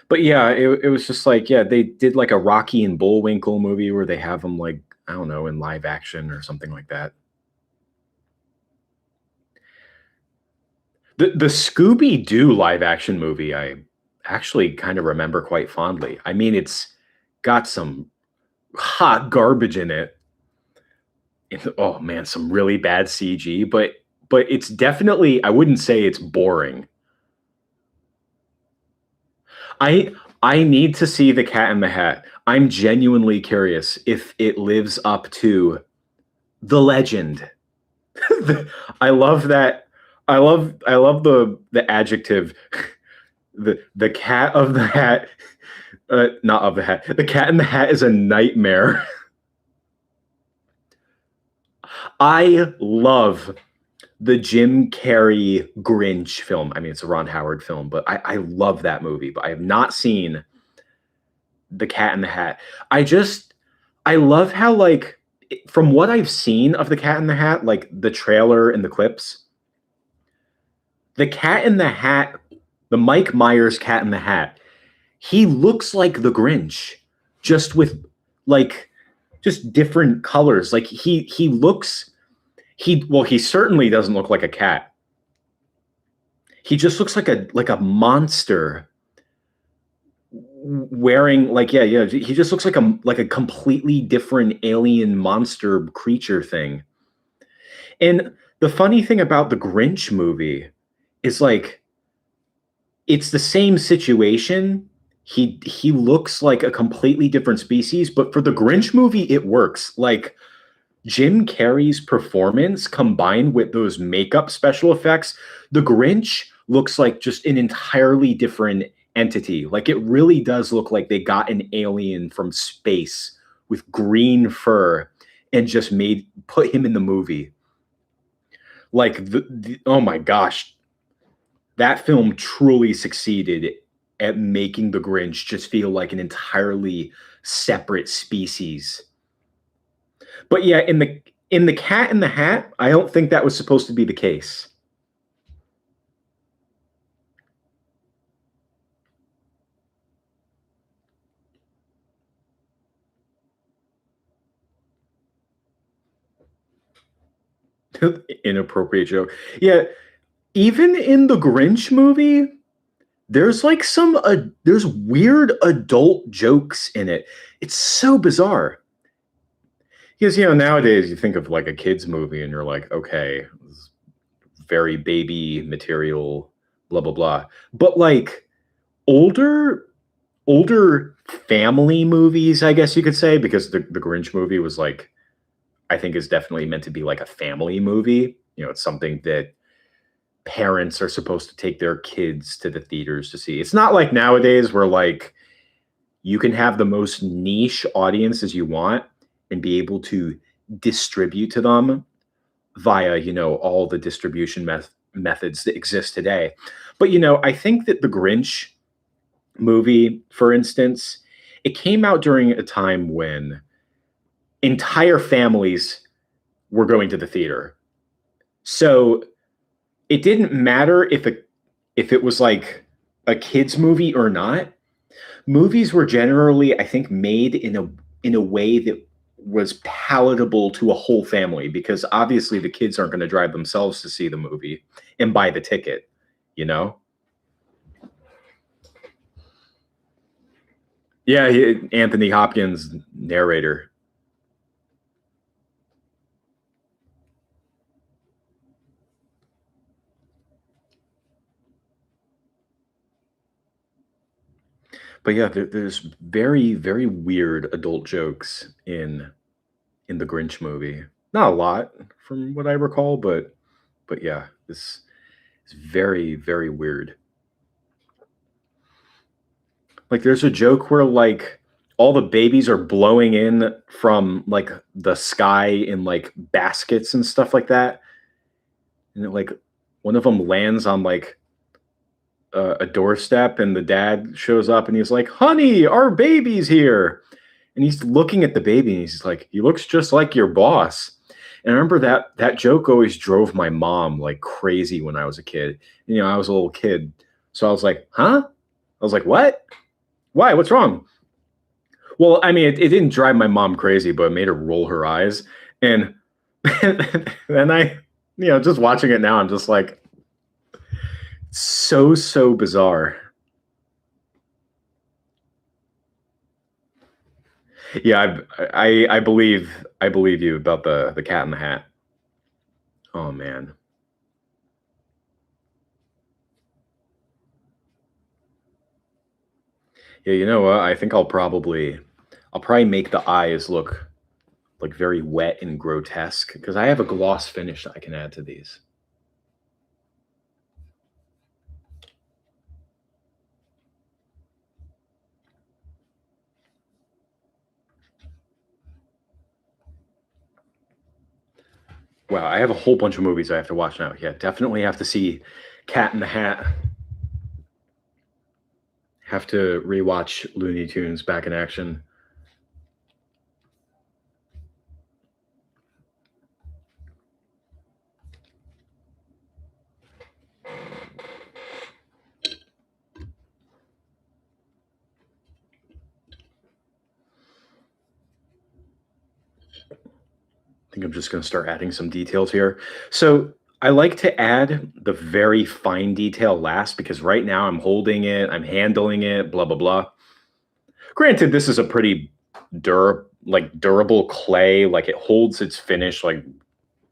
But yeah, it was just like, yeah, they did like a Rocky and Bullwinkle movie where they have them like, I don't know, in live action or something like that. The Scooby-Doo live action movie, I actually kind of remember quite fondly. I mean, it's got some hot garbage in it. Oh man, some really bad CG, but it's definitely, I wouldn't say it's boring. I need to see the Cat in the Hat. I'm genuinely curious if it lives up to the legend. I love that. I love the adjective. The Cat of the Hat, not of the Hat. The Cat in the Hat is a nightmare. I love the Jim Carrey Grinch film. I mean, it's a Ron Howard film, but I love that movie. But I have not seen the Cat in the Hat. I love how, like, from what I've seen of the Cat in the Hat, like the trailer and the clips, the Cat in the Hat, the Mike Myers Cat in the Hat, he looks like the Grinch, just with like just different colors. Like he certainly doesn't look like a cat. He just looks like a monster wearing like, yeah, he just looks like a completely different alien monster creature thing. And the funny thing about the Grinch movie is like it's the same situation. He looks like a completely different species, but for the Grinch movie, it works. Like Jim Carrey's performance combined with those makeup special effects, the Grinch looks like just an entirely different entity. Like it really does look like they got an alien from space with green fur and just put him in the movie. Like oh my gosh, that film truly succeeded at making the Grinch just feel like an entirely separate species. But yeah, in the Cat in the Hat, I don't think that was supposed to be the case. Inappropriate joke. Yeah, even in the Grinch movie, there's like there's weird adult jokes in it. It's so bizarre. Because nowadays you think of like a kids movie and you're like, okay, very baby material, blah blah blah. But like older family movies, I guess you could say, because the Grinch movie was like, I think is definitely meant to be like a family movie. It's something that parents are supposed to take their kids to the theaters to see. It's not like nowadays where like you can have the most niche audiences you want and be able to distribute to them via, all the distribution methods that exist today. But, I think that the Grinch movie, for instance, it came out during a time when entire families were going to the theater. So it didn't matter if it was like a kids movie or not. Movies were generally, I think, made in a way that was palatable to a whole family, because obviously the kids aren't going to drive themselves to see the movie and buy the ticket, Yeah, Anthony Hopkins, narrator. But yeah, there's very, very weird adult jokes in the Grinch movie. Not a lot from what I recall, but yeah, this is very, very weird. Like there's a joke where like all the babies are blowing in from like the sky in like baskets and stuff like that. And like one of them lands on like a doorstep and the dad shows up and he's like, "Honey, our baby's here." And he's looking at the baby and he's like, "He looks just like your boss." And I remember that joke always drove my mom like crazy when I was a kid. I was a little kid. So I was like, "Huh?" I was like, "What? Why? What's wrong?" Well, I mean, it didn't drive my mom crazy, but it made her roll her eyes. And then just watching it now, I'm just like, so bizarre. Yeah, I believe you about the Cat in the Hat. Oh man. Yeah, you know what? I think I'll probably make the eyes look like very wet and grotesque because I have a gloss finish that I can add to these. Wow, I have a whole bunch of movies I have to watch now. Yeah, definitely have to see Cat in the Hat. Have to rewatch Looney Tunes back in action. I think I'm just going to start adding some details here. So I like to add the very fine detail last because right now I'm holding it, I'm handling it, blah, blah, blah. Granted, this is a pretty durable clay, like it holds its finish like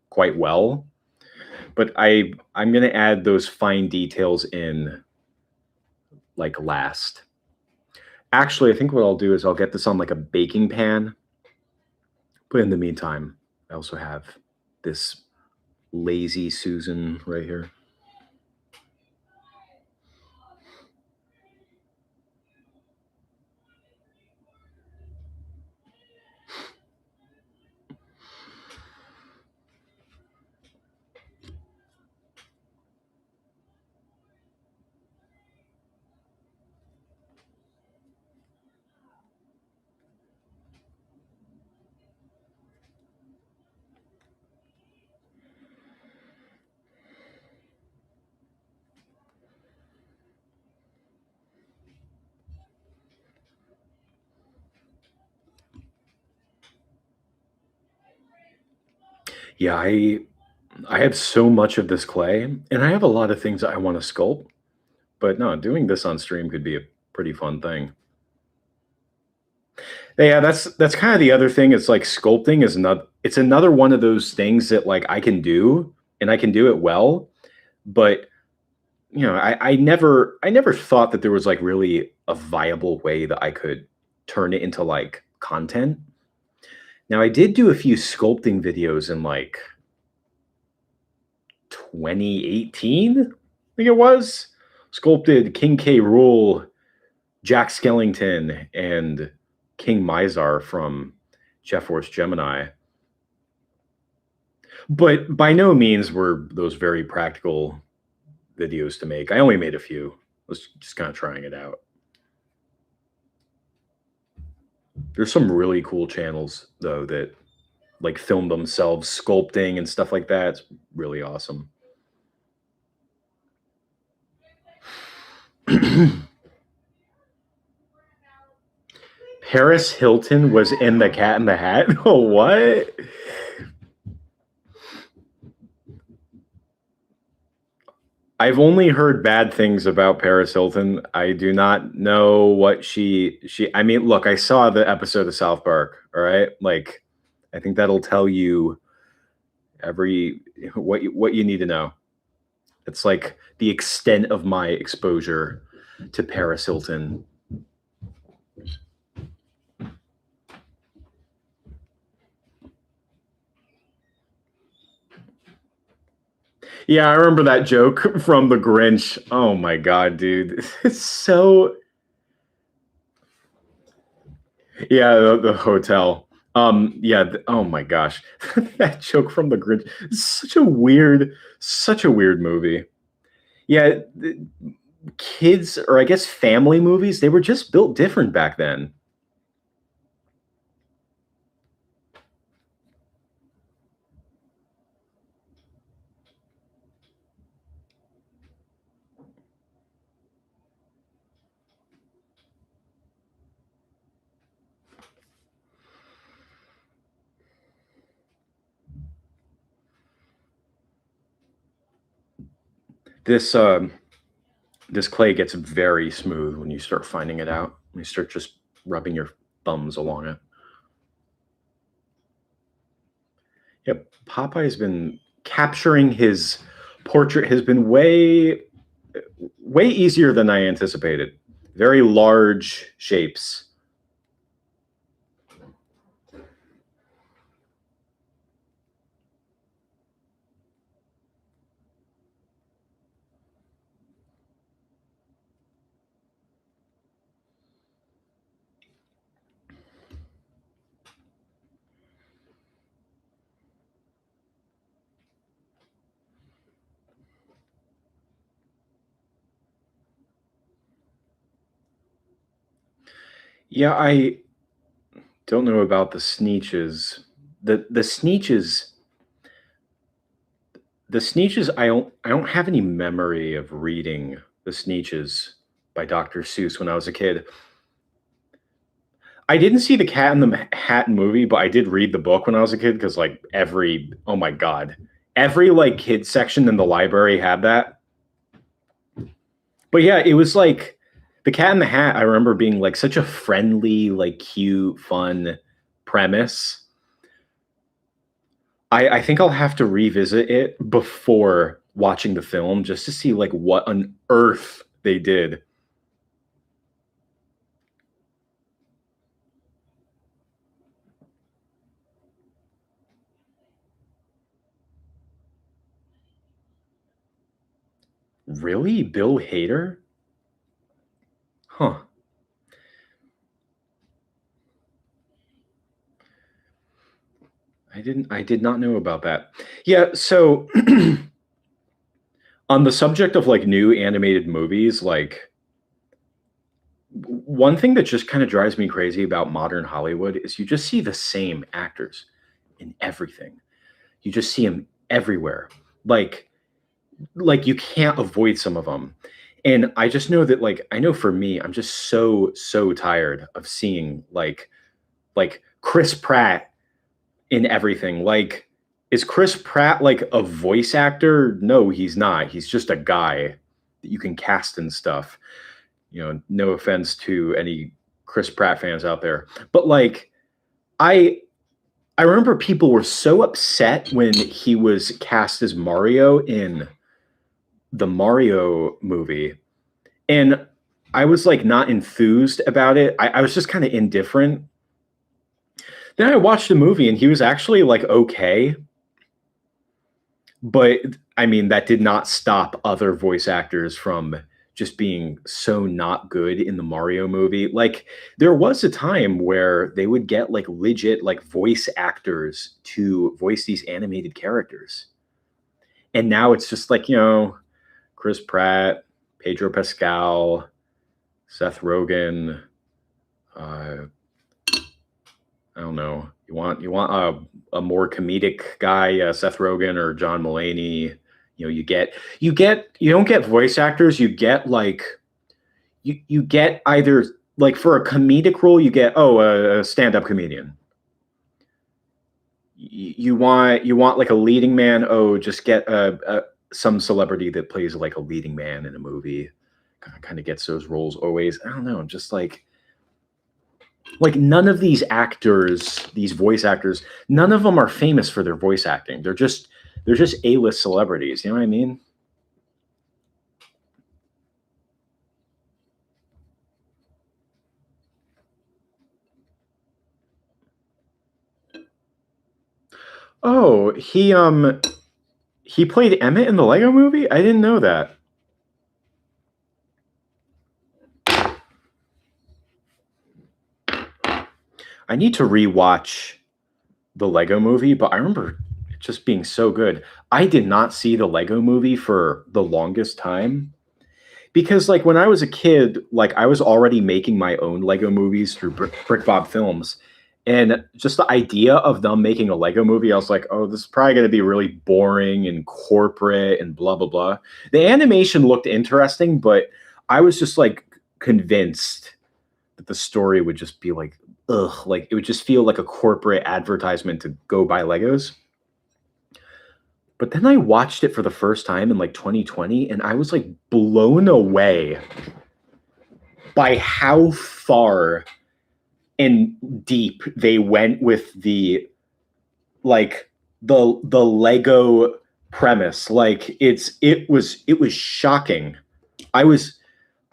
quite well. But I'm gonna add those fine details in like last. Actually, I think what I'll do is I'll get this on like a baking pan. But in the meantime, I also have this lazy Susan right here. Yeah, I have so much of this clay, and I have a lot of things I want to sculpt. But no, doing this on stream could be a pretty fun thing. Yeah, that's kind of the other thing. It's like sculpting is not. It's another one of those things that like I can do, and I can do it well. But I never thought that there was like really a viable way that I could turn it into like content. Now I did do a few sculpting videos in like 2018, I think it was. Sculpted King K. Rool, Jack Skellington, and King Mizar from Jet Force Gemini. But by no means were those very practical videos to make. I only made a few. I was just kind of trying it out. There's some really cool channels though that like film themselves sculpting and stuff like that. It's really awesome. Paris Hilton was in The Cat in the Hat? Oh, what? I've only heard bad things about Paris Hilton. I do not know what she I mean, look, I saw the episode of South Park, all right? Like I think that'll tell you what you need to know. It's like the extent of my exposure to Paris Hilton. Yeah, I remember that joke from The Grinch. Oh my god, dude. It's so yeah, the hotel. Yeah, oh my gosh. That joke from The Grinch. It's such a weird movie. Yeah, kids or I guess family movies, they were just built different back then. This this clay gets very smooth when you start finding it out. When you start just rubbing your thumbs along it. Yep, Popeye has been capturing his portrait has been way easier than I anticipated. Very large shapes. Yeah, I don't know about the Sneetches. The Sneetches I don't have any memory of reading the Sneetches by Dr. Seuss when I was a kid. I didn't see the Cat in the Hat movie, but I did read the book when I was a kid because like oh my god, every like kid section in the library had that. But yeah, it was like the Cat in the Hat. I remember being like such a friendly, like cute, fun premise. I think I'll have to revisit it before watching the film just to see like what on earth they did. Really? Bill Hader? Huh. I did not know about that. Yeah, so on the subject of like new animated movies, like one thing that just kind of drives me crazy about modern Hollywood is you just see the same actors in everything. You just see them everywhere. Like like you can't avoid some of them. And I just know that like I know for me, I'm just so tired of seeing like Chris Pratt in everything. Like is Chris Pratt like a voice actor? No, he's not. He's just a guy that you can cast and stuff. You know, no offense to any Chris Pratt fans out there. But like I I remember people were so upset when he was cast as Mario in the Mario movie. And I was like not enthused about it. I was just kind of indifferent. Then I watched the movie and he was actually like okay. But I mean, that did not stop other voice actors from just being so not good in the Mario movie. Like there was a time where they would get like legit like voice actors to voice these animated characters. And now it's just like, you know, Chris Pratt, Pedro Pascal, Seth Rogen. Uh, I don't know. You want a more comedic guy, Seth Rogen or John Mulaney. You know, you don't get voice actors. You get like you get either like for a comedic role, you get a stand up comedian. You want like a leading man. Oh, just get some celebrity that plays like a leading man in a movie. Kind of gets those roles always. I don't know. I'm just like none of these actors, these voice actors, none of them are famous for their voice acting. They're just A-list celebrities. You know what I mean? Oh, he played Emmett in the Lego Movie. I didn't know that. I need to rewatch the Lego Movie, but I remember it just being so good. I did not see the Lego Movie for the longest time because like when I was a kid, like I was already making my own Lego movies through Brick Bob Films. And just the idea of them making a Lego movie, I was like, oh, this is probably going to be really boring and corporate and blah, blah, blah. The animation looked interesting, but I was just like convinced that the story would just be like, ugh, like it would just feel like a corporate advertisement to go buy Legos. But then I watched it for the first time in like 2020 and I was like blown away by how far and deep they went with the like the Lego premise. Like it was shocking. I was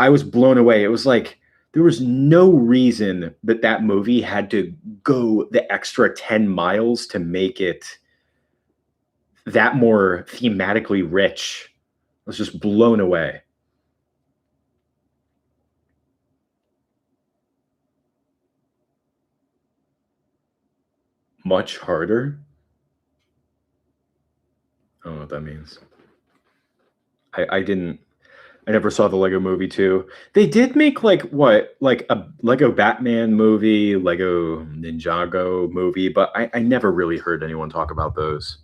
I was blown away. It was like there was no reason that that movie had to go the extra 10 miles to make it that more thematically rich. I was just blown away. Much harder. I don't know what that means. I didn't. I never saw the Lego Movie too. They did make like what, like a Lego Batman movie, Lego Ninjago movie, but I never really heard anyone talk about those.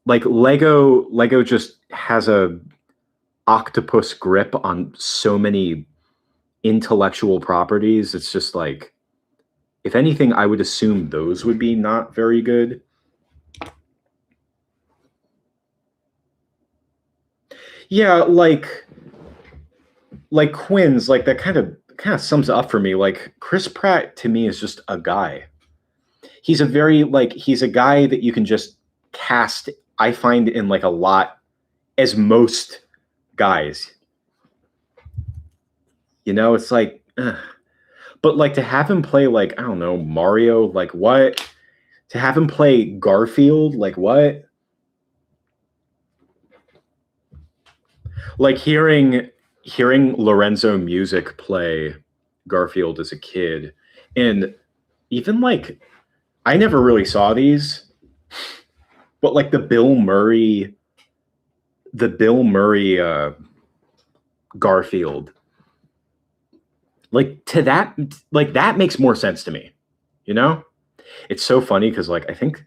Like Lego just has a octopus grip on so many intellectual properties. It's just like, if anything, I would assume those would be not very good. Yeah, like Quinn's, like that kind of sums it up for me. Like Chris Pratt to me is just a guy. he's a very like he's a guy that you can just cast. I find in like a lot as most guys. You know, it's like, but like to have him play like I don't know Mario, like what? To have him play Garfield, like what? Like hearing Lorenzo Music play Garfield as a kid, and even like I never really saw these, but like the Bill Murray Garfield, like to that, like that makes more sense to me. You know, it's so funny because like I think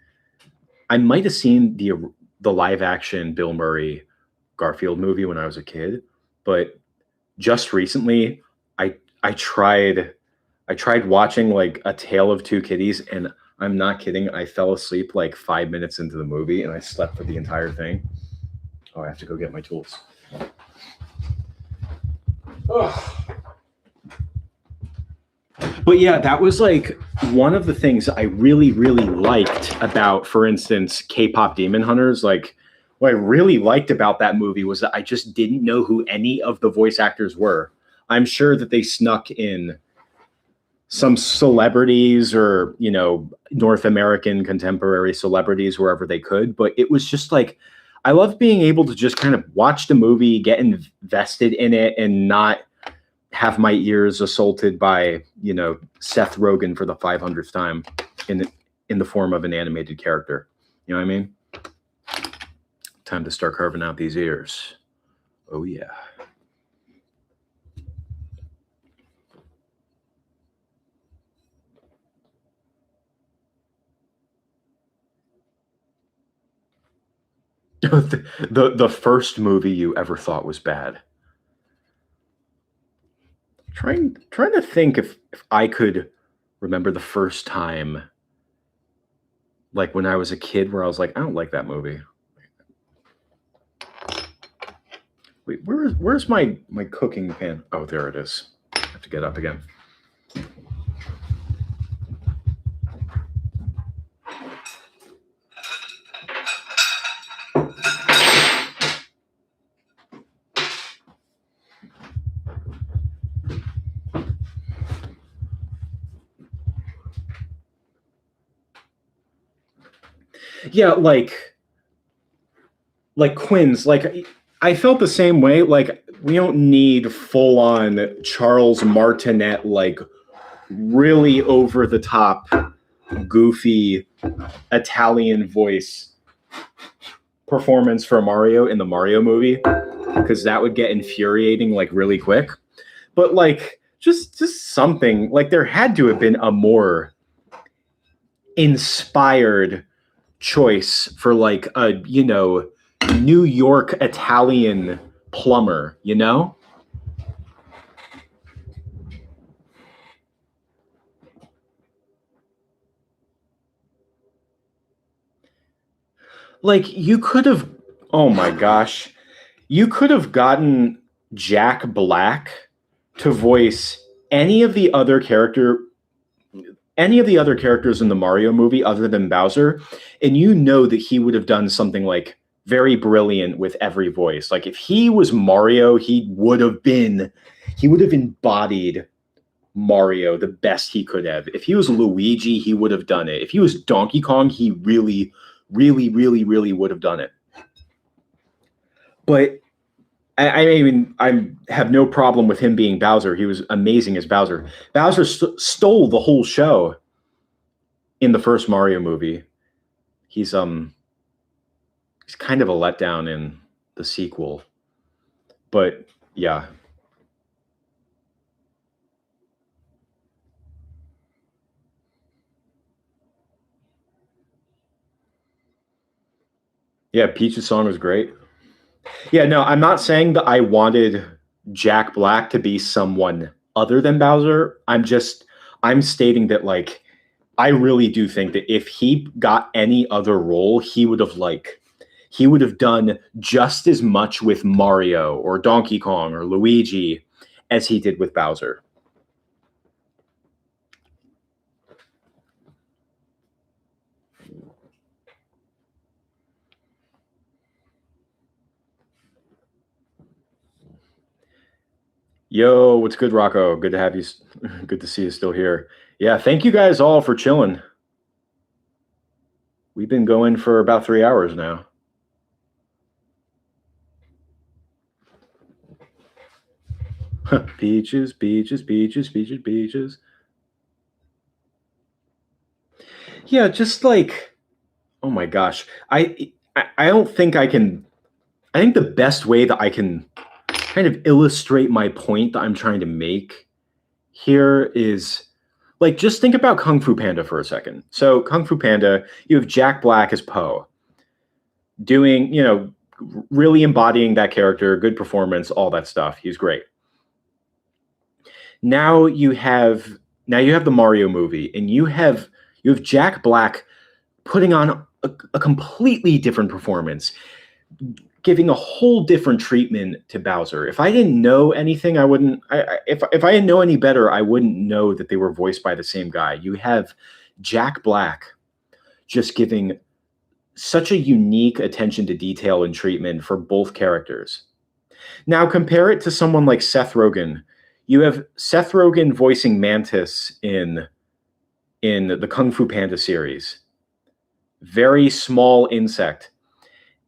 I might have seen the live action Bill Murray Garfield movie when I was a kid, but just recently I tried watching like A Tale of Two Kitties, and I'm not kidding. I fell asleep like 5 minutes into the movie, and I slept for the entire thing. Oh, I have to go get my tools. Ugh. But yeah, that was like one of the things I really, really liked about, for instance, K-pop Demon Hunters. Like, what I really liked about that movie was that I just didn't know who any of the voice actors were. I'm sure that they snuck in some celebrities or, you know, North American contemporary celebrities wherever they could. But it was just like, I love being able to just kind of watch the movie, get invested in it, and not have my ears assaulted by, you know, Seth Rogen for the 500th time in the form of an animated character. You know what I mean? Time to start carving out these ears. Oh yeah. the first movie you ever thought was bad. Trying to think if I could remember the first time, like when I was a kid, where I was like, I don't like that movie. Wait, where's my cooking pan? Oh, there it is. I have to get up again. Yeah, like Quinn's, like I felt the same way. Like we don't need full on Charles Martinet, like really over the top, goofy Italian voice performance for Mario in the Mario movie, because that would get infuriating like really quick. But like just something like there had to have been a more inspired choice for like a, you know, New York Italian plumber, you know? Like you could have, oh my gosh, you could have gotten Jack Black to voice any of the other character any of the other characters in the Mario movie other than Bowser, and you know that he would have done something like very brilliant with every voice. Like if he was Mario, he would have embodied Mario the best he could have. If he was Luigi, he would have done it. If he was Donkey Kong, he really, really, really, really would have done it. But I mean, I have no problem with him being Bowser. He was amazing as Bowser. Bowser stole the whole show in the first Mario movie. He's kind of a letdown in the sequel. But yeah. Yeah, Peach's song was great. Yeah, no, I'm not saying that I wanted Jack Black to be someone other than Bowser. I'm stating that like I really do think that if he got any other role, he would have done just as much with Mario or Donkey Kong or Luigi as he did with Bowser. Yo, what's good, Rocco? Good to have you. Good to see you still here. Yeah, thank you guys all for chilling. We've been going for about 3 hours now. Beaches, beaches, beaches, beaches, beaches. Yeah, just like, oh my gosh, I don't think I can. I think the best way that I can kind of illustrate my point that I'm trying to make here is like just think about Kung Fu Panda for a second. So Kung Fu Panda, you have Jack Black as Po, doing, really embodying that character, good performance, all that stuff. He's great. Now you have the Mario movie, and you have Jack Black putting on a completely different performance, giving a whole different treatment to Bowser. If I didn't know anything, I wouldn't. If I didn't know any better, I wouldn't know that they were voiced by the same guy. You have Jack Black just giving such a unique attention to detail and treatment for both characters. Now compare it to someone like Seth Rogen. You have Seth Rogen voicing Mantis in the Kung Fu Panda series. Very small insect.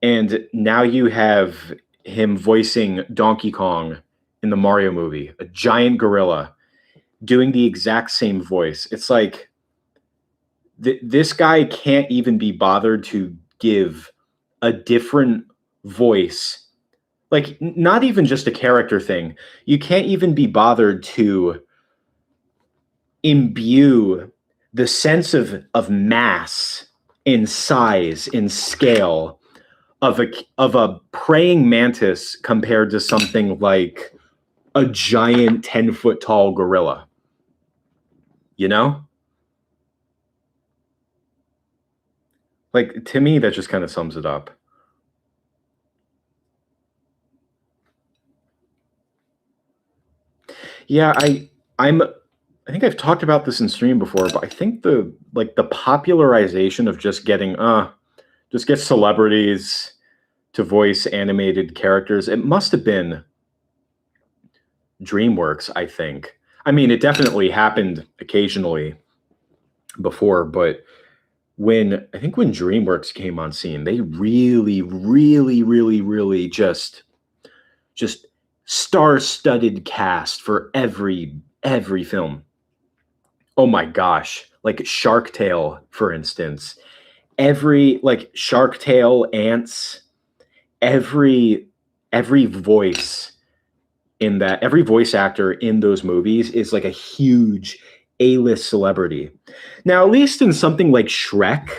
And now you have him voicing Donkey Kong in the Mario movie, a giant gorilla, doing the exact same voice. It's like this guy can't even be bothered to give a different voice. Like, not even just a character thing. You can't even be bothered to imbue the sense of mass, in size, in scale of a praying mantis compared to something like a giant 10-foot tall gorilla. You know? Like, to me, that just kind of sums it up. Yeah, I think I've talked about this in stream before, but I think the popularization of just get celebrities to voice animated characters, it must have been DreamWorks, I think. I mean, it definitely happened occasionally before, but when DreamWorks came on scene, they really, really, really, really just star-studded cast for every film. Oh my gosh, like Shark Tale, for instance. Every like Shark Tale, Ants, every voice in that, every voice actor in those movies is like a huge A-list celebrity. Now, at least in something like Shrek,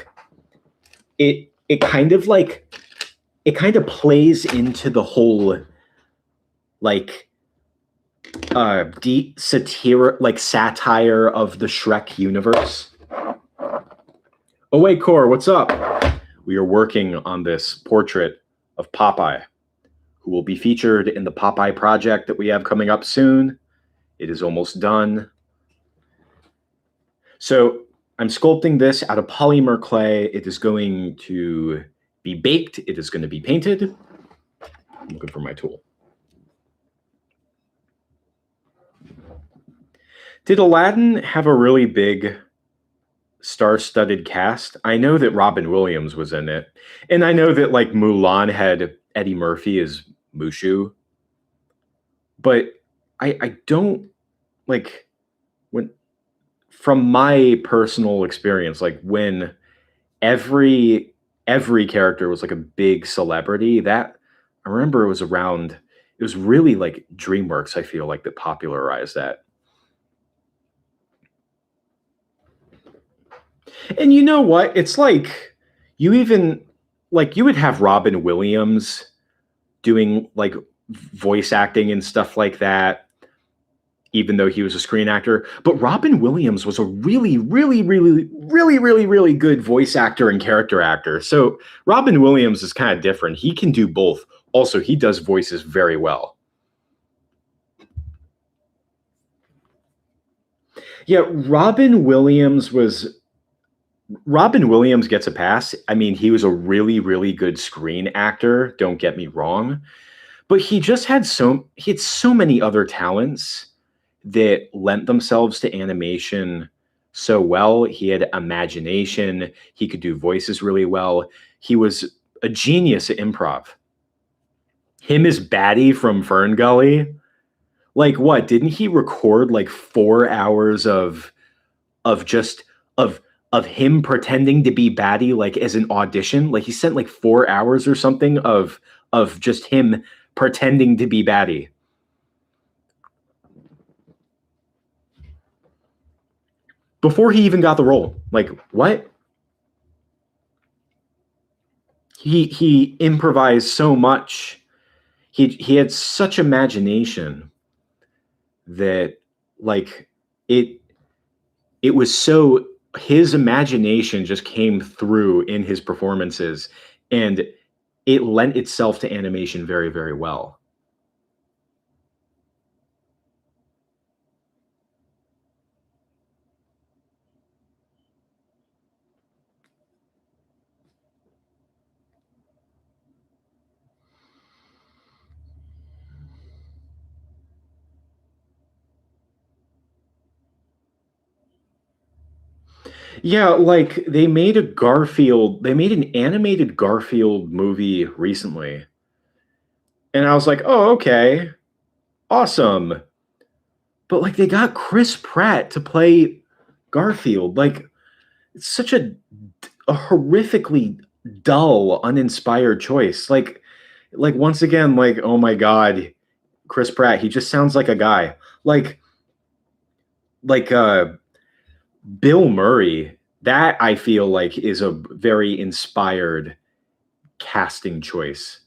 it kind of plays into the whole like deep satire of the Shrek universe. Oh wait, Core, what's up? We are working on this portrait of Popeye, who will be featured in the Popeye project that we have coming up soon. It is almost done. So I'm sculpting this out of polymer clay. It is going to be baked. It is going to be painted. I'm looking for my tool. Did Aladdin have a really big star-studded cast? I know that Robin Williams was in it. And I know that like Mulan had Eddie Murphy as Mushu. But I don't like when, from my personal experience, like when every character was like a big celebrity, that I remember it was really like DreamWorks, I feel like, that popularized that. And you know what? It's like you would have Robin Williams doing like voice acting and stuff like that, even though he was a screen actor. But Robin Williams was a really, really, really, really, really, really good voice actor and character actor. So Robin Williams is kind of different. He can do both. Also, he does voices very well. Yeah, Robin Williams gets a pass. I mean, he was a really, really good screen actor, don't get me wrong. but he had so many other talents that lent themselves to animation so well. He had imagination. He could do voices really well. He was a genius at improv. Him as Batty from Fern Gully. Like what? Didn't he record like 4 hours of just of him pretending to be Batty like as an audition? Like he sent like 4 hours or something of just him pretending to be Batty. Before he even got the role. Like, what? He improvised so much. He had such imagination that like it was so, his imagination just came through in his performances, and it lent itself to animation very, very well. Yeah, like they made an animated Garfield movie recently. And I was like, "Oh, okay. Awesome." But like they got Chris Pratt to play Garfield. Like it's such a horrifically dull, uninspired choice. Like once again, like, oh my god, Chris Pratt, he just sounds like a guy. Like Bill Murray, that I feel like is a very inspired casting choice.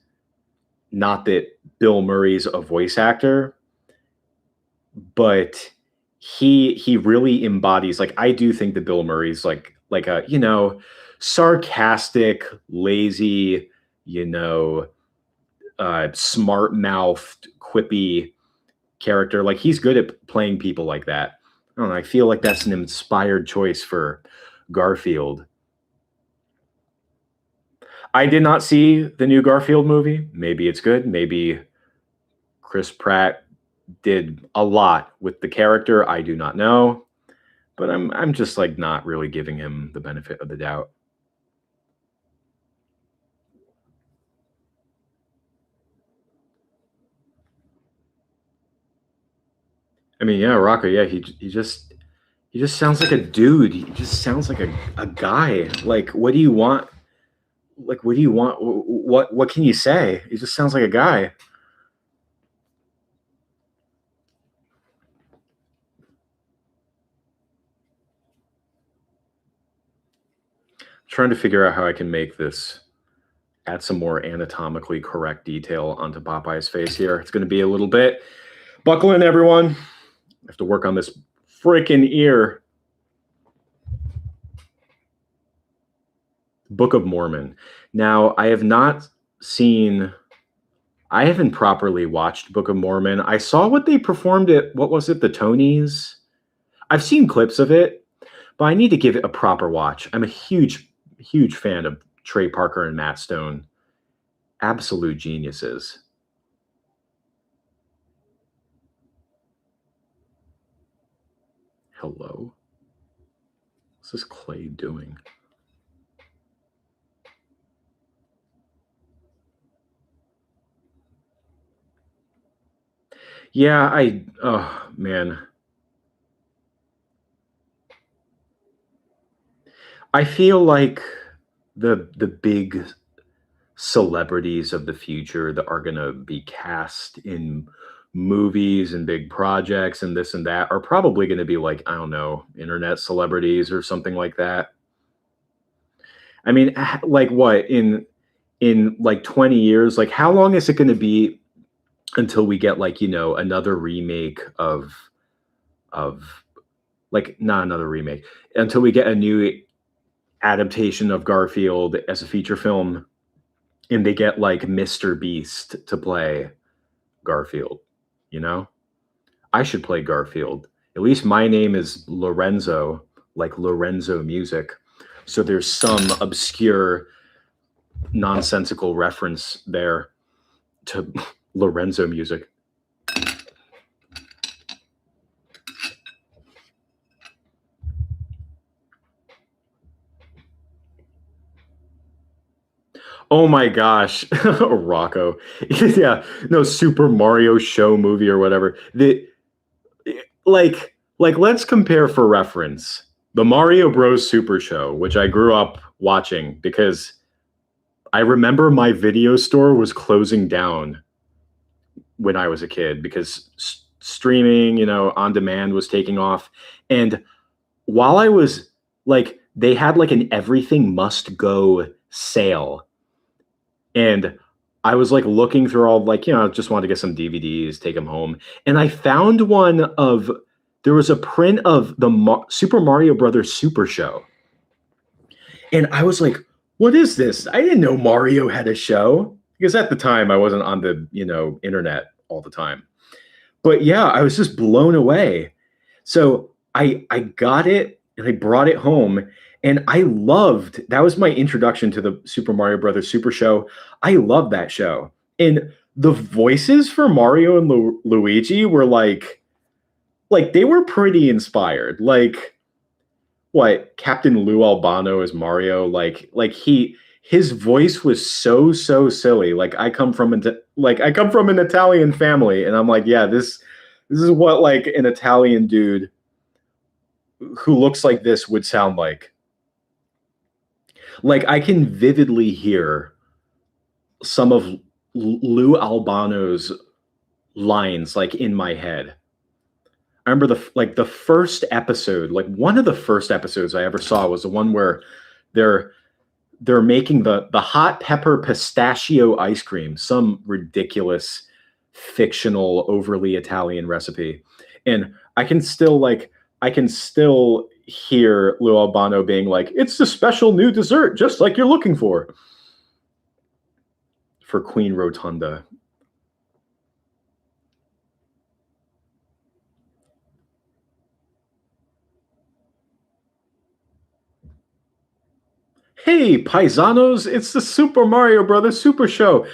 Not that Bill Murray's a voice actor, but he really embodies, like, I do think that Bill Murray's like a, sarcastic, lazy, smart mouthed, quippy character. Like he's good at playing people like that. I don't know. I feel like that's an inspired choice for Garfield. I did not see the new Garfield movie. Maybe it's good. Maybe Chris Pratt did a lot with the character. I do not know, but I'm just like not really giving him the benefit of the doubt. I mean, yeah, Rocco, yeah, he just sounds like a dude. He just sounds like a guy. Like, what do you want? Like, what do you want? What can you say? He just sounds like a guy. Trying to figure out how I can make this add some more anatomically correct detail onto Popeye's face here. It's going to be a little bit. Buckle in, everyone. I have to work on this freaking ear. Book of Mormon. Now, I haven't properly watched Book of Mormon. I saw what they performed at, what was it, the Tonys? I've seen clips of it, but I need to give it a proper watch. I'm a huge, huge fan of Trey Parker and Matt Stone. Absolute geniuses. Hello? What's this clay doing? Yeah, oh man. I feel like the big celebrities of the future that are going to be cast in movies and big projects and this and that are probably going to be like, I don't know, internet celebrities or something like that. I mean, like what, in like 20 years, like how long is it going to be until we get like, another remake of like, not another remake, until we get a new adaptation of Garfield as a feature film, and they get like Mr. Beast to play Garfield, I should play Garfield. At least my name is Lorenzo, like Lorenzo Music. So there's some obscure nonsensical reference there to Lorenzo music. Oh my gosh, Rocco. Yeah, no Super Mario show movie or whatever. Like let's compare for reference the Mario Bros. Super Show, which I grew up watching because I remember my video store was closing down when I was a kid because streaming, on demand was taking off. And while I was like, they had like an everything must go sale. And I was like looking through all like, just wanted to get some DVDs, take them home. And I found there was a print of the Super Mario Brothers Super Show. And I was like, what is this? I didn't know Mario had a show because at the time I wasn't on the, internet all the time. But yeah, I was just blown away. So I got it and I brought it home and that was my introduction to the Super Mario Brothers Super Show. I loved that show. And the voices for Mario and Luigi were like they were pretty inspired. Like what Captain Lou Albano as Mario, his voice was so silly. Like I come from an Italian family, and I'm like, yeah, this is what like an Italian dude who looks like this would sound like. Like I can vividly hear some of Lou Albano's lines like in my head. I remember the first episode, like one of the first episodes I ever saw was the one where they're making the hot pepper pistachio ice cream, some ridiculous fictional overly Italian recipe. And I can still hear Lou Albano being like, it's the special new dessert, just like you're looking for Queen Rotunda. Hey, paisanos, it's the Super Mario Brothers Super Show.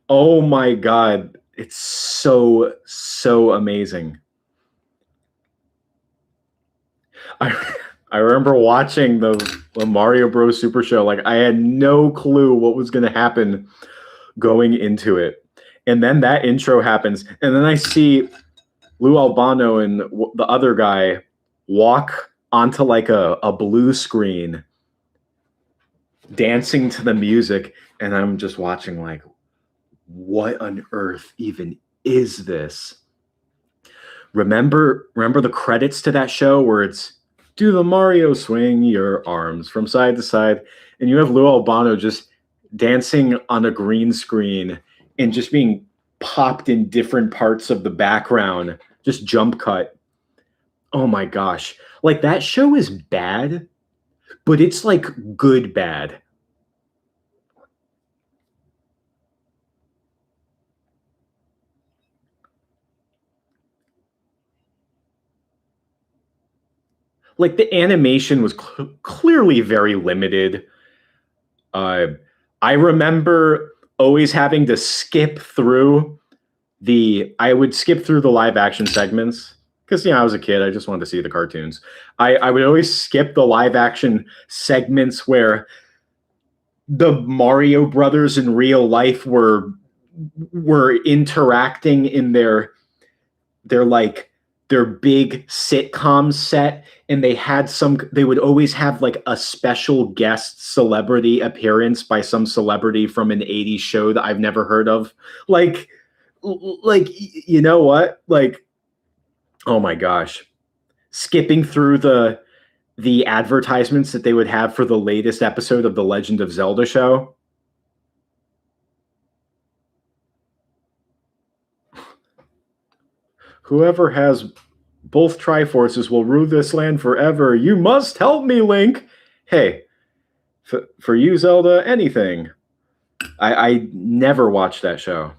Oh my God. It's so amazing. I remember watching the Mario Bros. Super Show. Like I had no clue what was going to happen going into it. And then that intro happens. And then I see Lou Albano and the other guy walk onto like a blue screen dancing to the music. And I'm just watching like, what on earth even is this? Remember the credits to that show where it's do the Mario swing your arms from side to side, and you have Lou Albano just dancing on a green screen and just being popped in different parts of the background, just jump cut. Oh my gosh. Like that show is bad, but it's like good bad. Like the animation was clearly very limited. I remember always having to skip through I would skip through the live action segments because, I was a kid. I just wanted to see the cartoons. I would always skip the live action segments where the Mario brothers in real life were interacting in their big sitcom set, and they would always have like a special guest celebrity appearance by some celebrity from an 80s show that I've never heard of. Like you know what? Like, oh my gosh. Skipping through the advertisements that they would have for the latest episode of the Legend of Zelda show. Whoever has both Triforces will rule this land forever. You must help me, Link. Hey, for you, Zelda, anything. I never watched that show.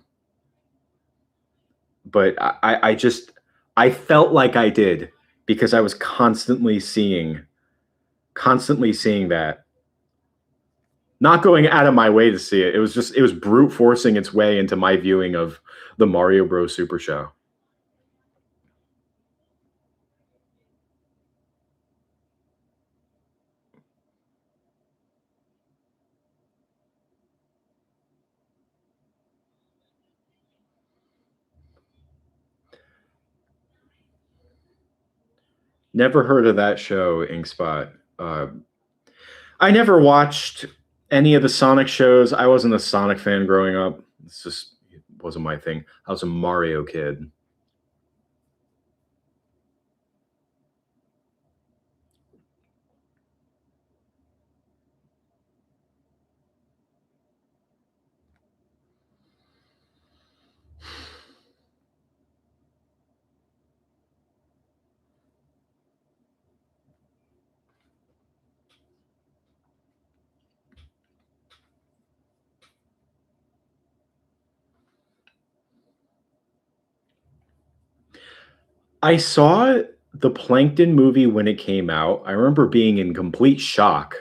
But I felt like I did because I was constantly seeing that. Not going out of my way to see it. It was brute forcing its way into my viewing of the Mario Bros. Super Show. Never heard of that show, Inkspot. I never watched any of the Sonic shows. I wasn't a Sonic fan growing up. It wasn't my thing. I was a Mario kid. I saw the Plankton movie when it came out. I remember being in complete shock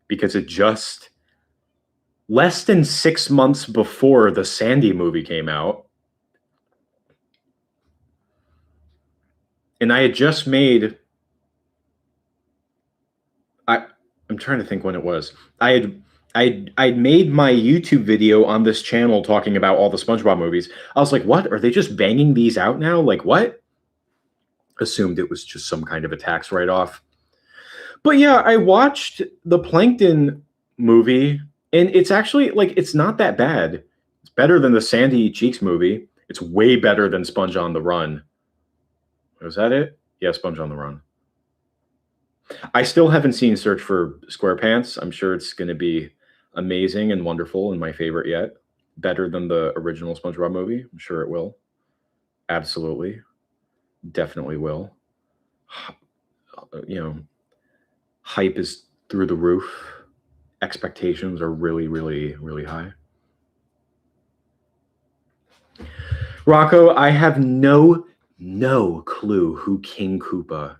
because it just less than 6 months before the Sandy movie came out. And I had just made I'm trying to think when it was. I'd made my YouTube video on this channel talking about all the SpongeBob movies. I was like, what? Are they just banging these out now? Like, what? Assumed it was just some kind of a tax write-off. But yeah, I watched the Plankton movie, and it's actually like it's not that bad. It's better than the Sandy Cheeks movie. It's way better than Sponge on the Run. Was that it? Yeah, Sponge on the Run. I still haven't seen Search for SquarePants. I'm sure it's going to be amazing and wonderful and my favorite yet. Better than the original SpongeBob movie. I'm sure it will. Absolutely. Definitely will. You know, hype is through the roof. Expectations are really, really, really high. Rocco, I have no clue who King Koopa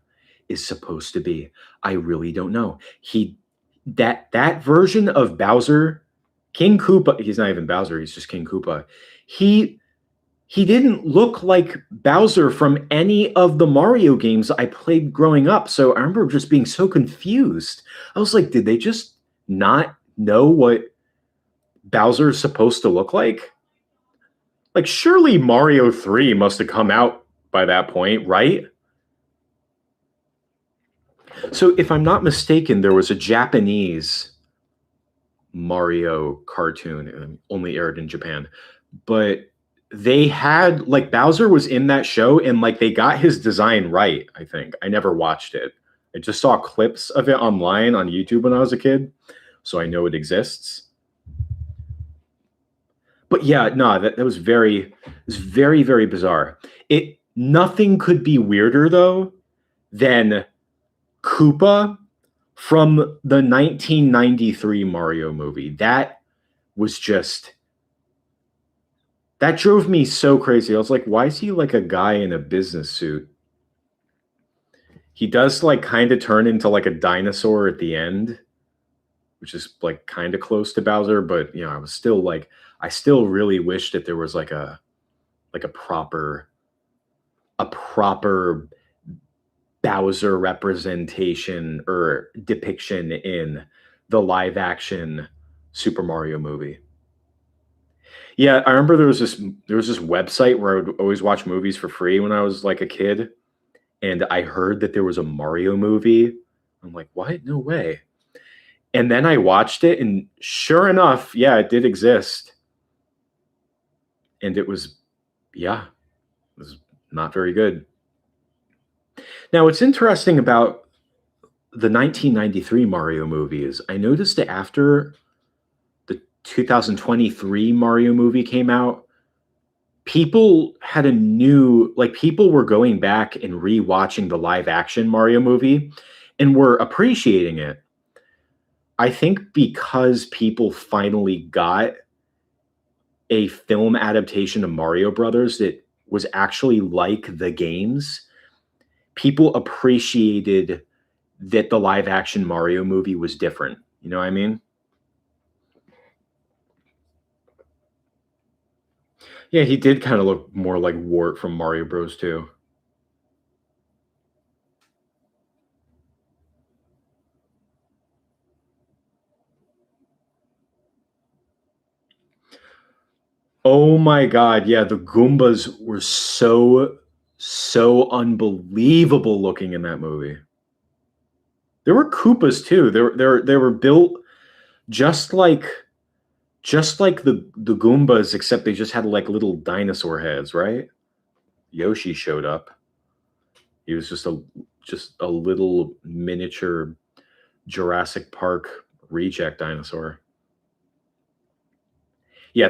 is supposed to be. I really don't know. That version of Bowser, King Koopa, he's not even Bowser, he's just King Koopa. He didn't look like Bowser from any of the Mario games I played growing up. So I remember just being so confused. I was like, did they just not know what Bowser is supposed to look like? Like, surely Mario 3 must have come out by that point, right? So if I'm not mistaken, there was a Japanese Mario cartoon, only aired in Japan, but they had like Bowser was in that show and like they got his design right, I think. I never watched it. I just saw clips of it online on YouTube when I was a kid, so I know it exists. But yeah, no, that was very bizarre. Nothing could be weirder though than Koopa from the 1993 Mario movie. That drove me so crazy. I was like, why is he like a guy in a business suit? He does like kind of turn into like a dinosaur at the end, which is like kind of close to Bowser, but you know, I still really wish that there was like a proper Bowser representation or depiction in the live action Super Mario movie. Yeah, I remember there was this website where I would always watch movies for free when I was like a kid, and I heard that there was a Mario movie. I'm like, what? No way. And then I watched it, and sure enough, yeah, it did exist. And it was not very good. Now, what's interesting about the 1993 Mario movie is I noticed that after the 2023 Mario movie came out, people were going back and rewatching the live action Mario movie and were appreciating it. I think because people finally got a film adaptation of Mario Brothers that was actually like the games, people appreciated that the live action Mario movie was different. You know what I mean? Yeah, he did kind of look more like Wart from Mario Bros. 2. Oh my god, yeah, the Goombas were so unbelievable looking in that movie. There were Koopas too. They were built just like the Goombas, except they just had like little dinosaur heads, right? Yoshi showed up. He was just a little miniature Jurassic Park reject dinosaur. Yeah,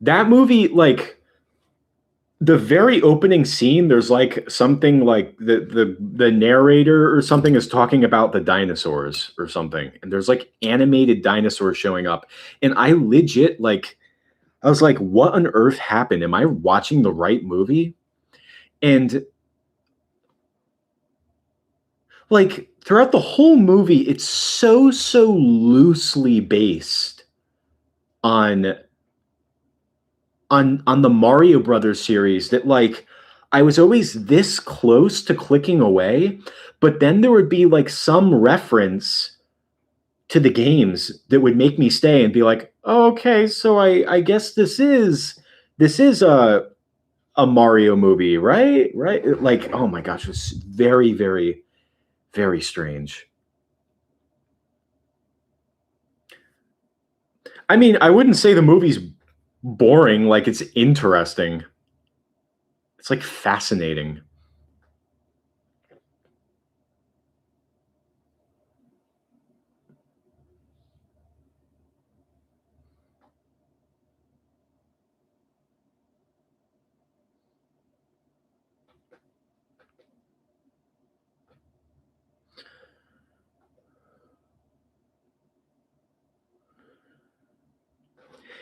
that movie, like the very opening scene, there's like something like the narrator or something is talking about the dinosaurs or something, and there's like animated dinosaurs showing up, and I legit like I was like, what on earth happened? Am I watching the right movie? And like throughout the whole movie, it's so loosely based on on the Mario Brothers series that like I was always this close to clicking away, but then there would be like some reference to the games that would make me stay and be like, oh, okay, so I guess this is a Mario movie, right? Right? Like, oh my gosh, it's very strange. I mean, I wouldn't say the movie's boring, like it's interesting. It's like fascinating.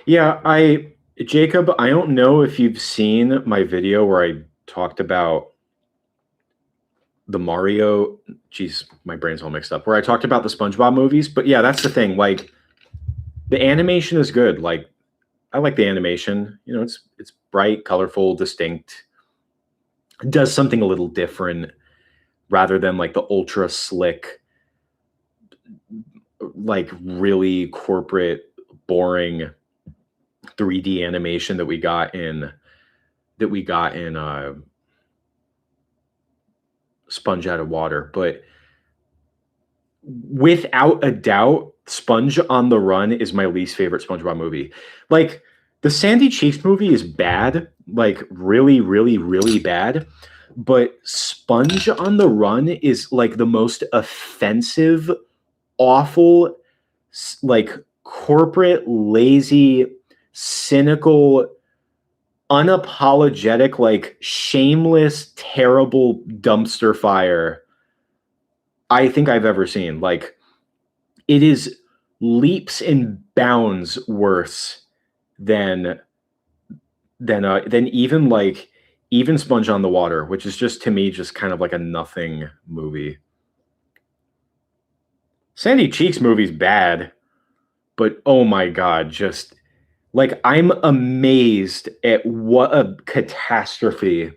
Yeah, Jacob, I don't know if you've seen my video where I talked about the Mario, geez, my brain's all mixed up, where I talked about the SpongeBob movies, but yeah, that's the thing. Like the animation is good. Like I like the animation. You know, it's bright, colorful, distinct. It does something a little different rather than like the ultra slick, like really corporate, boring 3D animation that we got in Sponge Out of Water. But without a doubt, Sponge on the Run is my least favorite SpongeBob movie. Like the Sandy Cheeks movie is bad, like really bad. But Sponge on the Run is like the most offensive, awful, like corporate, lazy, cynical, unapologetic, like shameless, terrible dumpster fire I think I've ever seen. Like it is leaps and bounds worse than than even like even Sponge on the Water, which is just to me just kind of like a nothing movie. Sandy Cheeks movie's bad, but oh my god, just like I'm amazed at what a catastrophe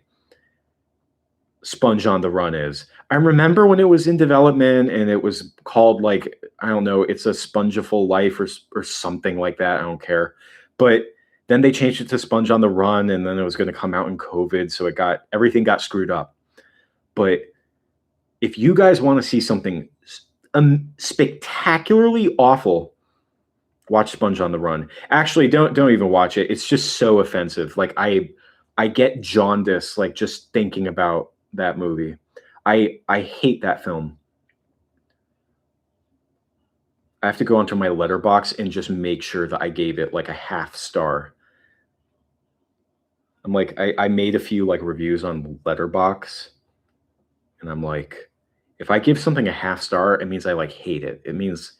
Sponge on the Run is. I remember when it was in development and it was called like I don't know, it's a Spongeful Life or something like that. I don't care, but then they changed it to Sponge on the Run, and then it was going to come out in COVID, so everything got screwed up. But if you guys want to see something spectacularly awful, watch Sponge on the Run. Actually, don't even watch it. It's just so offensive. Like I get jaundice like just thinking about that movie. I hate that film. I have to go onto my letterbox and just make sure that I gave it like a half star. I'm like I made a few like reviews on letterbox, and I'm like, if I give something a half star, it means I like hate it. It means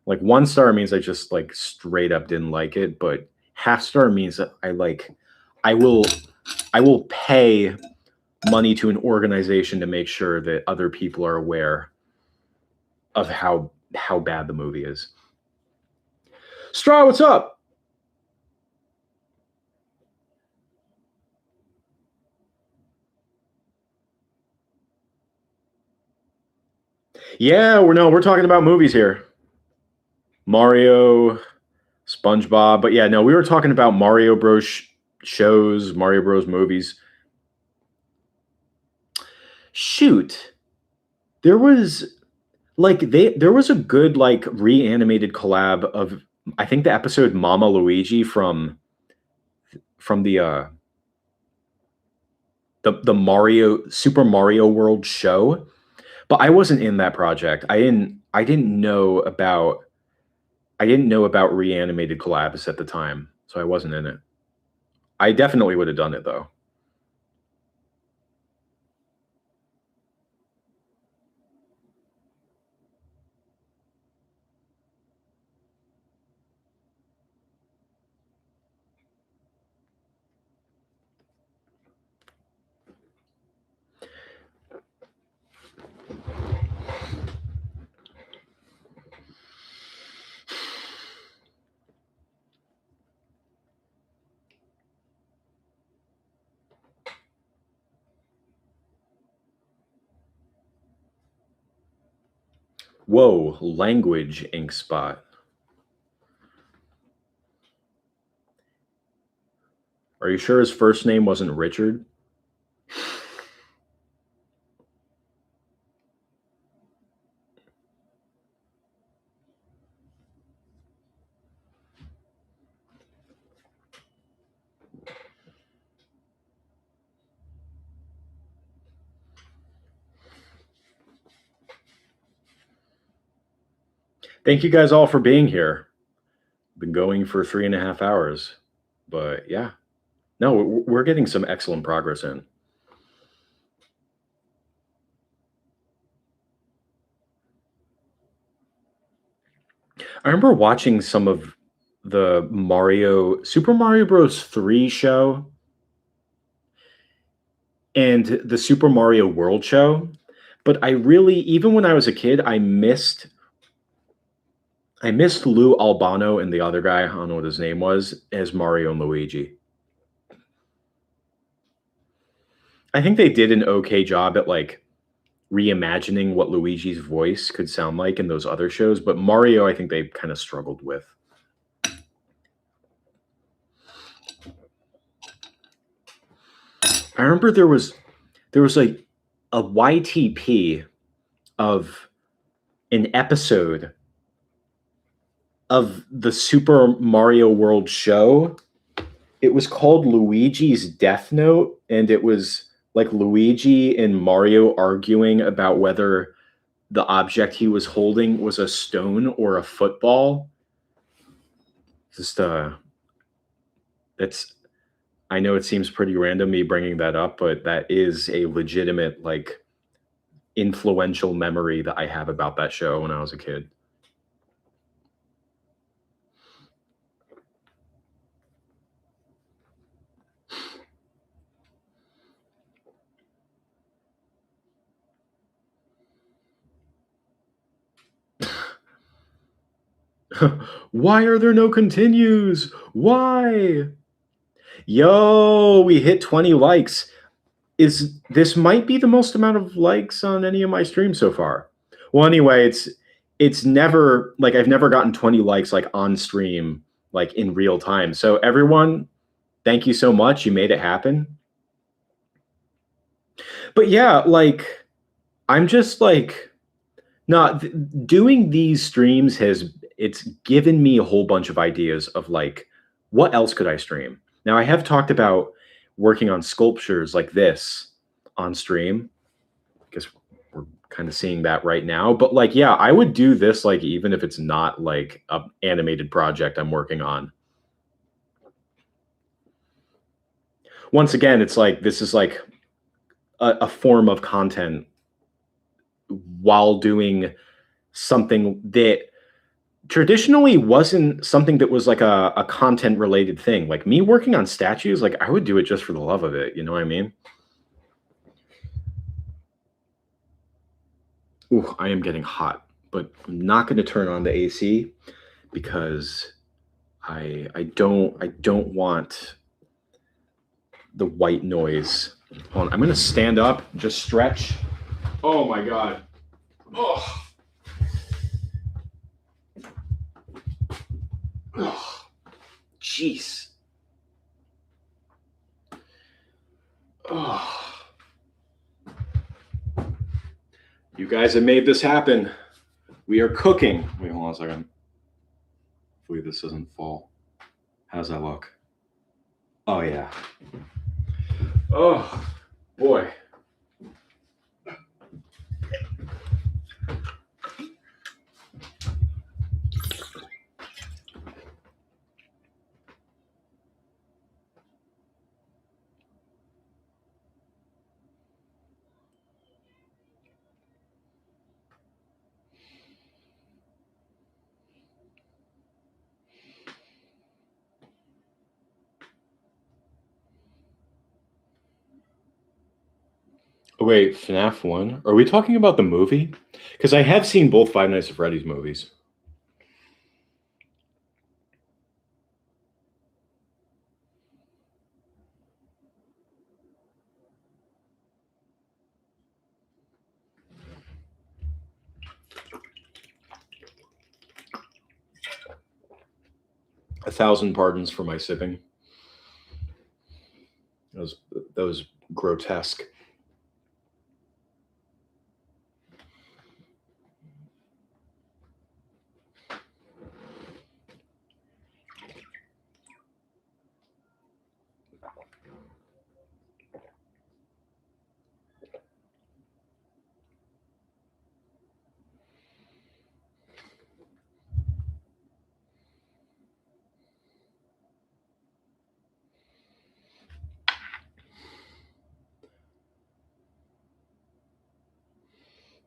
like 1 star means I just like straight up didn't like it, but half star means that I will I will pay money to an organization to make sure that other people are aware of how bad the movie is. Straw, what's up? Yeah, we're talking about movies here. Mario, SpongeBob, but yeah, no, we were talking about Mario Bros. Shows, Mario Bros. Movies. Shoot, there was there was a good reanimated collab of, I think, the episode Mama Luigi from the Mario Super Mario World show, but I wasn't in that project. I didn't know about reanimated collabs at the time, so I wasn't in it. I definitely would have done it though. Whoa, language ink spot. Are you sure his first name wasn't Richard? Thank you guys all for being here. Been going for 3.5 hours, but yeah, no, we're getting some excellent progress in. I remember watching some of the Super Mario Bros. 3 show and the Super Mario World show, but I really, even when I was a kid, I missed Lou Albano and the other guy, I don't know what his name was, as Mario and Luigi. I think they did an okay job at reimagining what Luigi's voice could sound like in those other shows, but Mario, I think they kind of struggled with. I remember there was like a YTP of an episode of the Super Mario World show. It was called Luigi's Death Note, and it was like Luigi and Mario arguing about whether the object he was holding was a stone or a football. Just that's I know it seems pretty random me bringing that up, but that is a legitimate influential memory that I have about that show when I was a kid. Why are there no continues? Why? Yo, we hit 20 likes. This might be the most amount of likes on any of my streams so far. Well, anyway, it's never I've never gotten 20 likes on stream in real time. So everyone, thank you so much. You made it happen. But yeah, I'm just not doing these streams it's given me a whole bunch of ideas of what else could I stream. Now I have talked about working on sculptures like this on stream. I guess we're kind of seeing that right now, but yeah, I would do this even if it's not a animated project I'm working on. Once again, it's this is a form of content while doing something that traditionally wasn't something that was a content related thing. Me working on statues, I would do it just for the love of it. You know what I mean? Ooh, I am getting hot, but I'm not going to turn on the AC because I don't want the white noise. Hold on, I'm going to stand up, just stretch. Oh my God. Oh. jeez. Oh. You guys have made this happen. We are cooking. Wait, hold on a second. Hopefully this doesn't fall. How's that look? Oh, yeah. Oh, boy. Oh, wait, FNAF 1? Are we talking about the movie? Because I have seen both Five Nights at Freddy's movies. A thousand pardons for my sipping. That was grotesque.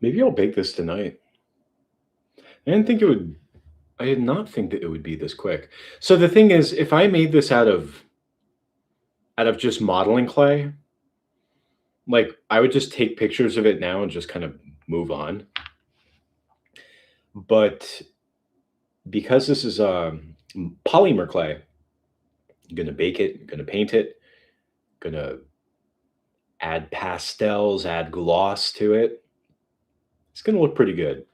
Maybe I'll bake this tonight. I did not think that it would be this quick. So the thing is, if I made this out of just modeling clay, like I would just take pictures of it now and just kind of move on. But because this is polymer clay, I'm gonna bake it, gonna paint it, gonna add pastels, add gloss to it. It's gonna look pretty good.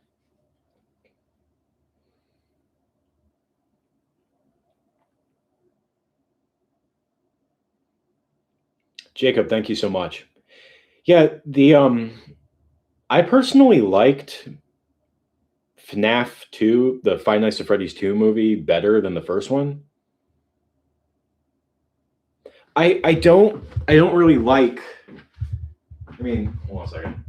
Jacob, thank you so much. Yeah, I personally liked FNAF 2, the Five Nights at Freddy's 2 movie, better than the first one. I don't really like. I mean, hold on a second.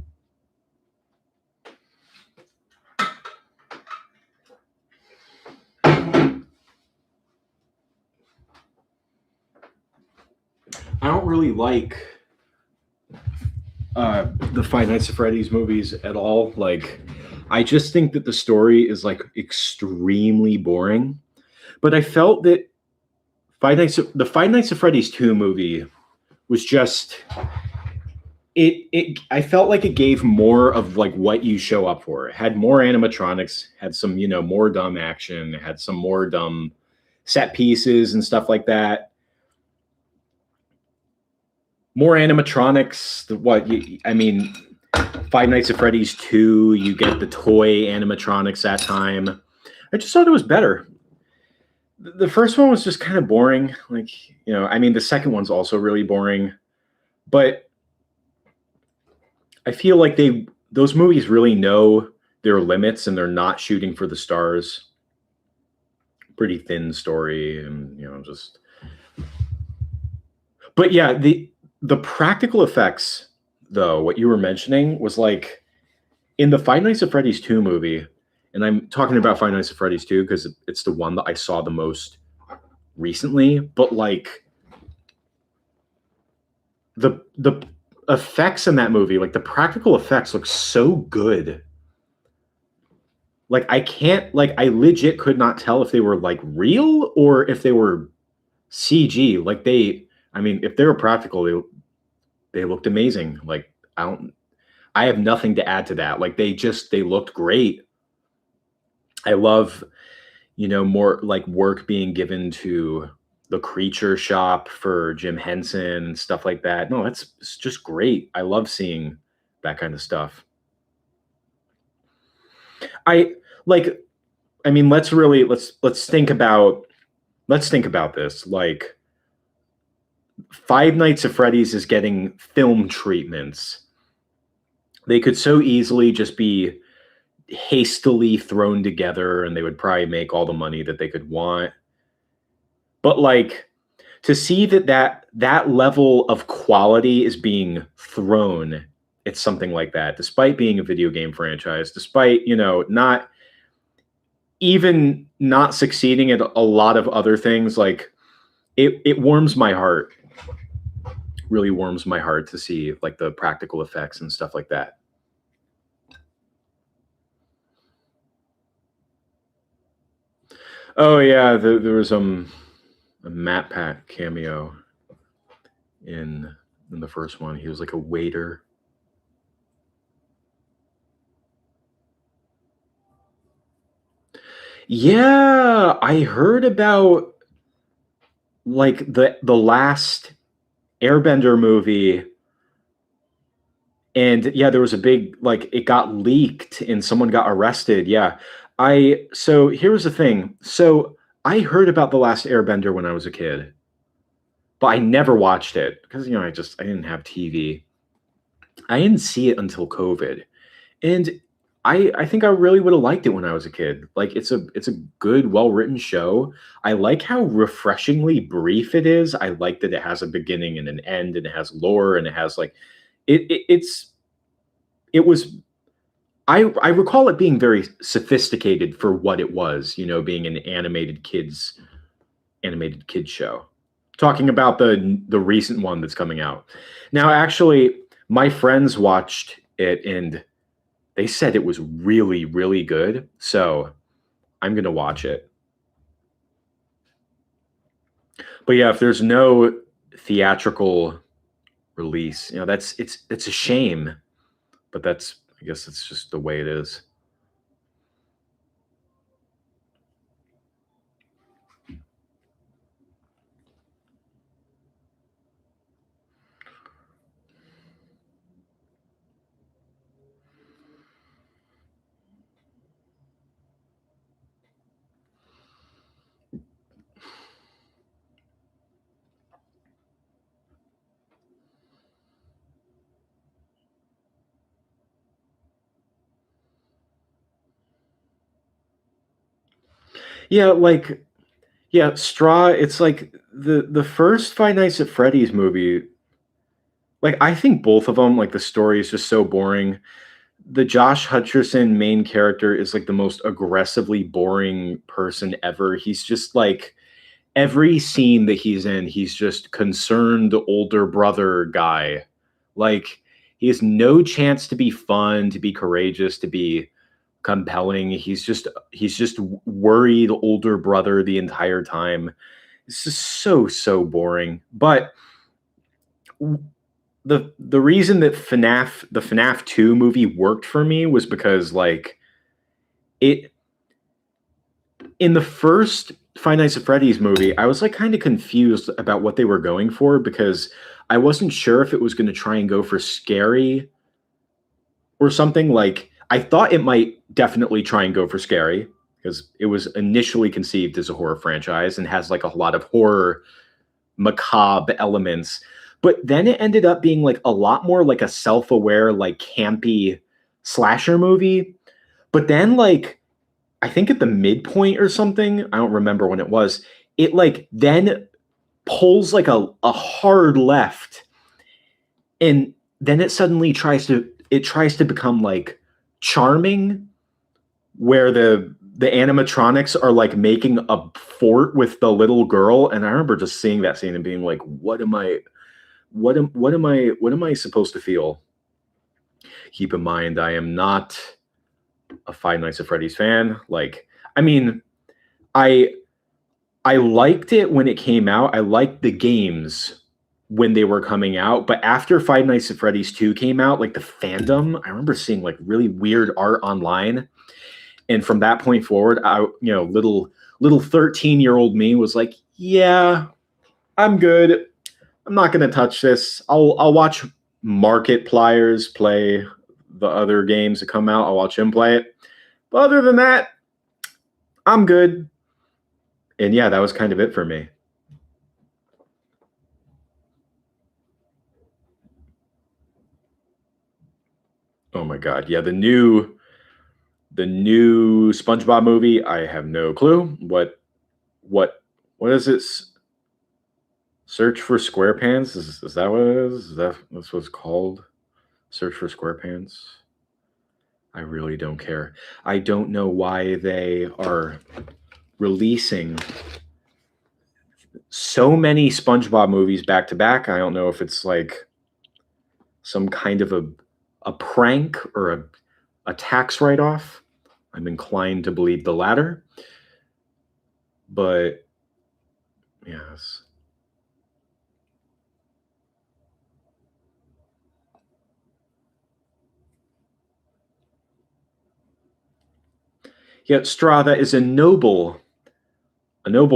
I don't really like the Five Nights at Freddy's movies at all. Like, I just think that the story is like extremely boring. But I felt that the Five Nights at Freddy's 2 movie was just it I felt like it gave more of like what you show up for. It had more animatronics, had some, more dumb action, had some more dumb set pieces and stuff like that. More animatronics. Five Nights at Freddy's 2, you get the toy animatronics that time. I just thought it was better. The first one was just kind of boring. Like, the second one's also really boring. But I feel like those movies really know their limits and they're not shooting for the stars. Pretty thin story and, just. But yeah, the practical effects, though, what you were mentioning was like in the Five Nights at Freddy's 2 movie, and I'm talking about Five Nights at Freddy's 2 because it's the one that I saw the most recently, but like the effects in that movie, like the practical effects look so good. Like I legit could not tell if they were like real or if they were CG. Like if they were practical, they looked amazing. Like I have nothing to add to that. Like they looked great. I love, more like work being given to the creature shop for Jim Henson and stuff like that. No, it's just great. I love seeing that kind of stuff. Let's think about let's think about this. Like, Five Nights at Freddy's is getting film treatments. They could so easily just be hastily thrown together and they would probably make all the money that they could want. But like, to see that level of quality is being thrown at something like that, despite being a video game franchise, despite, not even not succeeding at a lot of other things, like it warms my heart. Really warms my heart to see like the practical effects and stuff like that. Oh yeah, there was a Matt Pat cameo in the first one. He was like a waiter. Yeah, I heard about like the last Airbender movie, and yeah, there was a big like it got leaked and someone got arrested. Yeah. So here's the thing. So I heard about the last Airbender when I was a kid, but I never watched it because I didn't have TV. I didn't see it until COVID. And I think I really would have liked it when I was a kid. Like it's a good, well-written show. I like how refreshingly brief it is. I like that it has a beginning and an end and it has lore and it has like it was I recall it being very sophisticated for what it was, being an animated kids show. Talking about the recent one that's coming out. Now actually my friends watched it and they said it was really, really good. So I'm going to watch it. But yeah, if there's no theatrical release, it's a shame. But I guess it's just the way it is. Yeah, like yeah, Straw, it's like the first Five Nights at Freddy's movie, like I think both of them, like the story is just so boring. The Josh Hutcherson main character is like the most aggressively boring person ever. He's just like every scene that he's in, he's just concerned older brother guy. Like he has no chance to be fun, to be courageous, to be compelling. He's just worried older brother the entire time. It's just so boring. But the reason that the FNAF 2 movie worked for me was because like it in the first Five Nights at Freddy's movie, I was like kind of confused about what they were going for because I wasn't sure if it was going to try and go for scary or something. Like I thought it might definitely try and go for scary because it was initially conceived as a horror franchise and has like a lot of horror macabre elements. But then it ended up being like a lot more like a self-aware, like campy slasher movie. But then like I think at the midpoint or something, I don't remember when it was, it like then pulls like a hard left and then it suddenly tries to become like charming where the animatronics are like making a fort with the little girl, and I remember just seeing that scene and being like, what am I supposed to feel? Keep in mind I am not a Five Nights at Freddy's fan. Like, I mean, I I liked it when it came out. I liked the games when they were coming out, but after Five Nights at Freddy's 2 came out, like the fandom, I remember seeing like really weird art online. And from that point forward, little 13-year-old me was like, yeah, I'm good. I'm not gonna touch this. I'll watch Markipliers play the other games that come out. I'll watch him play it. But other than that, I'm good. And yeah, that was kind of it for me. Oh my god. Yeah, the new SpongeBob movie, I have no clue what what is it? Search for SquarePants? Is that what it is? That's what it's called? Search for SquarePants? I really don't care. I don't know why they are releasing so many SpongeBob movies back to back. I don't know if it's like some kind of a prank or a tax write off. I'm inclined to believe the latter. But yes. Yet Straw, that is a noble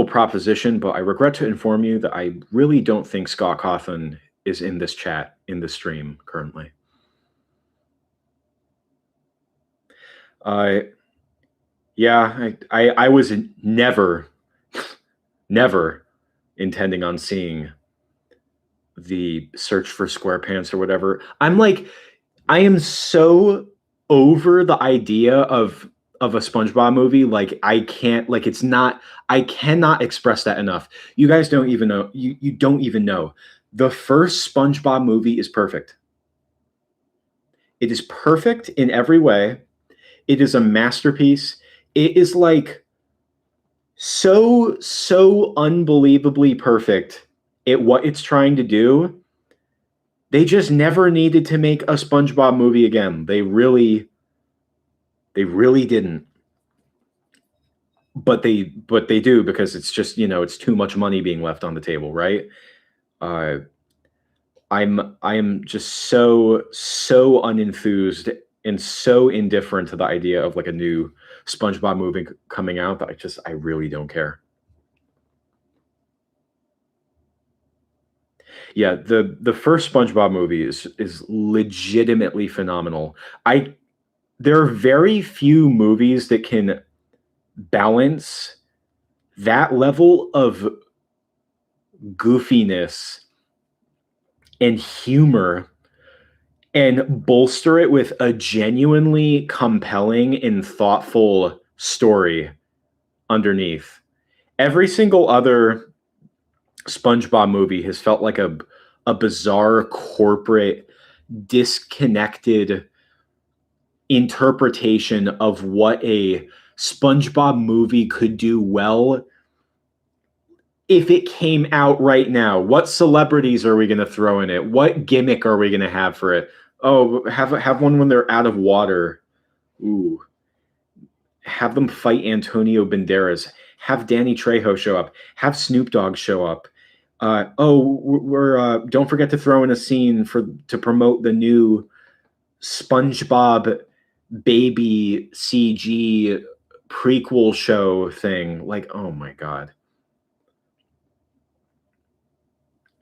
proposition, but I regret to inform you that I really don't think Scott Cawthon is in this chat, in the stream currently. Uh, yeah, I was never, never intending on seeing the Search for SquarePants or whatever. I am so over the idea of a SpongeBob movie. Like I can't, like it's not, I cannot express that enough. You guys don't even know. You don't even know. The first SpongeBob movie is perfect. It is perfect in every way. It is a masterpiece. It is like so unbelievably perfect at what it's trying to do. They just never needed to make a SpongeBob movie again. They really didn't. But they do, because it's just, it's too much money being left on the table, right? Uh I am just so unenthused and so indifferent to the idea of like a new SpongeBob movie coming out that I really don't care. Yeah, the first SpongeBob movie is legitimately phenomenal. I There are very few movies that can balance that level of goofiness and humor and bolster it with a genuinely compelling and thoughtful story underneath. Every single other SpongeBob movie has felt like a bizarre corporate disconnected interpretation of what a SpongeBob movie could do well if it came out right now. What celebrities are we going to throw in it? What gimmick are we going to have for it? Oh, have one when they're out of water. Ooh, have them fight Antonio Banderas. Have Danny Trejo show up. Have Snoop Dogg show up. We're don't forget to throw in a scene to promote the new SpongeBob baby CG prequel show thing. Like, oh my god.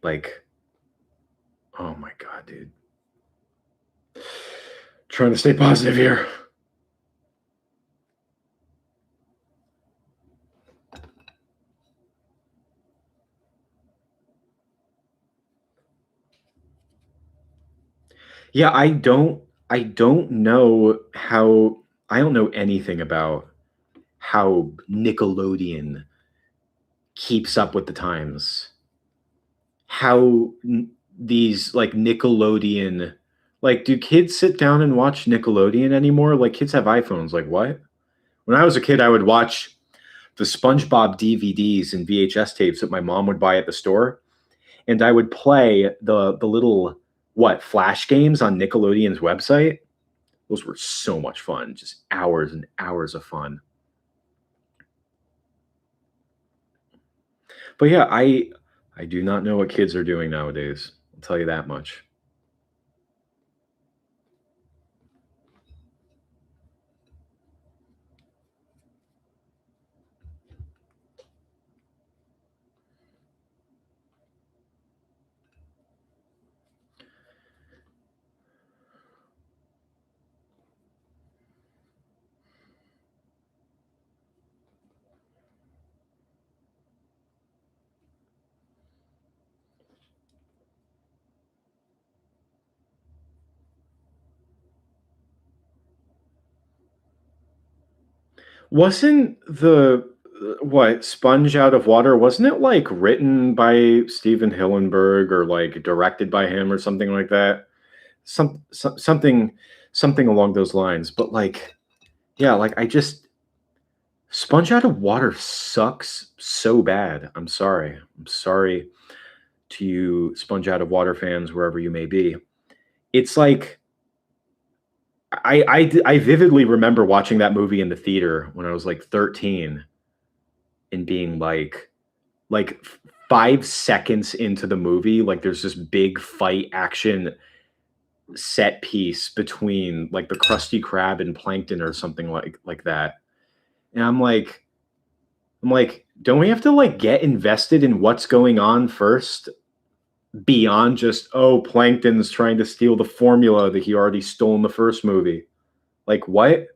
Like, oh my god, dude. Trying to stay positive here. Yeah, I don't know how I don't know anything about how Nickelodeon keeps up with the times. How these like Nickelodeon, like, do kids sit down and watch Nickelodeon anymore? Like, kids have iPhones. Like, what? When I was a kid, I would watch the SpongeBob DVDs and VHS tapes that my mom would buy at the store, and I would play the little flash games on Nickelodeon's website. Those were so much fun, just hours and hours of fun. But yeah, I do not know what kids are doing nowadays. I'll tell you that much. Wasn't the what Sponge Out of Water? Wasn't it like written by Steven Hillenburg or like directed by him or something like that? Something something along those lines. But like, yeah, like I just Sponge Out of Water sucks so bad. I'm sorry. I'm sorry to you, Sponge Out of Water fans, wherever you may be. It's like I vividly remember watching that movie in the theater when I was like 13 and being like 5 seconds into the movie, like there's this big fight action set piece between like the Krusty Krab and Plankton or something like that. And I'm like, don't we have to like get invested in what's going on first beyond just, oh, Plankton's trying to steal the formula that he already stole in the first movie? Like what?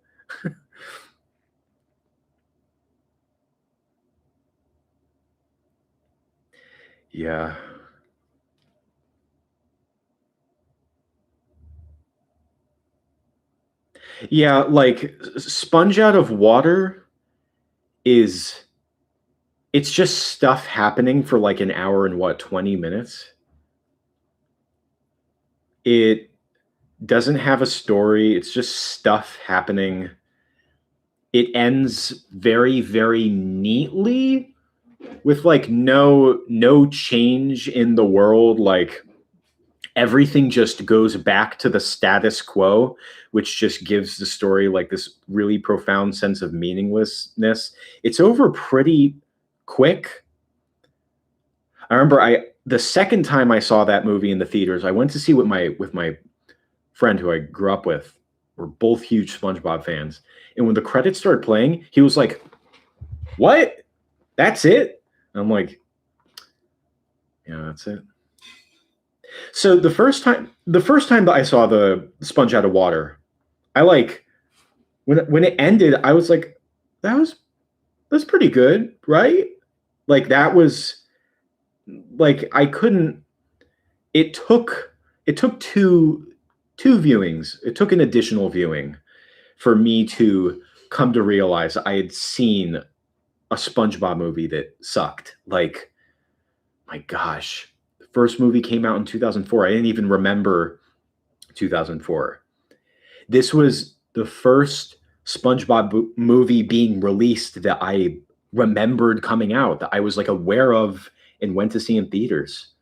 Yeah. Yeah, like Sponge Out of Water is it's just stuff happening for like an hour and what, 20 minutes? It doesn't have a story. It's just stuff happening. It ends very, very neatly with like no change in the world. Like everything just goes back to the status quo, which just gives the story like this really profound sense of meaninglessness. It's over pretty quick. I remember the second time I saw that movie in the theaters, I went to see with my friend who I grew up with. We're both huge SpongeBob fans. And when the credits started playing, he was like, "What? That's it?" And I'm like, "Yeah, that's it." So the first time that I saw the Sponge Out of Water, I like when it ended, I was like, that's pretty good, right? Like that was like I couldn't it took it took two viewings. It took an additional viewing for me to come to realize I had seen a SpongeBob movie that sucked. Like, my gosh, the first movie came out in 2004. I didn't even remember 2004. This was the first SpongeBob movie being released that I remembered coming out, that I was like aware of and went to see in theaters.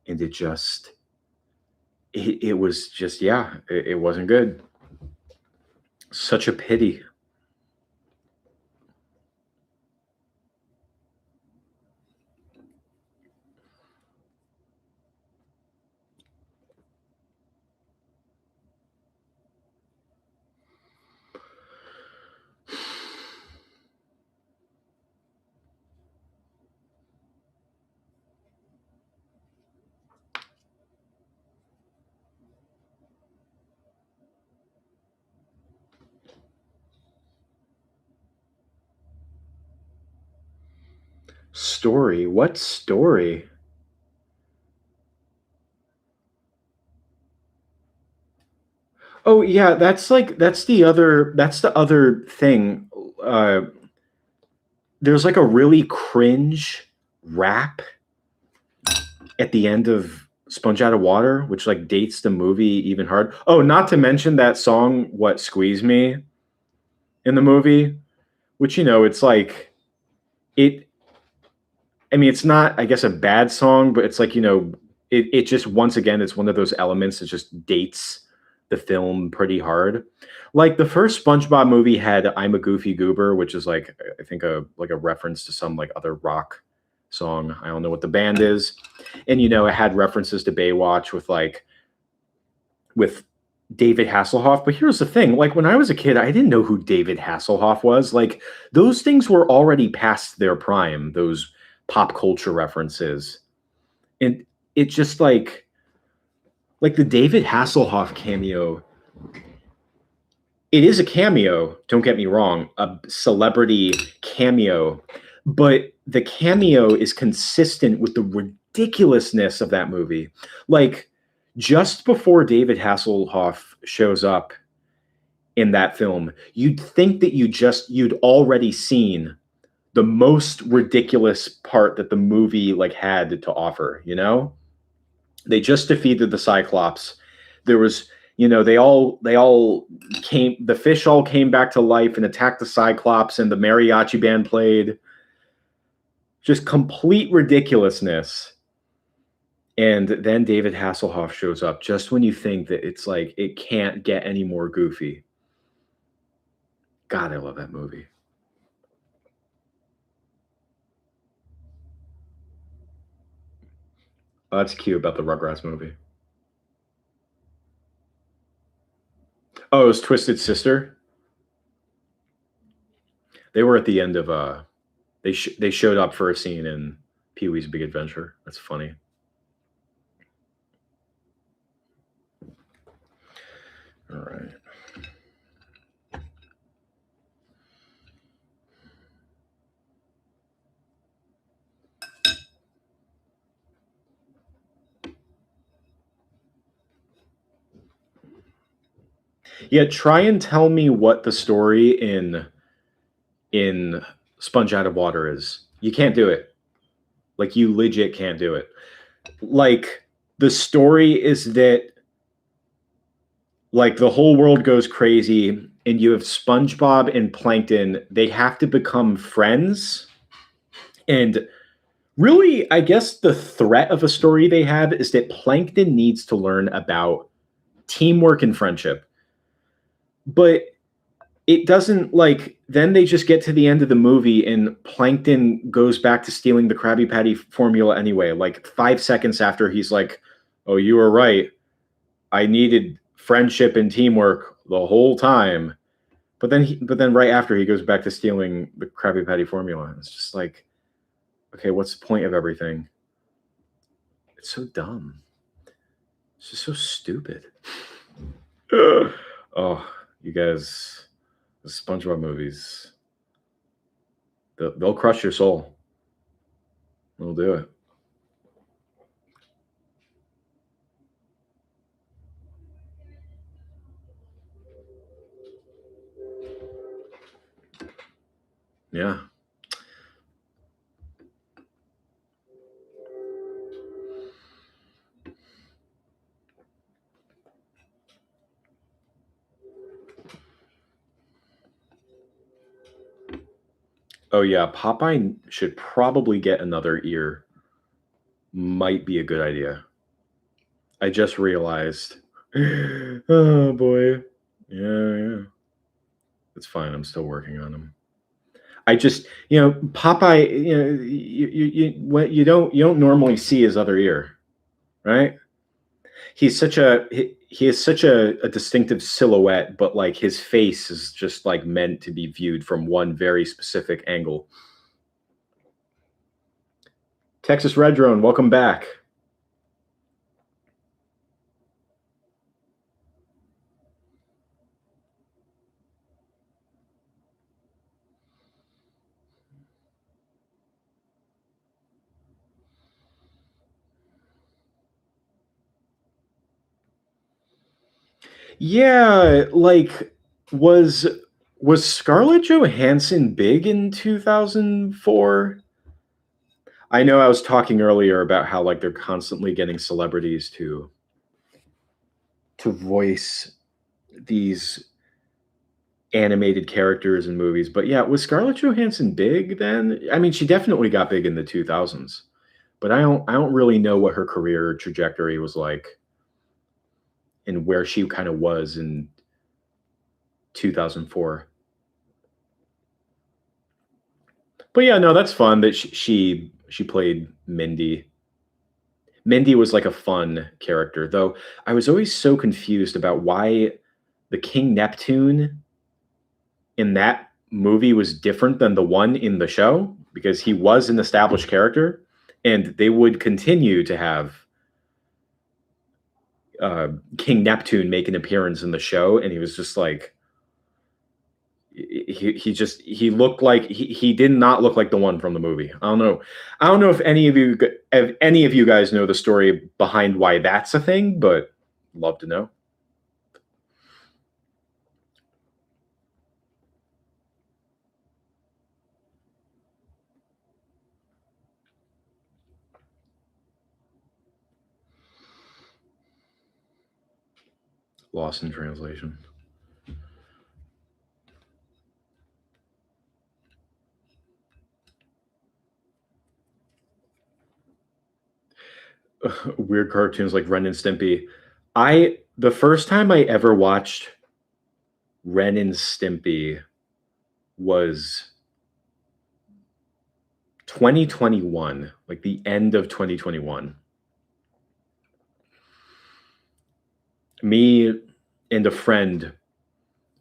And it was just, yeah, it wasn't good. Such a pity. Story? What story? Oh yeah, that's the other thing. Uh, there's like a really cringe rap at the end of Sponge Out of Water, which like dates the movie even hard. Oh, not to mention that song "What Squeeze Me" in the movie, which it's like it. I mean, it's not, I guess, a bad song, but it's like it just once again, it's one of those elements that just dates the film pretty hard. Like the first SpongeBob movie had "I'm a Goofy Goober," which is like I think a reference to some like other rock song. I don't know what the band is, and it had references to Baywatch with David Hasselhoff. But here's the thing: like when I was a kid, I didn't know who David Hasselhoff was. Like those things were already past their prime. Those pop culture references, and it just like the David Hasselhoff cameo. It is a cameo, don't get me wrong, a celebrity cameo, but the cameo is consistent with the ridiculousness of that movie. Like, just before David Hasselhoff shows up in that film, you'd think that you'd already seen the most ridiculous part that the movie like had to offer, you know? They just defeated the Cyclops. There was, they all came, the fish all came back to life and attacked the Cyclops, and the mariachi band played. Just complete ridiculousness. And then David Hasselhoff shows up just when you think that it's like it can't get any more goofy. God, I love that movie. Oh, that's cute about the Rugrats movie. Oh, it was Twisted Sister. They were at the end of they showed up for a scene in Pee-wee's Big Adventure. That's funny. All right. Yeah, try and tell me what the story in Sponge Out of Water is. You can't do it. Like, you legit can't do it. Like, the story is that like the whole world goes crazy and you have SpongeBob and Plankton. They have to become friends. And really, I guess the threat of a story they have is that Plankton needs to learn about teamwork and friendship. But it doesn't, like, then they just get to the end of the movie and Plankton goes back to stealing the Krabby Patty formula anyway. Like 5 seconds after he's like, "Oh, you were right. I needed friendship and teamwork the whole time." But then right after he goes back to stealing the Krabby Patty formula. It's just like, okay, what's the point of everything? It's so dumb. It's just so stupid. Oh, you guys, the SpongeBob movies, they'll crush your soul. They'll do it. Yeah. Oh yeah, Popeye should probably get another ear. Might be a good idea. I just realized. Oh boy. Yeah. It's fine. I'm still working on him. I just, Popeye, you don't normally see his other ear, right? He is such a distinctive silhouette, but like his face is just like meant to be viewed from one very specific angle. Texas Red Drone, welcome back. Yeah, like was was Scarlett Johansson big in 2004? I know I was talking earlier about how like they're constantly getting celebrities to voice these animated characters in movies. But yeah, was Scarlett Johansson big then? I mean, she definitely got big in the 2000s. But I don't really know what her career trajectory was like and where she kind of was in 2004. But yeah, no, that's fun that she played Mindy. Mindy was like a fun character, though I was always so confused about why the King Neptune in that movie was different than the one in the show, because he was an established character and they would continue to have King Neptune make an appearance in the show, and he was just like he looked like he did not look like the one from the movie. I don't know if any of you guys know the story behind why that's a thing, but love to know. Lost in translation. Weird cartoons like Ren and Stimpy. The first time I ever watched Ren and Stimpy was 2021, like the end of 2021. Me and a friend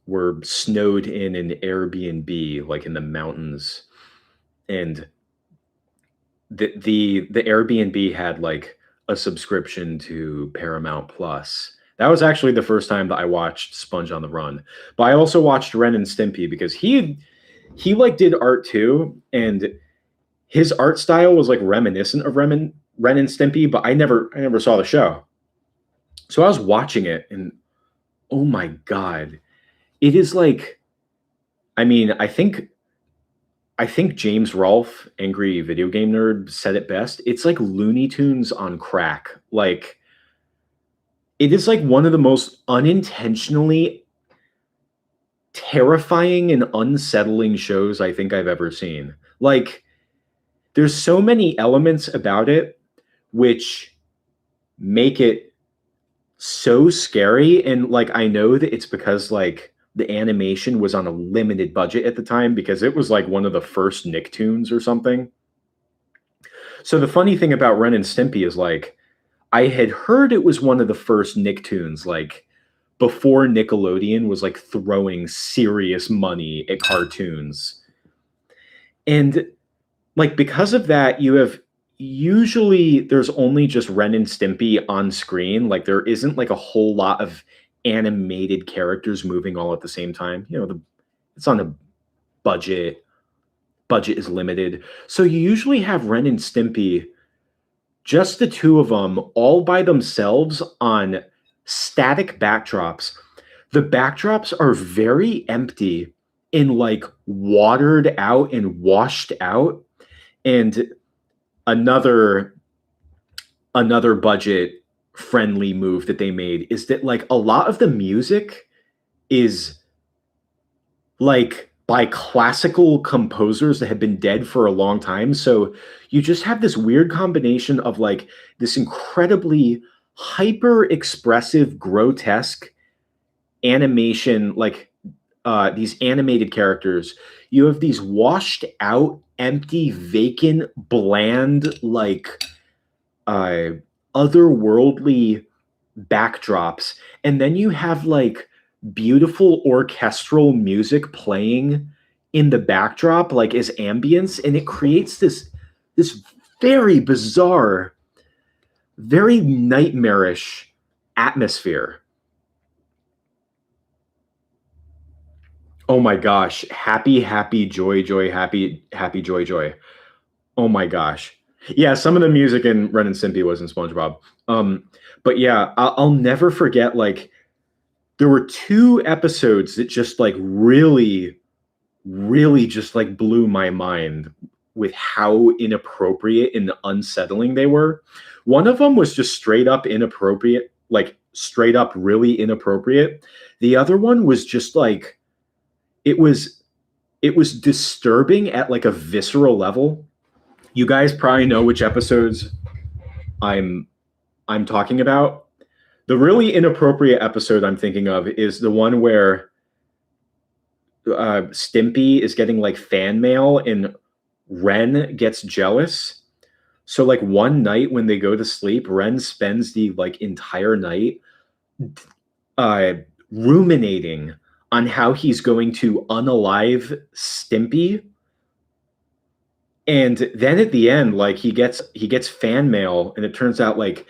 were snowed in an Airbnb, like in the mountains, and the Airbnb had like a subscription to Paramount Plus. That was actually the first time that I watched Sponge on the Run. But I also watched Ren and Stimpy because he like did art too, and his art style was like reminiscent of Ren and Stimpy, but I never saw the show. So I was watching it and oh my god, it is like I mean, I think James Rolfe, angry video game nerd, said it best. It's like Looney Tunes on crack. Like it is like one of the most unintentionally terrifying and unsettling shows I think I've ever seen. Like there's so many elements about it which make it so scary, and like I know that it's because like the animation was on a limited budget at the time because it was like one of the first Nicktoons or something. So the funny thing about Ren and Stimpy is like I had heard it was one of the first Nicktoons, like before Nickelodeon was like throwing serious money at cartoons. And like because of that, you have usually there's only just Ren and Stimpy on screen. Like there isn't like a whole lot of animated characters moving all at the same time. You know, it's on a budget. Budget is limited. So you usually have Ren and Stimpy, just the two of them, all by themselves on static backdrops. The backdrops are very empty and like watered out and washed out. And another budget friendly move that they made is that like a lot of the music is like by classical composers that have been dead for a long time. So you just have this weird combination of like this incredibly hyper expressive, grotesque animation, like these animated characters. You have these washed out, empty, vacant, bland, like otherworldly backdrops. And then you have like beautiful orchestral music playing in the backdrop, like as ambience, and it creates this very bizarre, very nightmarish atmosphere. Oh my gosh. Happy, happy, joy, joy, happy, happy, joy, joy. Oh my gosh. Yeah, some of the music in Ren and Stimpy was in SpongeBob. But yeah, I'll never forget, like, there were two episodes that just like really, really just like blew my mind with how inappropriate and unsettling they were. One of them was just straight up inappropriate, like straight up really inappropriate. The other one was just like it was disturbing at like a visceral level. You guys probably know which episodes I'm talking about. The really inappropriate episode I'm thinking of is the one where Stimpy is getting like fan mail and Ren gets jealous. So like one night when they go to sleep, Ren spends the like entire night uh, ruminating on how he's going to unalive Stimpy. And then at the end, like he gets fan mail, and it turns out like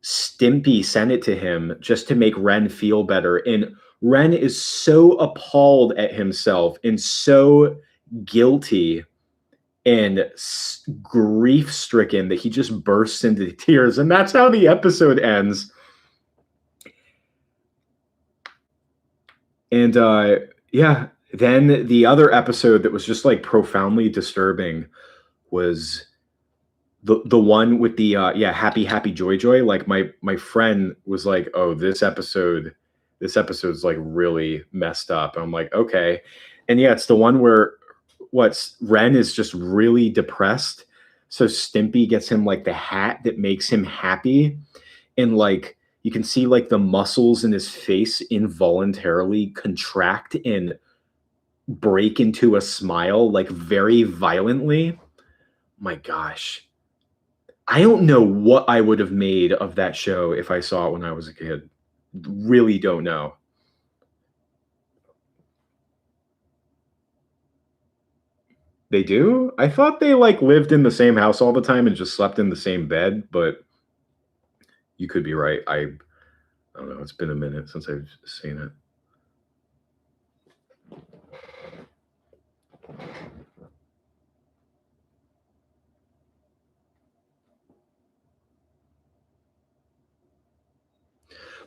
Stimpy sent it to him just to make Ren feel better. And Ren is so appalled at himself and so guilty and grief stricken that he just bursts into tears. And that's how the episode ends. And yeah, then the other episode that was just like profoundly disturbing was the one with the yeah, happy, happy, joy, joy. Like my friend was like, oh, this episode this episode's like really messed up. I'm like, okay. And yeah, it's the one where what's Ren is just really depressed. So Stimpy gets him like the hat that makes him happy. And like you can see like the muscles in his face involuntarily contract and break into a smile like very violently. My gosh. I don't know what I would have made of that show if I saw it when I was a kid. Really don't know. They do? I thought they like lived in the same house all the time and just slept in the same bed, but you could be right. I don't know. It's been a minute since I've seen it.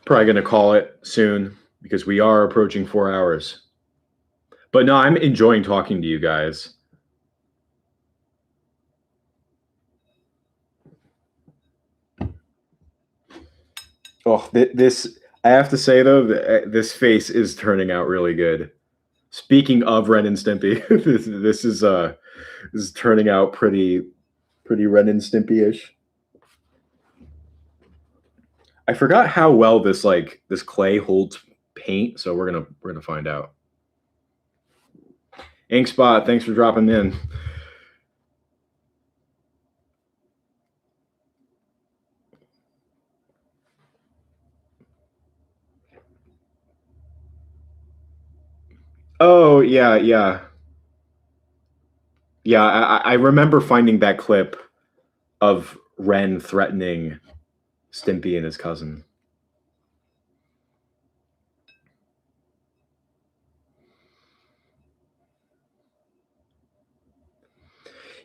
Probably going to call it soon because we are approaching 4 hours. But no, I'm enjoying talking to you guys. Oh, this I have to say though, this face is turning out really good. Speaking of Ren and Stimpy, this is turning out pretty Ren and Stimpy-ish. I forgot how well this clay holds paint, so we're gonna find out. Inkspot, thanks for dropping in. Oh yeah, yeah. Yeah, I remember finding that clip of Ren threatening Stimpy and his cousin.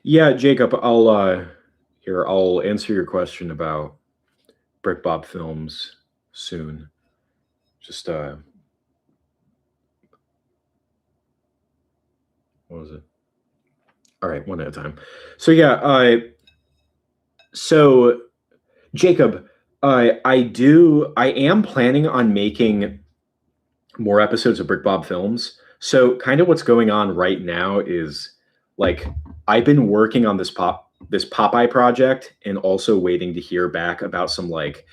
Yeah, Jacob, I'll answer your question about Brick Bob Films soon. Just what was it? All right, one at a time. So yeah, so Jacob, I am planning on making more episodes of Brick Bob Films. So kind of what's going on right now is like I've been working on this Popeye project and also waiting to hear back about some like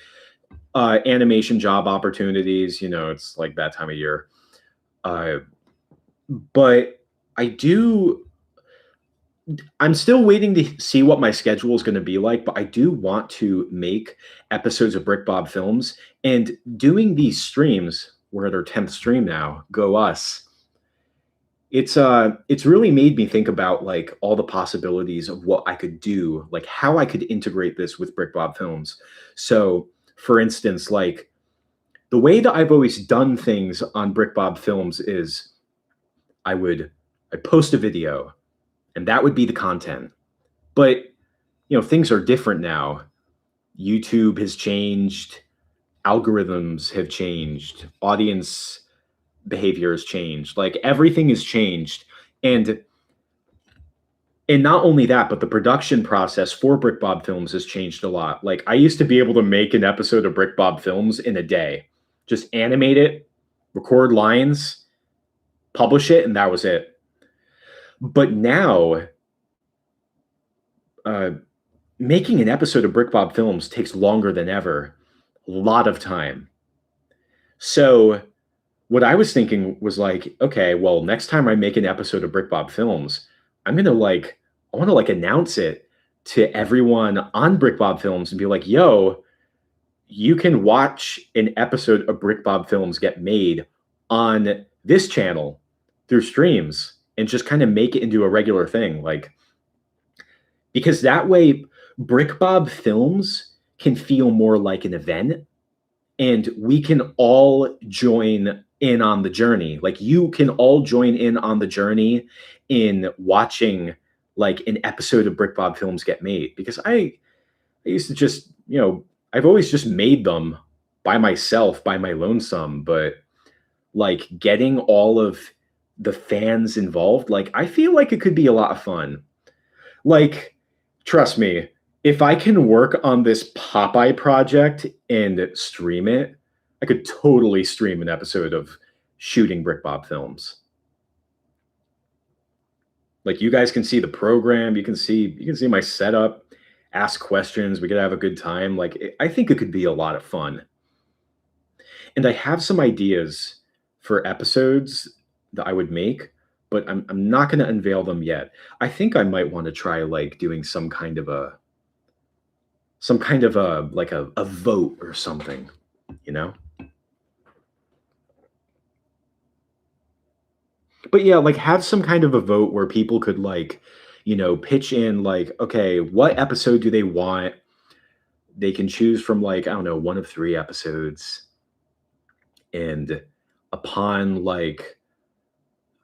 animation job opportunities. You know, it's like that time of year. But I'm still waiting to see what my schedule is going to be like, but I do want to make episodes of Brick Bob Films and doing these streams. We're at our 10th stream now. Go us. It's really made me think about like all the possibilities of what I could do, like how I could integrate this with Brick Bob Films. So, for instance, like the way that I've always done things on Brick Bob Films is I post a video and that would be the content. But you know, things are different now. YouTube has changed, algorithms have changed, audience behavior has changed. Like everything has changed. And not only that, but the production process for Brick Bob Films has changed a lot. Like I used to be able to make an episode of Brick Bob Films in a day. Just animate it, record lines, publish it, and that was it. But now, making an episode of Brick Bob Films takes longer than ever. A lot of time. So what I was thinking was like, okay, well, next time I make an episode of Brick Bob Films, I want to like announce it to everyone on Brick Bob Films and be like, yo, you can watch an episode of Brick Bob Films get made on this channel through streams and just kind of make it into a regular thing. Like, because that way Brick Bob Films can feel more like an event and we can all join in on the journey. Like you can all join in on the journey in watching like an episode of Brick Bob Films get made. Because I used to just, you know, I've always just made them by myself, by my lonesome, but like getting all of the fans involved, like I feel like it could be a lot of fun. Like, trust me, if I can work on this Popeye project and stream it, I could totally stream an episode of Shooting Brick Bob Films. Like, you guys can see the program, you can see my setup, ask questions, we could have a good time. Like, I think it could be a lot of fun. And I have some ideas for episodes that I would make, but I'm not going to unveil them yet. I think I might want to try like doing some kind of a like a vote or something, you know? But yeah, like have some kind of a vote where people could like, pitch in like, okay, what episode do they want? They can choose from like, I don't know, one of three episodes. And upon like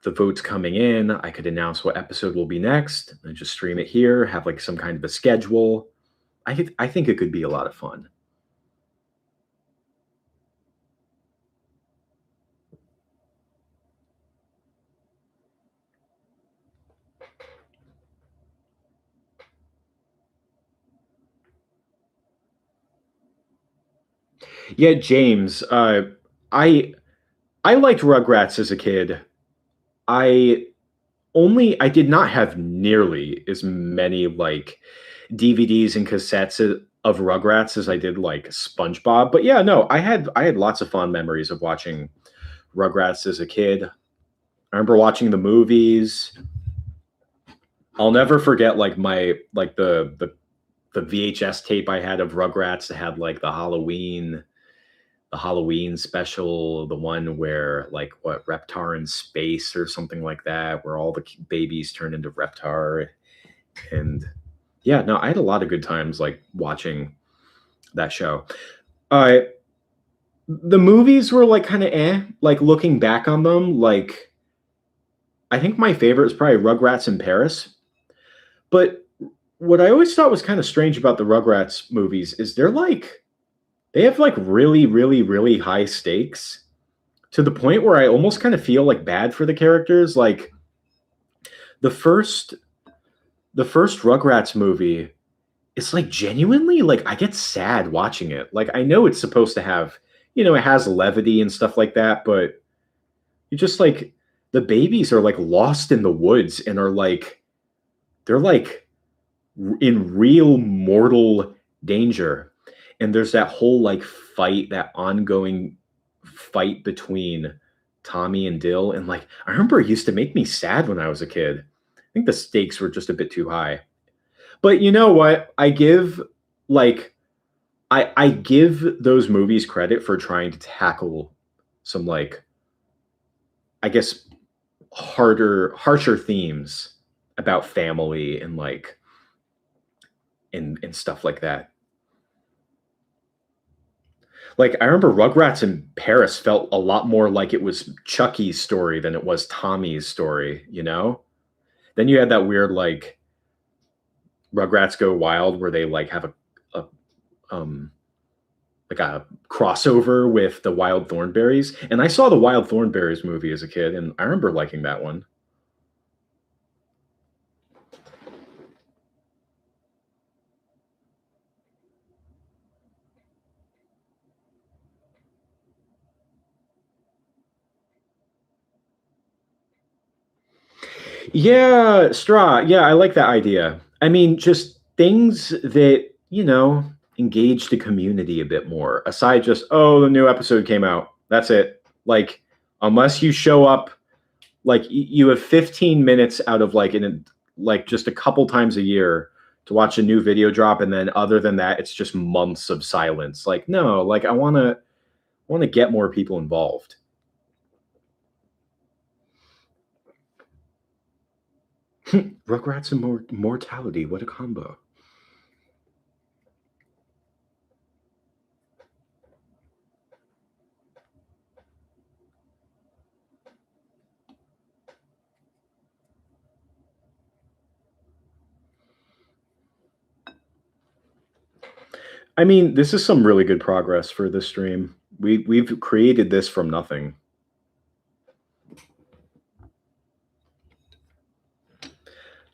the votes coming in, I could announce what episode will be next and just stream it here, have like some kind of a schedule. I think it could be a lot of fun. Yeah, James, I I liked Rugrats as a kid. I I did not have nearly as many like DVDs and cassettes of Rugrats as I did like SpongeBob. But yeah, no, I had lots of fond memories of watching Rugrats as a kid. I remember watching the movies. I'll never forget like my like the VHS tape I had of Rugrats that had like the Halloween special, the one where like what Reptar in space or something like that, where all the babies turn into Reptar. And yeah, no, I had a lot of good times like watching that show. Uh, the movies were like kind of like looking back on them, like I think my favorite is probably Rugrats in Paris. But what I always thought was kind of strange about the Rugrats movies is they have like really, really, really high stakes to the point where I almost kind of feel like bad for the characters. Like the first the first Rugrats movie, it's like genuinely like I get sad watching it. Like I know it's supposed to have, it has levity and stuff like that, but you just like the babies are like lost in the woods and are like they're like in real mortal danger. And there's that whole like fight, that ongoing fight between Tommy and Dill. And like, I remember it used to make me sad when I was a kid. I think the stakes were just a bit too high. But you know what? Like, I give those movies credit for trying to tackle some like, I guess, harsher themes about family and like, and stuff like that. Like I remember Rugrats in Paris felt a lot more like it was Chucky's story than it was Tommy's story, you know? Then you had that weird like Rugrats Go Wild where they like have a like a crossover with the Wild Thornberries. And I saw the Wild Thornberries movie as a kid and I remember liking that one. Yeah, Straw. Yeah, I like that idea. I mean, just things that, engage the community a bit more, aside just, oh, the new episode came out. That's it. Like, unless you show up, like, you have 15 minutes out of like just a couple times a year to watch a new video drop. And then other than that, it's just months of silence. Like, no, like, I want to get more people involved. Rugrats and mortality. What a combo. I mean, this is some really good progress for this stream. We've created this from nothing.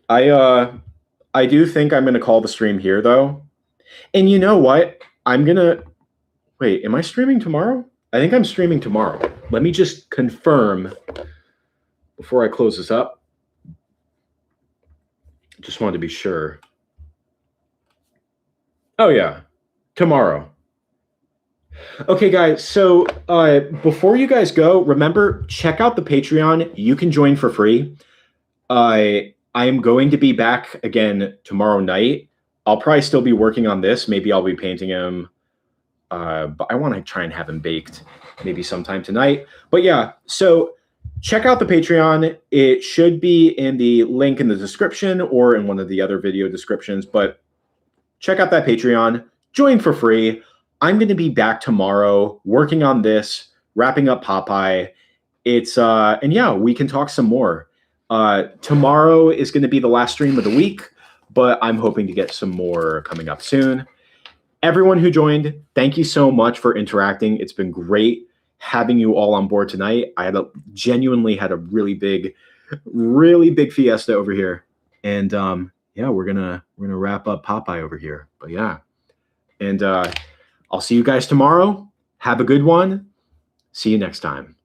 I do think I'm gonna call the stream here though. And you know what? I'm gonna wait, am I streaming tomorrow? I think I'm streaming tomorrow. Let me just confirm before I close this up. Just wanted to be sure. Oh, yeah. Tomorrow. Okay, guys. So before you guys go, remember, check out the Patreon. You can join for free. I am going to be back again tomorrow night. I'll probably still be working on this. Maybe I'll be painting him. But I want to try and have him baked maybe sometime tonight. But yeah, so check out the Patreon. It should be in the link in the description or in one of the other video descriptions. But check out that Patreon. Join for free. I'm going to be back tomorrow working on this, wrapping up Popeye. And yeah, we can talk some more. Tomorrow is going to be the last stream of the week, but I'm hoping to get some more coming up soon. Everyone who joined, thank you so much for interacting. It's been great having you all on board tonight. I genuinely had a really big fiesta over here. And yeah, we're gonna wrap up Popeye over here. But yeah. And I'll see you guys tomorrow. Have a good one. See you next time.